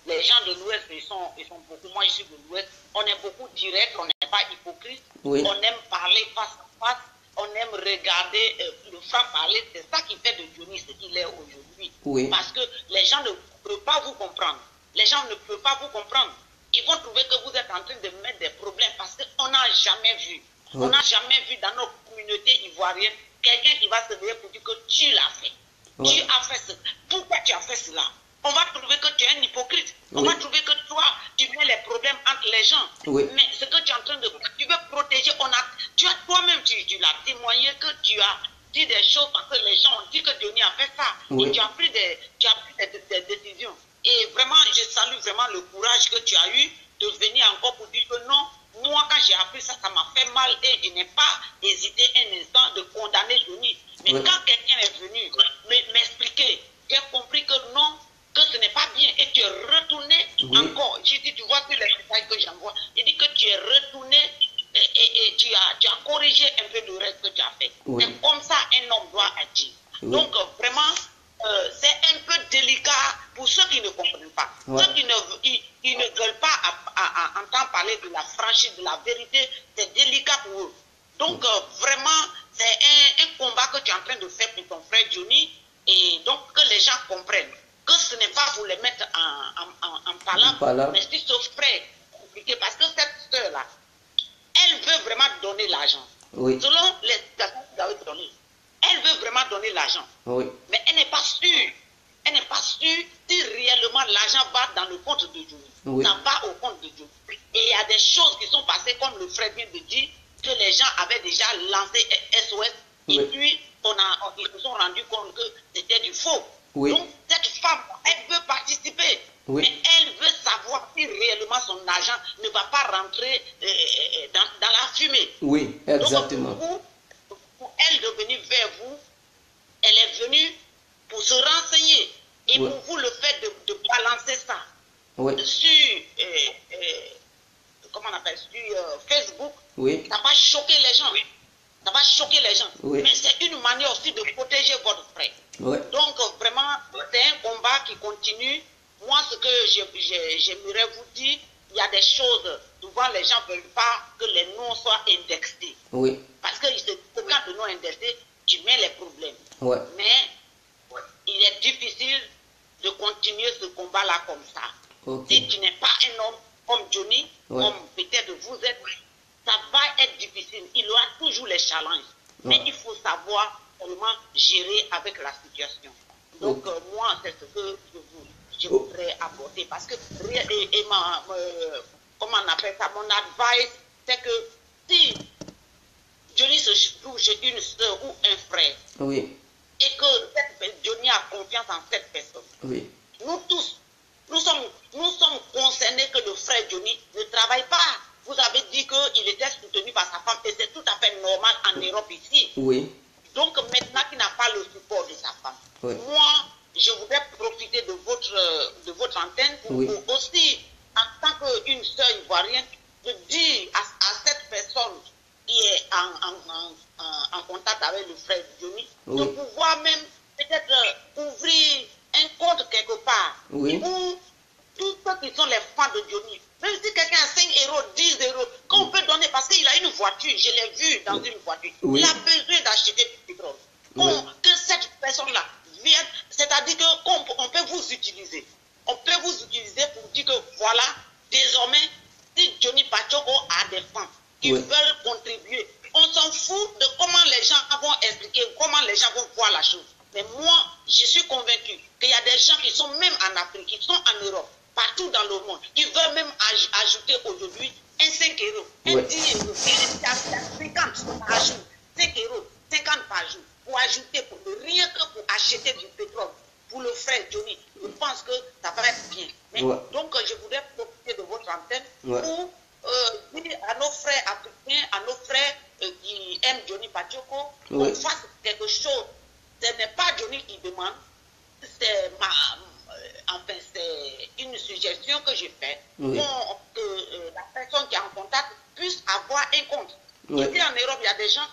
Speaker 6: les gens de l'Ouest, ils sont beaucoup moins issus de l'Ouest. On est beaucoup direct, on n'est pas hypocrite.
Speaker 1: Oui.
Speaker 6: On aime parler face à face. On aime regarder le franc-parler. C'est ça qui fait de Johnny ce qu'il est aujourd'hui.
Speaker 1: Oui.
Speaker 6: Parce que les gens ne peuvent pas vous comprendre. Les gens ne peuvent pas vous comprendre. Ils vont trouver que vous êtes en train de mettre des problèmes parce qu'on n'a jamais vu.
Speaker 1: Oui.
Speaker 6: On n'a jamais vu dans nos communautés ivoiriennes quelqu'un qui va se lever pour dire que tu l'as fait.
Speaker 1: Oui.
Speaker 6: Tu as fait cela. Pourquoi tu as fait cela? On va trouver que tu es un hypocrite. On
Speaker 1: Oui.
Speaker 6: va trouver que toi, tu mets les problèmes entre les gens.
Speaker 1: Oui.
Speaker 6: Mais ce que tu es en train de... Tu veux protéger. Tu as toi-même, tu l'as témoigné que tu as dit des choses parce que les gens ont dit que Johnny a fait ça.
Speaker 1: Oui.
Speaker 6: Et tu as pris des décisions. Et vraiment, je salue vraiment le courage que tu as eu de venir encore pour dire que non, moi, quand j'ai appris ça, ça m'a fait mal et je n'ai pas hésité un instant de condamner Johnny. Mais
Speaker 1: Oui.
Speaker 6: quand quelqu'un est venu m'expliquer, j'ai compris que non, que ce n'est pas bien et tu es retourné
Speaker 1: Oui.
Speaker 6: encore. J'ai dit, tu vois que les messages que j'envoie, il dit que tu es retourné et tu as corrigé un peu le reste que tu as fait.
Speaker 1: Oui.
Speaker 6: C'est comme ça un homme doit agir.
Speaker 1: Oui.
Speaker 6: Donc, vraiment, c'est un peu délicat pour ceux qui ne comprennent pas.
Speaker 1: Ouais.
Speaker 6: Ceux qui ne veulent pas entendre parler de la franchise, de la vérité, c'est délicat pour eux. Donc, vraiment, c'est un combat que tu es en train de faire pour ton frère Johnny. Et donc, que les gens comprennent que ce n'est pas pour les mettre en parlant, mais si ce frère est compliqué, parce que cette sœur-là, elle veut vraiment donner l'argent.
Speaker 1: Oui.
Speaker 6: Selon les personnes que vous avez données, elle veut vraiment donner l'argent.
Speaker 1: Oui.
Speaker 6: Mais elle n'est pas sûre. Elle n'est pas sûre si réellement l'argent va dans le compte de Johnny.
Speaker 1: Oui.
Speaker 6: Ça va au compte de Johnny. Et il y a des choses qui sont passées, comme le frère vient de dire, que les gens avaient déjà lancé SOS.
Speaker 1: Oui.
Speaker 6: Et puis, ils se sont rendus compte que c'était du faux.
Speaker 1: Oui.
Speaker 6: Donc, cette femme, elle veut participer.
Speaker 1: Oui.
Speaker 6: Mais elle veut savoir si réellement son argent ne va pas rentrer dans la fumée.
Speaker 1: Oui, exactement.
Speaker 6: Donc, pour elle de venir vers vous, elle est venue pour se renseigner. Et
Speaker 1: Oui.
Speaker 6: pour vous, le fait de balancer ça
Speaker 1: Oui.
Speaker 6: sur, comment on appelle, sur Facebook,
Speaker 1: Oui.
Speaker 6: ça va choquer les gens. Ça va choquer les gens.
Speaker 1: Oui.
Speaker 6: Mais c'est une manière aussi de protéger votre frère.
Speaker 1: Oui.
Speaker 6: Donc, vraiment, c'est un combat qui continue. Moi, ce que j'aimerais vous dire, il y a des choses, souvent les gens ne veulent pas que les noms soient indexés.
Speaker 1: Oui.
Speaker 6: Parce que quand le nom est indexé, tu mets les problèmes.
Speaker 1: Ouais.
Speaker 6: Mais il est difficile de continuer ce combat-là comme ça.
Speaker 1: Ok.
Speaker 6: Si tu n'es pas un homme comme Johnny,
Speaker 1: Ouais.
Speaker 6: comme peut-être vous êtes, ça va être difficile. Il aura toujours les challenges. Mais
Speaker 1: Ouais.
Speaker 6: il faut savoir comment gérer avec la situation. Donc, moi, c'est ce que je voudrais apporter. Parce que, comment on appelle ça, mon advice, c'est que si Johnny se trouve chez une soeur ou un frère,
Speaker 1: Oui.
Speaker 6: et que Johnny a confiance en cette personne,
Speaker 1: Oui.
Speaker 6: nous tous, nous sommes concernés que le frère Johnny ne travaille pas. Vous avez dit qu'il était soutenu par sa femme et c'est tout à fait normal en Europe ici.
Speaker 1: Oui.
Speaker 6: Donc maintenant qu'il n'a pas le support de sa femme,
Speaker 1: Oui.
Speaker 6: moi, je voudrais profiter de votre antenne pour
Speaker 1: Oui.
Speaker 6: aussi, en tant qu'une sœur ivoirienne, de dire à cette personne qui est en contact avec le frère Johnny,
Speaker 1: Oui.
Speaker 6: de pouvoir même peut-être ouvrir un compte quelque part.
Speaker 1: Oui.
Speaker 6: Où tous ceux qui sont les fans de Johnny, même si quelqu'un a 5 euros, 10 euros, qu'on peut donner, parce qu'il a une voiture, je l'ai vu dans une voiture,
Speaker 1: Oui.
Speaker 6: il a besoin d'acheter du pétrole.
Speaker 1: Oui.
Speaker 6: Que cette personne-là vienne, c'est-à-dire qu'on peut vous utiliser. On peut vous utiliser pour dire que voilà, désormais, si Johnny Pachoko a des fans qui
Speaker 1: Oui.
Speaker 6: veulent contribuer, on s'en fout de comment les gens vont expliquer, comment les gens vont voir la chose. Mais moi, je suis convaincu qu'il y a des gens qui sont même en Afrique, qui sont en Europe, partout dans le monde, qui veulent même ajouter aujourd'hui un 5 euros, un
Speaker 1: Ouais.
Speaker 6: 10 euros, un 50 par jour, 5 euros, 50 par jour, pour ajouter, rien que pour acheter du pétrole pour le frère Johnny. Je pense que ça va être bien. Mais,
Speaker 1: Ouais.
Speaker 6: donc, je voudrais profiter de votre antenne
Speaker 1: Ouais.
Speaker 6: pour dire à nos frères africains, à nos frères qui aiment Johnny Pacheco,
Speaker 1: Oui.
Speaker 6: qu'on fasse quelque chose. Ce n'est pas Johnny qui demande, c'est enfin, c'est une suggestion que j'ai faite,
Speaker 1: Oui.
Speaker 6: que la personne qui est en contact puisse avoir un compte.
Speaker 1: Oui.
Speaker 6: Ici en Europe, il y a des gens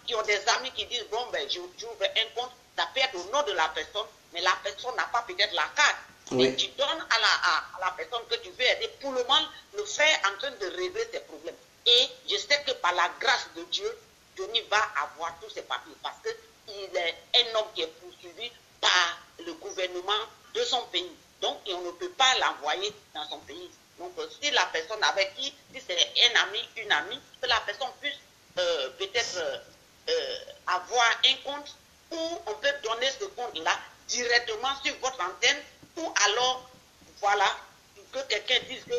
Speaker 6: qui ont des amis qui disent, bon, ben, j'ouvre un compte, ça peut être au nom de la personne, mais la personne n'a pas peut-être la carte.
Speaker 1: Oui.
Speaker 6: Et tu donnes à la personne que tu veux aider. Pour le moment, le frère est en train de régler ses problèmes. Et je sais que par la grâce de Dieu, Johnny va avoir tous ses papiers parce qu'il est un homme qui est poursuivi par le gouvernement de son pays. Donc, et on ne peut pas l'envoyer dans son pays. Donc, si la personne avec qui, si c'est un ami, une amie, que la personne puisse peut-être avoir un compte où on peut donner ce compte-là directement sur votre antenne, ou alors, voilà, que quelqu'un dise que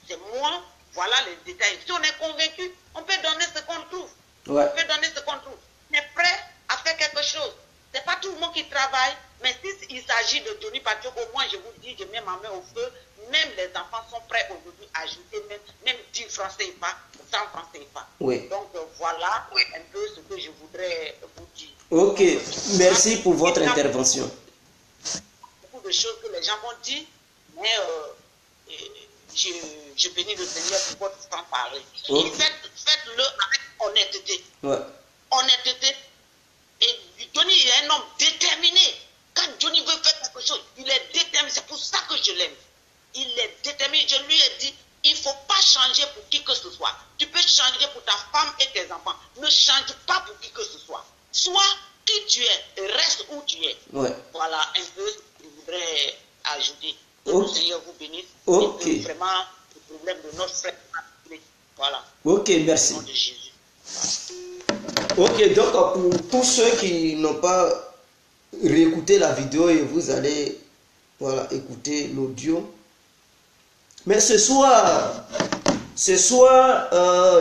Speaker 6: c'est moi, voilà les détails. Si on est convaincu, on peut donner ce qu'on trouve.
Speaker 1: Ouais.
Speaker 6: On peut donner ce qu'on trouve. On est prêt à faire quelque chose. C'est pas tout le monde qui travaille, mais si il s'agit de Johnny Pacheco, moi je vous dis, je mets ma main au feu, même les enfants sont prêts aujourd'hui à ajouter même 10 francs CFA, 100 francs CFA.
Speaker 1: Oui.
Speaker 6: Donc voilà un peu ce que je voudrais vous dire.
Speaker 1: Ok,
Speaker 6: Donc,
Speaker 1: merci pour votre intervention.
Speaker 6: Beaucoup de choses que les gens m'ont dit, mais je bénis le Seigneur pour votre temps parler.
Speaker 1: Ok.
Speaker 6: Et faites-le avec honnêteté.
Speaker 1: Ouais.
Speaker 6: Honnêteté. Et Johnny est un homme déterminé. Quand Johnny veut faire quelque chose, il est déterminé. C'est pour ça que je l'aime. Il est déterminé. Je lui ai dit, il ne faut pas changer pour qui que ce soit. Tu peux changer pour ta femme et tes enfants. Ne change pas pour qui que ce soit. Sois qui tu es, reste où tu es.
Speaker 1: Ouais.
Speaker 6: Voilà un peu ce que je voudrais ajouter. Que
Speaker 1: Ok.
Speaker 6: le Seigneur vous bénisse.
Speaker 1: Ok.
Speaker 6: Et que vraiment, le problème de notre frère. Voilà.
Speaker 1: Ok, merci.
Speaker 6: Au nom de Jésus.
Speaker 1: Ok, donc pour tous ceux qui n'ont pas réécouté la vidéo, et vous allez voilà, écouter l'audio. Mais ce soir,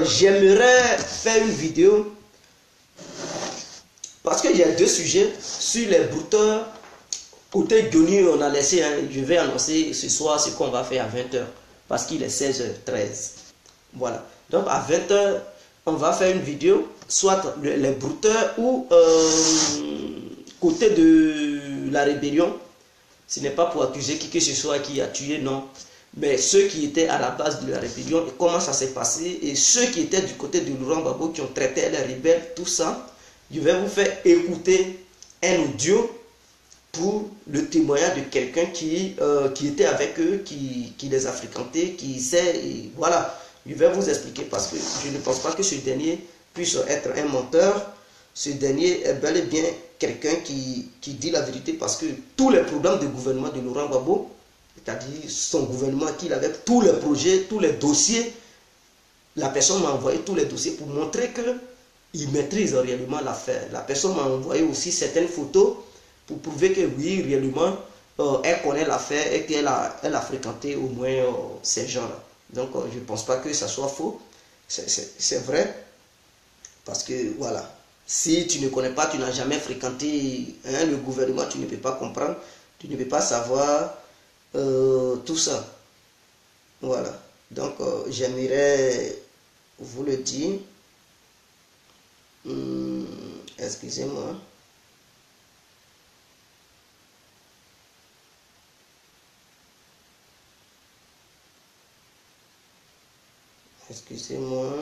Speaker 1: j'aimerais faire une vidéo parce qu'il y a deux sujets sur les brouteurs. Côté Johnny, on a laissé, hein, je vais annoncer ce soir ce qu'on va faire à 20h parce qu'il est 16h13. Voilà. Donc à 20h, on va faire une vidéo, soit les brouteurs ou côté de la rébellion. Ce n'est pas pour accuser qui que ce soit qui a tué, non. Mais ceux qui étaient à la base de la rébellion, et comment ça s'est passé, et ceux qui étaient du côté de Laurent Gbagbo, qui ont traité les rebelles, tout ça, je vais vous faire écouter un audio pour le témoignage de quelqu'un qui était avec eux, qui les a fréquentés, qui sait, et voilà. Je vais vous expliquer parce que je ne pense pas que ce dernier puisse être un menteur. Ce dernier est bel et bien quelqu'un qui dit la vérité parce que tous les problèmes de gouvernement de Laurent Gbagbo, c'est-à-dire son gouvernement qu'il avait, tous les projets, tous les dossiers, la personne m'a envoyé tous les dossiers pour montrer qu'il maîtrise réellement l'affaire. La personne m'a envoyé aussi certaines photos pour prouver que oui, réellement, elle connaît l'affaire et qu'elle a fréquenté au moins ces gens-là. Donc, je ne pense pas que ça soit faux. C'est vrai. Parce que, voilà, si tu ne connais pas, tu n'as jamais fréquenté le gouvernement, tu ne peux pas comprendre, tu ne peux pas savoir tout ça. Voilà. Donc, j'aimerais vous le dire. Excusez-moi. Excusez-moi.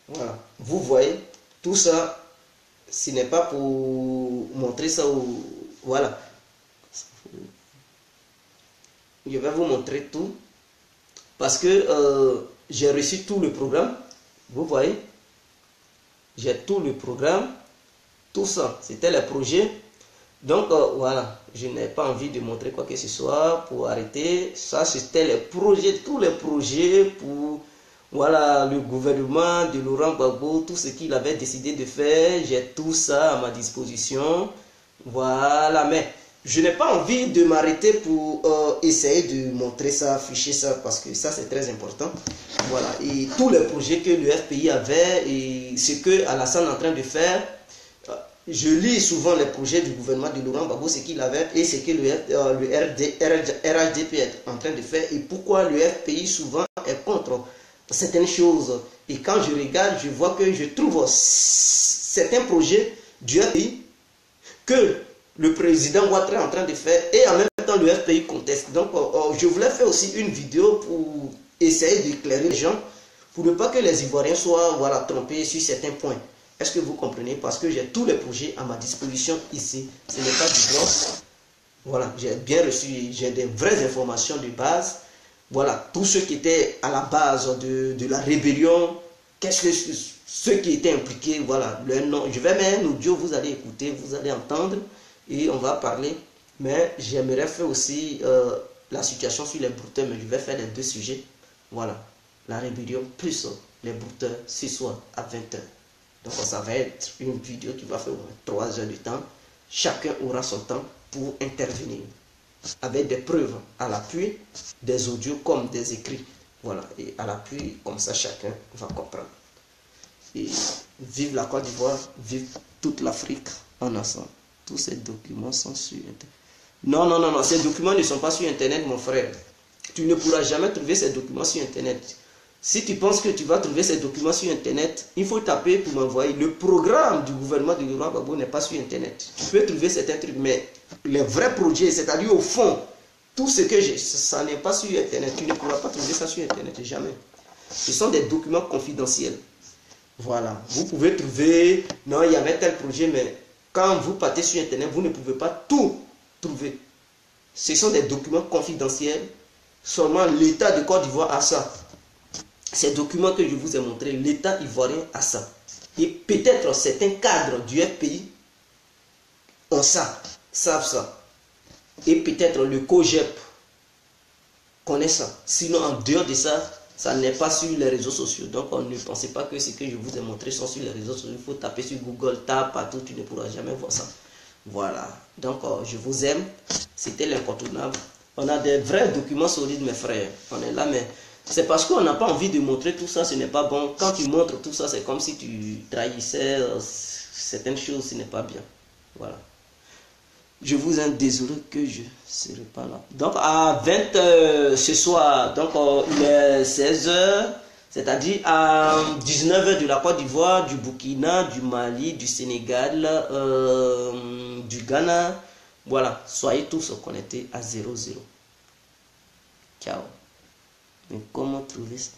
Speaker 1: Voilà. Vous voyez, tout ça, ce n'est pas pour montrer ça ou... Voilà. Je vais vous montrer tout. Parce que j'ai reçu tout le programme. Vous voyez, j'ai tout le programme, tout ça, c'était les projets. Donc voilà, je n'ai pas envie de montrer quoi que ce soit pour arrêter. Ça, c'était les projets, tous les projets pour voilà, le gouvernement de Laurent Gbagbo, tout ce qu'il avait décidé de faire. J'ai tout ça à ma disposition. Voilà, mais je n'ai pas envie de m'arrêter pour essayer de montrer ça, afficher ça, parce que ça c'est très important. Voilà, et tous les projets que le FPI avait et ce que Alassane est en train de faire, je lis souvent les projets du gouvernement de Laurent Gbagbo, ce qu'il avait et ce que le RHDP est en train de faire et pourquoi le FPI souvent est contre certaines choses. Et quand je regarde, je vois que je trouve certains projets du FPI que le président Ouattara est en train de faire et en même temps le FPI conteste. Donc je voulais faire aussi une vidéo pour essayer d'éclairer les gens pour ne pas que les Ivoiriens soient trompés sur certains points. Est-ce que vous comprenez? Parce que j'ai tous les projets à ma disposition ici. Ce n'est pas du blanc. Voilà, j'ai bien reçu, j'ai des vraies informations de base. Voilà, tous ceux qui étaient à la base de la rébellion, qu'est-ce que ceux qui étaient impliqués, voilà, leur nom. Je vais mettre un audio, vous allez écouter, vous allez entendre et on va parler. Mais j'aimerais faire aussi la situation sur les brouteurs, mais je vais faire les deux sujets. Voilà, la rébellion plus les brouteurs ce soir à 20h. Donc ça va être une vidéo qui va faire 3 heures de temps. Chacun aura son temps pour intervenir avec des preuves à l'appui, des audios comme des écrits. Voilà, et à l'appui, comme ça chacun va comprendre. Et vive la Côte d'Ivoire, vive toute l'Afrique en ensemble. Tous ces documents sont sur Internet. Non, ces documents ne sont pas sur Internet, mon frère. Tu ne pourras jamais trouver ces documents sur Internet. Si tu penses que tu vas trouver ces documents sur Internet, il faut taper pour m'envoyer. Le programme du gouvernement de Laurent Gbagbo n'est pas sur Internet. Tu peux trouver certains trucs, mais les vrais projets, c'est-à-dire au fond, tout ce que j'ai, ça n'est pas sur Internet. Tu ne pourras pas trouver ça sur Internet, jamais. Ce sont des documents confidentiels. Voilà. Vous pouvez trouver, non, il y avait tel projet, mais quand vous partez sur Internet, vous ne pouvez pas tout trouver. Ce sont des documents confidentiels. Seulement l'État de Côte d'Ivoire a ça. Ces documents que je vous ai montrés, l'État ivoirien a ça. Et peut-être certains cadres du FPI ont ça, savent ça. Et peut-être le COGEP connaît ça. Sinon, en dehors de ça, ça n'est pas sur les réseaux sociaux. Donc, on ne pensez pas que ce que je vous ai montré sont sur les réseaux sociaux. Il faut taper sur Google, tape partout, tu ne pourras jamais voir ça. Voilà. Donc, je vous aime. C'était l'incontournable. On a des vrais documents solides, mes frères. On est là, mais c'est parce qu'on n'a pas envie de montrer tout ça, ce n'est pas bon. Quand tu montres tout ça, c'est comme si tu trahissais certaines choses, ce n'est pas bien. Voilà. Je vous aime, désolé que je ne serai pas là. Donc à 20h ce soir, donc il est 16h, c'est-à-dire à 19h de la Côte d'Ivoire, du Burkina, du Mali, du Sénégal, du Ghana. Voilà, soyez tous connectés à 00. Ciao. Mais comment trouver ça?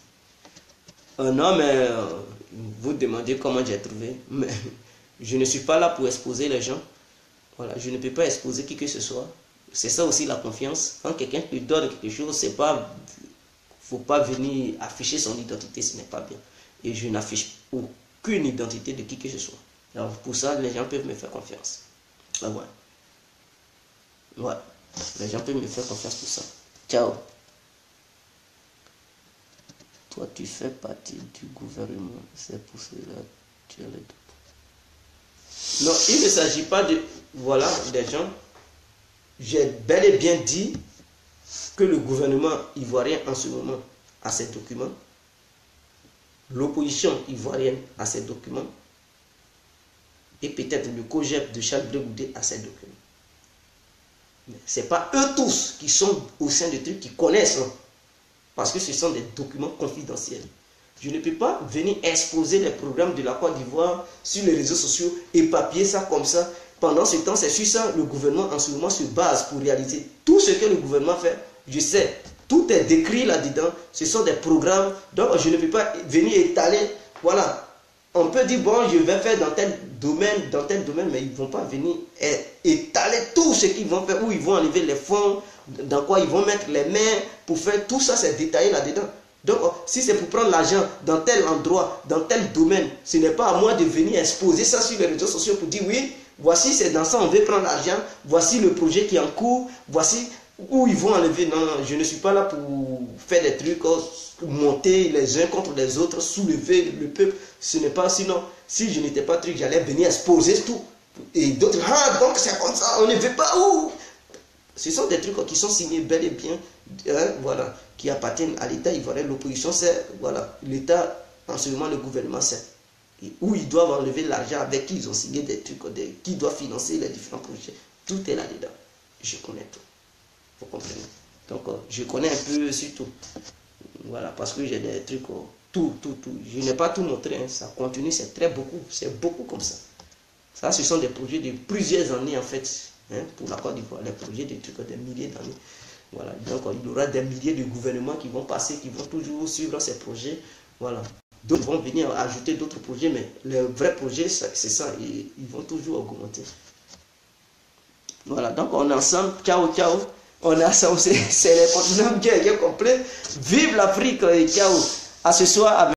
Speaker 1: Non, mais vous demandez comment j'ai trouvé. Mais je ne suis pas là pour exposer les gens. Voilà, je ne peux pas exposer qui que ce soit. C'est ça aussi la confiance. Quand quelqu'un te donne quelque chose, c'est pas, faut pas venir afficher son identité, ce n'est pas bien. Et je n'affiche aucune identité de qui que ce soit. Alors pour ça, les gens peuvent me faire confiance. Ah ouais. Ouais. Les gens peuvent me faire confiance pour ça. Ciao. Toi, tu fais partie du gouvernement. C'est pour cela que tu as les doutes. Non, il ne s'agit pas de... Voilà, des gens. J'ai bel et bien dit que le gouvernement ivoirien en ce moment a ces documents. L'opposition ivoirienne a ces documents. Et peut-être le COGEP de Charles Blé Goudé a ces documents. Mais ce n'est pas eux tous qui sont au sein des trucs qui connaissent. Hein, parce que ce sont des documents confidentiels. Je ne peux pas venir exposer les programmes de la Côte d'Ivoire sur les réseaux sociaux et papier ça comme ça. Pendant ce temps, c'est sur ça le gouvernement en ce moment se base pour réaliser tout ce que le gouvernement fait. Je sais, tout est décrit là-dedans. Ce sont des programmes. Donc, je ne peux pas venir étaler. Voilà. On peut dire, bon, je vais faire dans tel domaine, mais ils ne vont pas venir étaler tout ce qu'ils vont faire, où ils vont enlever les fonds, dans quoi ils vont mettre les mains pour faire tout ça, c'est détaillé là-dedans. Donc, si c'est pour prendre l'argent dans tel endroit, dans tel domaine, ce n'est pas à moi de venir exposer ça sur les réseaux sociaux pour dire, oui, voici, c'est dans ça, on veut prendre l'argent, voici le projet qui est en cours, voici où ils vont enlever. Non, je ne suis pas là pour faire des trucs, monter les uns contre les autres, soulever le peuple. Ce n'est pas, sinon, si je n'étais pas truc, j'allais venir exposer tout. Et d'autres, ah, donc c'est comme ça, on ne veut pas, où Ce sont des trucs qui sont signés bel et bien, voilà, qui appartiennent à l'État ivoirien. L'opposition sait, voilà, l'État, en ce moment, le gouvernement sait. Et où ils doivent enlever l'argent, avec qui ils ont signé des trucs, qui doivent financer les différents projets. Tout est là-dedans. Je connais tout. Vous comprenez? Donc, je connais un peu sur tout. Voilà, parce que j'ai des trucs, tout. Je n'ai pas tout montré, hein. Ça continue, c'est très beaucoup. C'est beaucoup comme ça. Ça, ce sont des projets de plusieurs années, en fait, hein, pour la Côte d'Ivoire. Les projets de trucs des milliers d'années. Voilà, donc il y aura des milliers de gouvernements qui vont passer, qui vont toujours suivre ces projets. Voilà. D'autres vont venir ajouter d'autres projets, mais les vrais projets, c'est ça, ils vont toujours augmenter. Voilà, donc on est ensemble, ciao. On est ensemble, c'est les continents bien complet. Vive l'Afrique et ciao. À ce soir.